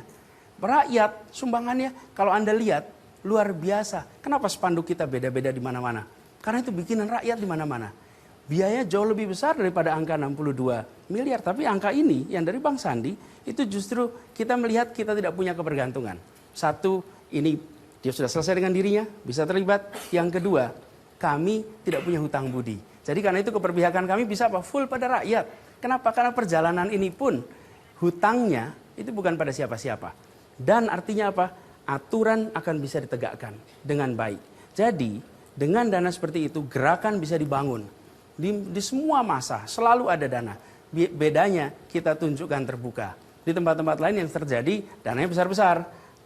Rakyat, sumbangannya, kalau Anda lihat, luar biasa. Kenapa spanduk kita beda-beda di mana-mana? Karena itu bikinan rakyat di mana-mana. Biaya jauh lebih besar daripada angka 62 miliar. Tapi angka ini, yang dari Bang Sandi, itu justru kita melihat kita tidak punya kebergantungan. Satu, ini dia sudah selesai dengan dirinya, bisa terlibat. Yang kedua, kami tidak punya hutang budi. Jadi karena itu keberpihakan kami bisa apa? Full pada rakyat. Kenapa? Karena perjalanan ini pun hutangnya itu bukan pada siapa-siapa. Dan artinya apa? Aturan akan bisa ditegakkan dengan baik. Jadi dengan dana seperti itu gerakan bisa dibangun. Di semua masa selalu ada dana. Bedanya kita tunjukkan terbuka. Di tempat-tempat lain yang terjadi dananya besar-besar.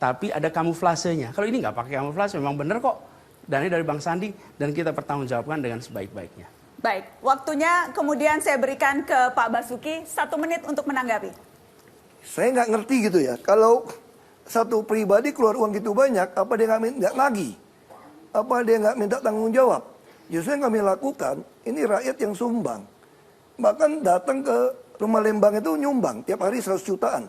Tapi ada kamuflasenya. Kalau ini nggak pakai kamuflase, memang benar kok. Dananya dari Bang Sandi dan kita pertanggungjawabkan dengan sebaik-baiknya. Baik, waktunya kemudian saya berikan ke Pak Basuki 1 menit untuk menanggapi. Saya nggak ngerti gitu ya. Kalau satu pribadi keluar uang gitu banyak, apa dia nggak nagih? Apa dia nggak minta tanggung jawab? Justru yang kami lakukan, ini rakyat yang sumbang. Bahkan datang ke rumah Lembang itu nyumbang, tiap hari 100 jutaan.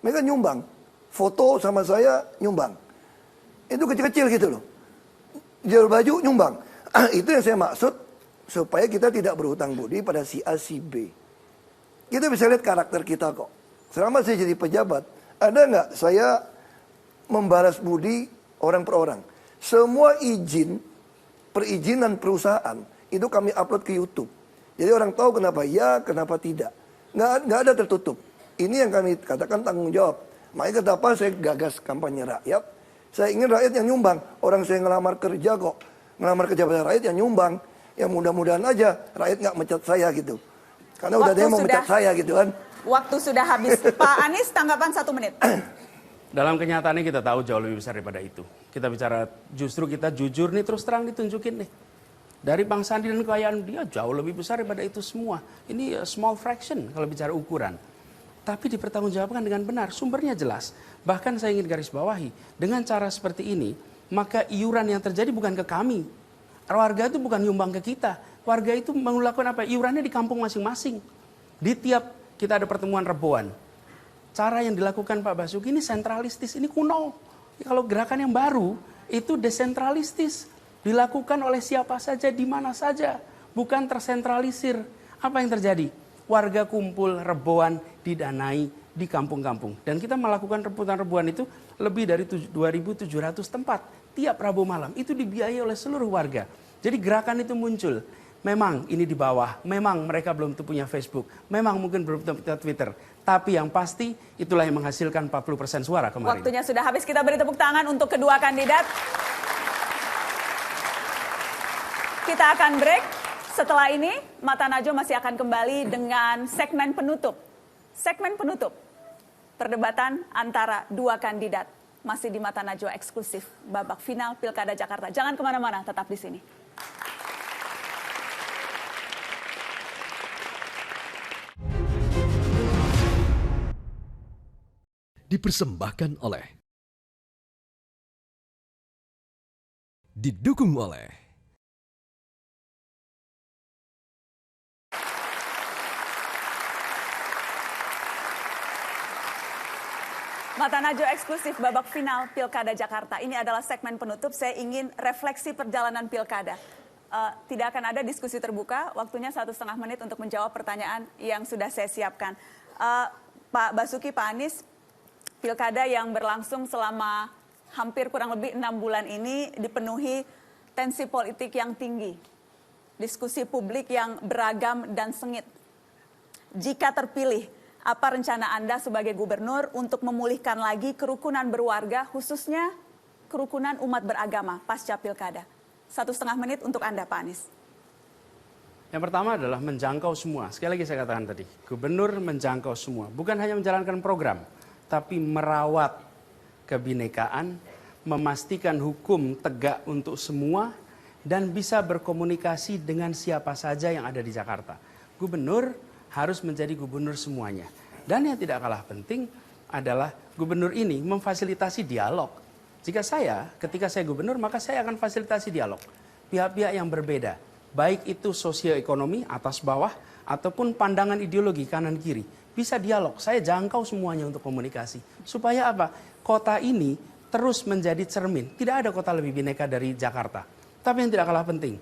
Mereka nyumbang, foto sama saya nyumbang. Itu kecil-kecil gitu loh. Jual baju nyumbang. Itu yang saya maksud, supaya kita tidak berhutang budi pada si A, si B. Kita bisa lihat karakter kita kok. Selama saya jadi pejabat, ada nggak saya membalas budi orang per orang? Semua perizinan perusahaan, itu kami upload ke YouTube. Jadi orang tahu kenapa ya, kenapa tidak. Nggak ada tertutup. Ini yang kami katakan tanggung jawab. Makanya kenapa saya gagas kampanye rakyat. Saya ingin rakyat yang nyumbang. Orang saya ngelamar kerja kok. Ngelamar kerja pada rakyat yang nyumbang. Ya mudah-mudahan aja rakyat nggak mecat saya gitu. Karena udah dia mau mecat saya gitu kan. Waktu sudah habis. Pak Anies, tanggapan 1 menit. Dalam kenyataannya kita tahu jauh lebih besar daripada itu. Kita bicara, justru kita jujur nih, terus terang ditunjukin nih. Dari Bang Sandi dan kekayaan dia jauh lebih besar daripada itu semua. Ini small fraction kalau bicara ukuran. Tapi dipertanggungjawabkan dengan benar, sumbernya jelas. Bahkan saya ingin garis bawahi, dengan cara seperti ini, maka iuran yang terjadi bukan ke kami. Warga itu bukan nyumbang ke kita. Warga itu melakukan apa? Iurannya di kampung masing-masing. Di tiap kita ada pertemuan Reboan. Cara yang dilakukan Pak Basuki ini sentralistis, ini kuno. Kalau gerakan yang baru, itu desentralistis. Dilakukan oleh siapa saja, di mana saja. Bukan tersentralisir. Apa yang terjadi? Warga kumpul, Reboan, didanai di kampung-kampung. Dan kita melakukan rebutan Reboan itu lebih dari 2.700 tempat. Tiap Rabu malam, itu dibiayai oleh seluruh warga. Jadi gerakan itu muncul. Memang ini di bawah, memang mereka belum punya Facebook, memang mungkin belum punya Twitter. Tapi yang pasti itulah yang menghasilkan 40% suara kemarin. Waktunya sudah habis, kita beri tepuk tangan untuk kedua kandidat. Kita akan break. Setelah ini, Mata Najwa masih akan kembali dengan segmen penutup. Segmen penutup, perdebatan antara dua kandidat. Masih di Mata Najwa eksklusif, babak final Pilkada Jakarta. Jangan kemana-mana, tetap di sini. Dipersembahkan oleh, didukung oleh Mata Najwa eksklusif babak final Pilkada Jakarta. Ini adalah segmen penutup. Saya ingin refleksi perjalanan Pilkada. Tidak akan ada diskusi terbuka. Waktunya 1,5 menit untuk menjawab pertanyaan yang sudah saya siapkan. Pak Basuki, Pak Anies, Pilkada yang berlangsung selama hampir kurang lebih 6 bulan ini dipenuhi tensi politik yang tinggi. Diskusi publik yang beragam dan sengit. Jika terpilih, apa rencana Anda sebagai gubernur untuk memulihkan lagi kerukunan berwarga, khususnya kerukunan umat beragama pasca Pilkada? 1,5 menit untuk Anda, Pak Anies. Yang pertama adalah menjangkau semua. Sekali lagi saya katakan tadi, gubernur menjangkau semua. Bukan hanya menjalankan program, tapi merawat kebinekaan, memastikan hukum tegak untuk semua, dan bisa berkomunikasi dengan siapa saja yang ada di Jakarta. Gubernur harus menjadi gubernur semuanya. Dan yang tidak kalah penting adalah gubernur ini memfasilitasi dialog. Ketika saya gubernur, maka saya akan fasilitasi dialog. Pihak-pihak yang berbeda, baik itu sosioekonomi atas bawah, ataupun pandangan ideologi kanan kiri. Bisa dialog, saya jangkau semuanya untuk komunikasi. Supaya apa? Kota ini terus menjadi cermin. Tidak ada kota lebih bineka dari Jakarta. Tapi yang tidak kalah penting,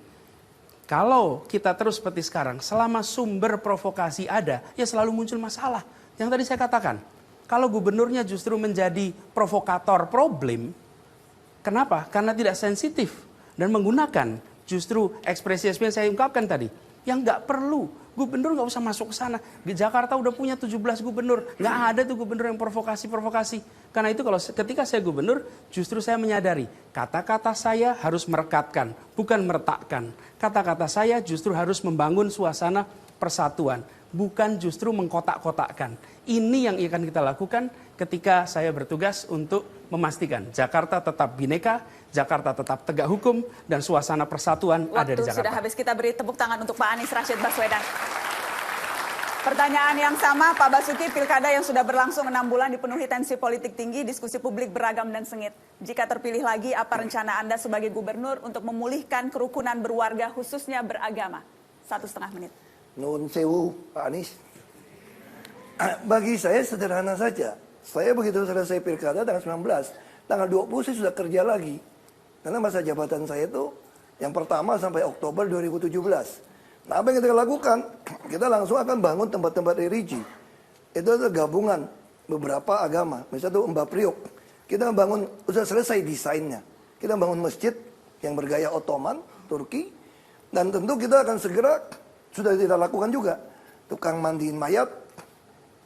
kalau kita terus seperti sekarang, selama sumber provokasi ada, ya selalu muncul masalah. Yang tadi saya katakan, kalau gubernurnya justru menjadi provokator problem, kenapa? Karena tidak sensitif dan menggunakan justru ekspresi-ekspresi yang saya ungkapkan tadi. Yang nggak perlu, gubernur nggak usah masuk ke sana. Di Jakarta udah punya 17 gubernur, nggak ada tuh gubernur yang provokasi-provokasi. Karena itu ketika saya gubernur, justru saya menyadari kata-kata saya harus merekatkan, bukan meretakkan. Kata-kata saya justru harus membangun suasana persatuan, bukan justru mengkotak-kotakkan. Ini yang akan kita lakukan ketika saya bertugas untuk memastikan Jakarta tetap bineka, Jakarta tetap tegak hukum, dan suasana persatuan ada di Jakarta. Waktu sudah habis, kita beri tepuk tangan untuk Pak Anies Rashid Baswedan. Pertanyaan yang sama, Pak Basuki, Pilkada yang sudah berlangsung 6 bulan dipenuhi tensi politik tinggi, diskusi publik beragam dan sengit. Jika terpilih lagi, apa rencana Anda sebagai gubernur untuk memulihkan kerukunan berwarga, khususnya beragama? 1,5 menit. Nun sewu, Pak Anies. Bagi saya sederhana saja. Saya begitu selesai Pilkada tanggal 19, tanggal 20 saya sudah kerja lagi. Karena masa jabatan saya itu yang pertama sampai Oktober 2017. Nah, apa yang kita lakukan? Kita langsung akan bangun tempat-tempat religi. Itu adalah gabungan beberapa agama. Misalnya itu Mbak Priok. Kita bangun, sudah selesai desainnya. Kita bangun masjid yang bergaya Ottoman, Turki. Dan tentu kita akan segera, sudah kita lakukan juga. Tukang mandiin mayat,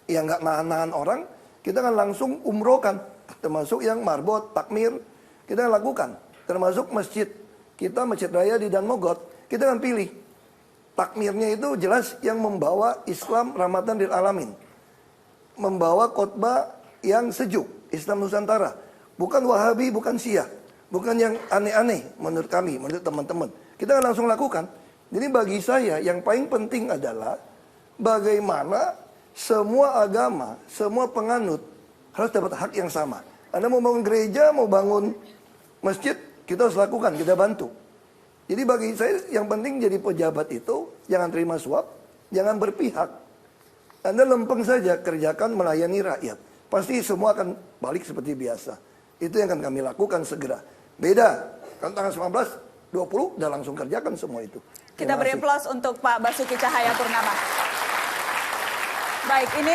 yang nggak nahan-nahan orang, kita akan langsung umrohkan. Termasuk yang marbot, takmir, kita lakukan. Termasuk masjid. Kita Masjid Raya di Dan Mogot, kita akan pilih. Takmirnya itu jelas yang membawa Islam rahmatan lil alamin. Membawa khotbah yang sejuk, Islam Nusantara. Bukan Wahabi, bukan Syiah. Bukan yang aneh-aneh menurut kami, menurut teman-teman. Kita akan langsung lakukan. Jadi bagi saya yang paling penting adalah bagaimana semua agama, semua penganut harus dapat hak yang sama. Anda mau bangun gereja, mau bangun masjid, kita harus lakukan, kita bantu. Jadi bagi saya yang penting jadi pejabat itu jangan terima suap, jangan berpihak. Anda lempeng saja kerjakan melayani rakyat. Pasti semua akan balik seperti biasa. Itu yang akan kami lakukan segera. Beda, kan tanggal 19, 20 udah langsung kerjakan semua itu. Kita beri aplaus untuk Pak Basuki Cahayapurnama. Baik, ini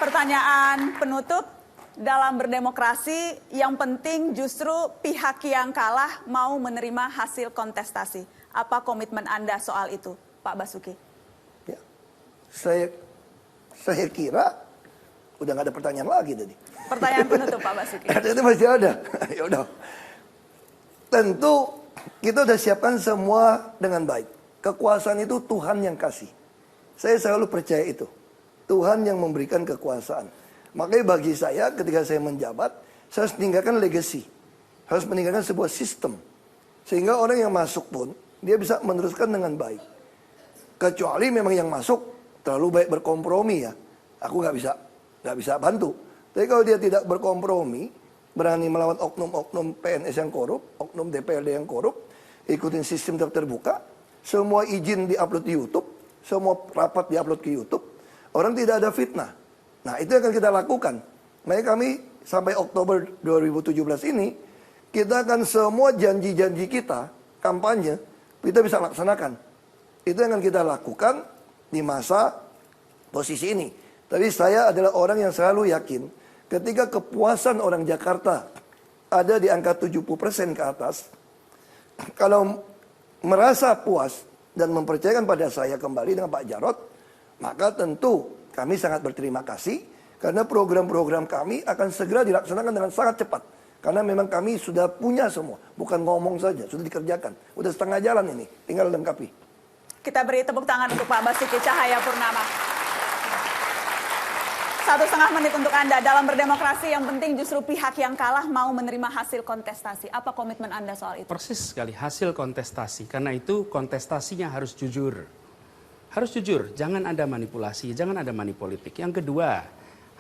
pertanyaan penutup. Dalam berdemokrasi, yang penting justru pihak yang kalah mau menerima hasil kontestasi. Apa komitmen Anda soal itu, Pak Basuki? Ya, saya kira udah nggak ada pertanyaan lagi tadi. Pertanyaan penutup, Pak Basuki. Itu masih ada. Ya udah. Tentu kita udah siapkan semua dengan baik. Kekuasaan itu Tuhan yang kasih. Saya selalu percaya itu. Tuhan yang memberikan kekuasaan. Makanya bagi saya ketika saya menjabat, saya harus meninggalkan legacy. Harus meninggalkan sebuah sistem. Sehingga orang yang masuk pun, dia bisa meneruskan dengan baik. Kecuali memang yang masuk terlalu baik berkompromi ya. Aku nggak bisa bantu. Tapi kalau dia tidak berkompromi, berani melawan oknum-oknum PNS yang korup, oknum DPRD yang korup, ikutin sistem terbuka, semua izin diupload di YouTube, semua rapat diupload ke YouTube, orang tidak ada fitnah. Nah, itu yang akan kita lakukan. Makanya kami sampai Oktober 2017 ini, kita akan semua janji-janji kita, kampanye, kita bisa laksanakan. Itu yang akan kita lakukan di masa posisi ini. Tapi saya adalah orang yang selalu yakin, ketika kepuasan orang Jakarta ada di angka 70% ke atas, kalau merasa puas dan mempercayakan pada saya kembali dengan Pak Jarod, maka tentu kami sangat berterima kasih, karena program-program kami akan segera dilaksanakan dengan sangat cepat. Karena memang kami sudah punya semua, bukan ngomong saja, sudah dikerjakan. Udah setengah jalan ini, tinggal lengkapi. Kita beri tepuk tangan untuk Pak Basuki Cahayapurnama. 1,5 menit untuk Anda. Dalam berdemokrasi yang penting justru pihak yang kalah mau menerima hasil kontestasi. Apa komitmen Anda soal itu? Persis sekali, hasil kontestasi. Karena itu kontestasinya harus jujur. Harus jujur, jangan ada manipulasi, jangan ada manipolitik. Yang kedua,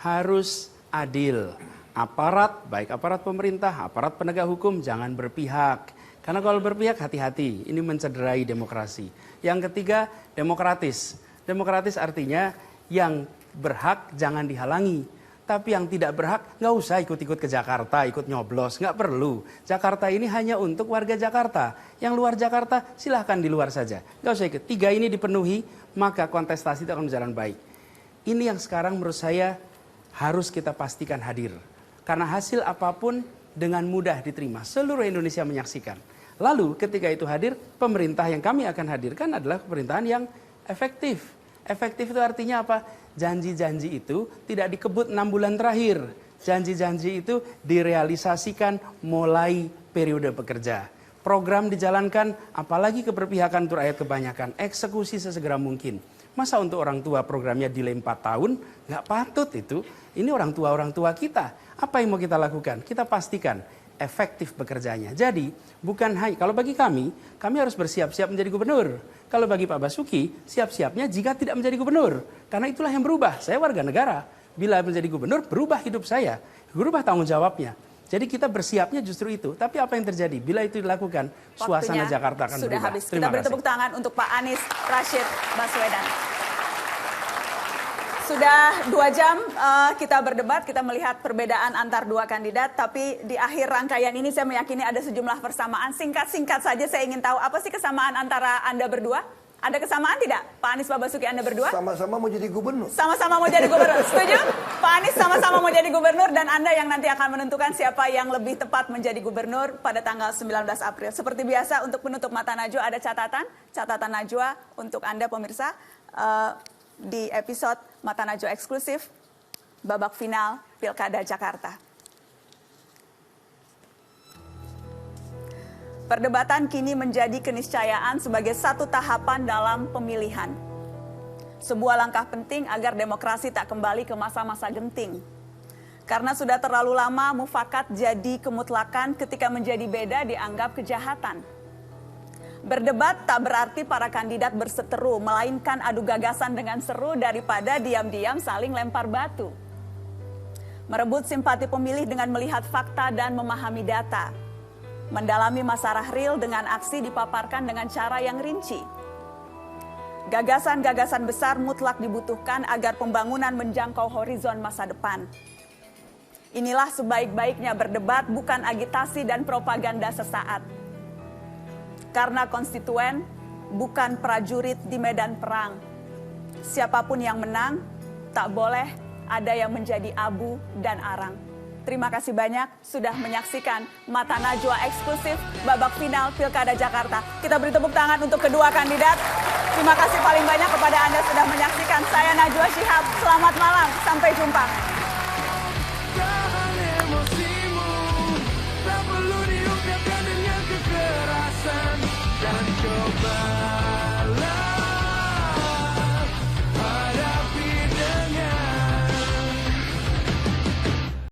harus adil. Aparat, baik aparat pemerintah, aparat penegak hukum, jangan berpihak. Karena kalau berpihak, hati-hati, ini mencederai demokrasi. Yang ketiga, demokratis. Demokratis artinya yang berhak jangan dihalangi. Tapi yang tidak berhak nggak usah ikut-ikut ke Jakarta, ikut nyoblos, nggak perlu. Jakarta ini hanya untuk warga Jakarta. Yang luar Jakarta silahkan di luar saja. Nggak usah ikut. 3 ini dipenuhi, maka kontestasi itu akan berjalan baik. Ini yang sekarang menurut saya harus kita pastikan hadir. Karena hasil apapun dengan mudah diterima. Seluruh Indonesia menyaksikan. Lalu ketika itu hadir, pemerintah yang kami akan hadirkan adalah pemerintahan yang efektif. Efektif itu artinya apa? Janji-janji itu tidak dikebut 6 bulan terakhir. Janji-janji itu direalisasikan mulai periode bekerja. Program dijalankan, apalagi keberpihakan untuk rakyat kebanyakan. Eksekusi sesegera mungkin. Masa untuk orang tua programnya delay 4 tahun? Nggak patut itu. Ini orang tua kita. Apa yang mau kita lakukan? Kita pastikan efektif bekerjanya. Jadi bukan hanya, kalau bagi kami harus bersiap-siap menjadi gubernur. Kalau bagi Pak Basuki, siap-siapnya jika tidak menjadi gubernur. Karena itulah yang berubah. Saya warga negara. Bila menjadi gubernur, berubah hidup saya. Berubah tanggung jawabnya. Jadi kita bersiapnya justru itu. Tapi apa yang terjadi? Bila itu dilakukan, suasana Jakarta akan sudah berubah. Habis. Kita beri tepuk tangan untuk Pak Anies Rashid Baswedan. Sudah 2 jam kita berdebat, kita melihat perbedaan antar 2 kandidat. Tapi di akhir rangkaian ini saya meyakini ada sejumlah persamaan. Singkat-singkat saja saya ingin tahu, apa sih kesamaan antara Anda berdua? Ada kesamaan tidak? Pak Anies, Pak Basuki, Anda berdua? Sama-sama mau jadi gubernur. Sama-sama mau jadi gubernur. Setuju? Pak Anies sama-sama mau jadi gubernur dan Anda yang nanti akan menentukan siapa yang lebih tepat menjadi gubernur pada tanggal 19 April. Seperti biasa untuk penutup Mata Najwa ada catatan Najwa untuk Anda pemirsa. Di episode Mata Najwa eksklusif babak final Pilkada Jakarta. Perdebatan kini menjadi keniscayaan sebagai satu tahapan dalam pemilihan. Sebuah langkah penting agar demokrasi tak kembali ke masa-masa genting. Karena sudah terlalu lama mufakat jadi kemutlakan, ketika menjadi beda dianggap kejahatan. Berdebat tak berarti para kandidat berseteru, melainkan adu gagasan dengan seru daripada diam-diam saling lempar batu. Merebut simpati pemilih dengan melihat fakta dan memahami data. Mendalami masalah real dengan aksi dipaparkan dengan cara yang rinci. Gagasan-gagasan besar mutlak dibutuhkan agar pembangunan menjangkau horizon masa depan. Inilah sebaik-baiknya berdebat, bukan agitasi dan propaganda sesaat. Karena konstituen bukan prajurit di medan perang. Siapapun yang menang, tak boleh ada yang menjadi abu dan arang. Terima kasih banyak sudah menyaksikan Mata Najwa eksklusif babak final Pilkada Jakarta. Kita beri tepuk tangan untuk kedua kandidat. Terima kasih paling banyak kepada Anda sudah menyaksikan. Saya Najwa Shihab, selamat malam, sampai jumpa.